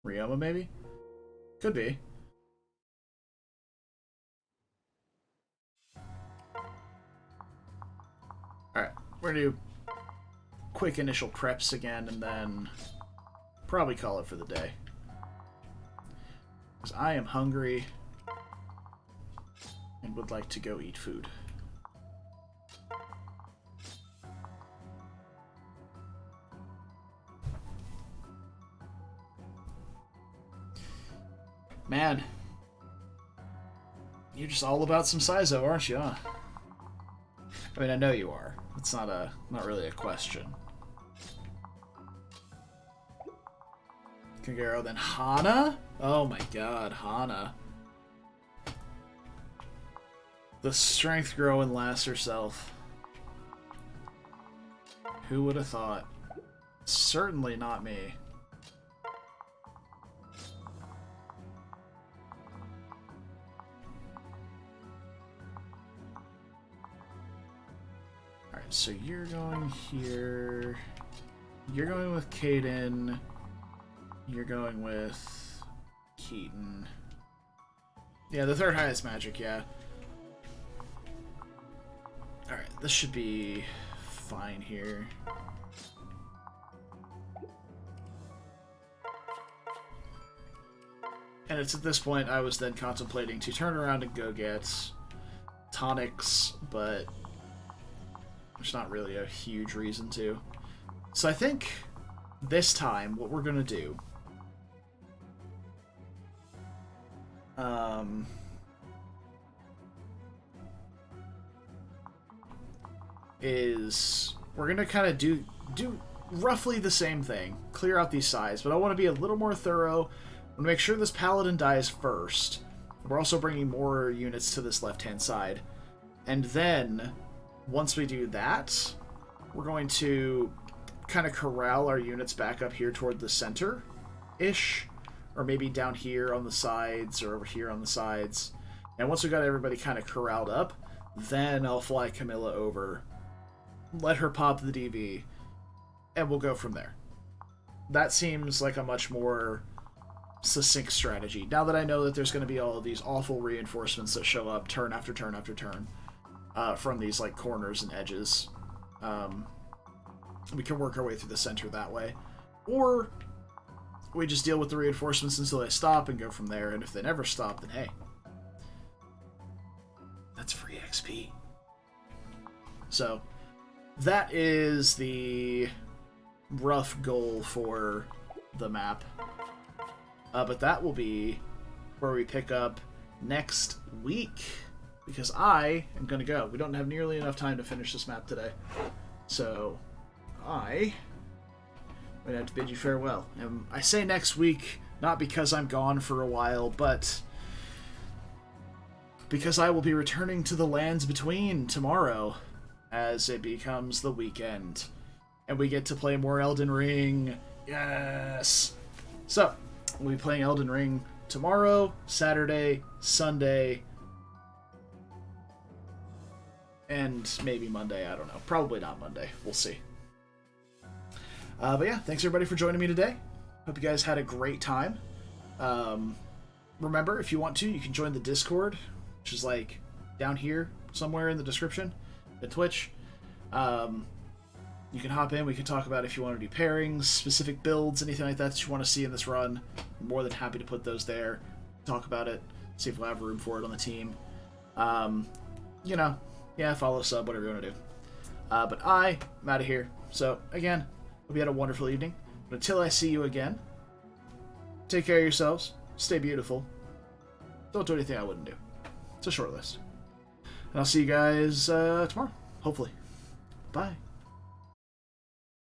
Ryoma, maybe? Could be. Alright, we're gonna do quick initial preps again, and then probably call it for the day. Because I am hungry and would like to go eat food. Man, you're just all about some Saizo, aren't you, huh? I mean, I know you are. It's not really a question. Kagero, then Hana? Oh my god, Hana. The strength grow and last herself. Who would have thought? Certainly not me. Alright, so you're going here. You're going with Kaden. You're going with Keaton. Yeah, the 3rd highest magic, yeah. Alright, this should be fine here. And it's at this point I was then contemplating to turn around and go get tonics, but there's not really a huge reason to. So I think this time what we're going to do is we're going to kind of do roughly the same thing. Clear out these sides, but I want to be a little more thorough. I want to make sure this paladin dies first. We're also bringing more units to this left-hand side. And then, once we do that, we're going to kind of corral our units back up here toward the center-ish, or maybe down here on the sides, or over here on the sides. And once we got everybody kind of corralled up, then I'll fly Camilla over, let her pop the DV, and we'll go from there. That seems like a much more succinct strategy. Now that I know that there's going to be all of these awful reinforcements that show up turn after turn after turn from these like corners and edges, we can work our way through the center that way. Or we just deal with the reinforcements until they stop and go from there, and if they never stop, then hey, that's free XP. So that is the rough goal for the map. But that will be where we pick up next week, because I am going to go. We don't have nearly enough time to finish this map today. So I'm going to have to bid you farewell. And I say next week, not because I'm gone for a while, but because I will be returning to the lands between tomorrow as it becomes the weekend. And we get to play more Elden Ring. Yes! So, we'll be playing Elden Ring tomorrow, Saturday, Sunday, and maybe Monday. I don't know. Probably not Monday. We'll see. But yeah, thanks everybody for joining me today. Hope you guys had a great time. Remember, if you want to, you can join the Discord, which is like down here somewhere in the description, the Twitch. You can hop in. We can talk about if you want to do pairings, specific builds, anything like that you want to see in this run. I'm more than happy to put those there. Talk about it. See if we'll have room for it on the team. You know, yeah, follow, sub, whatever you want to do. But I'm out of here. So, again, hope you had a wonderful evening. But until I see you again, take care of yourselves. Stay beautiful. Don't do anything I wouldn't do. It's a short list. And I'll see you guys tomorrow, hopefully. Bye.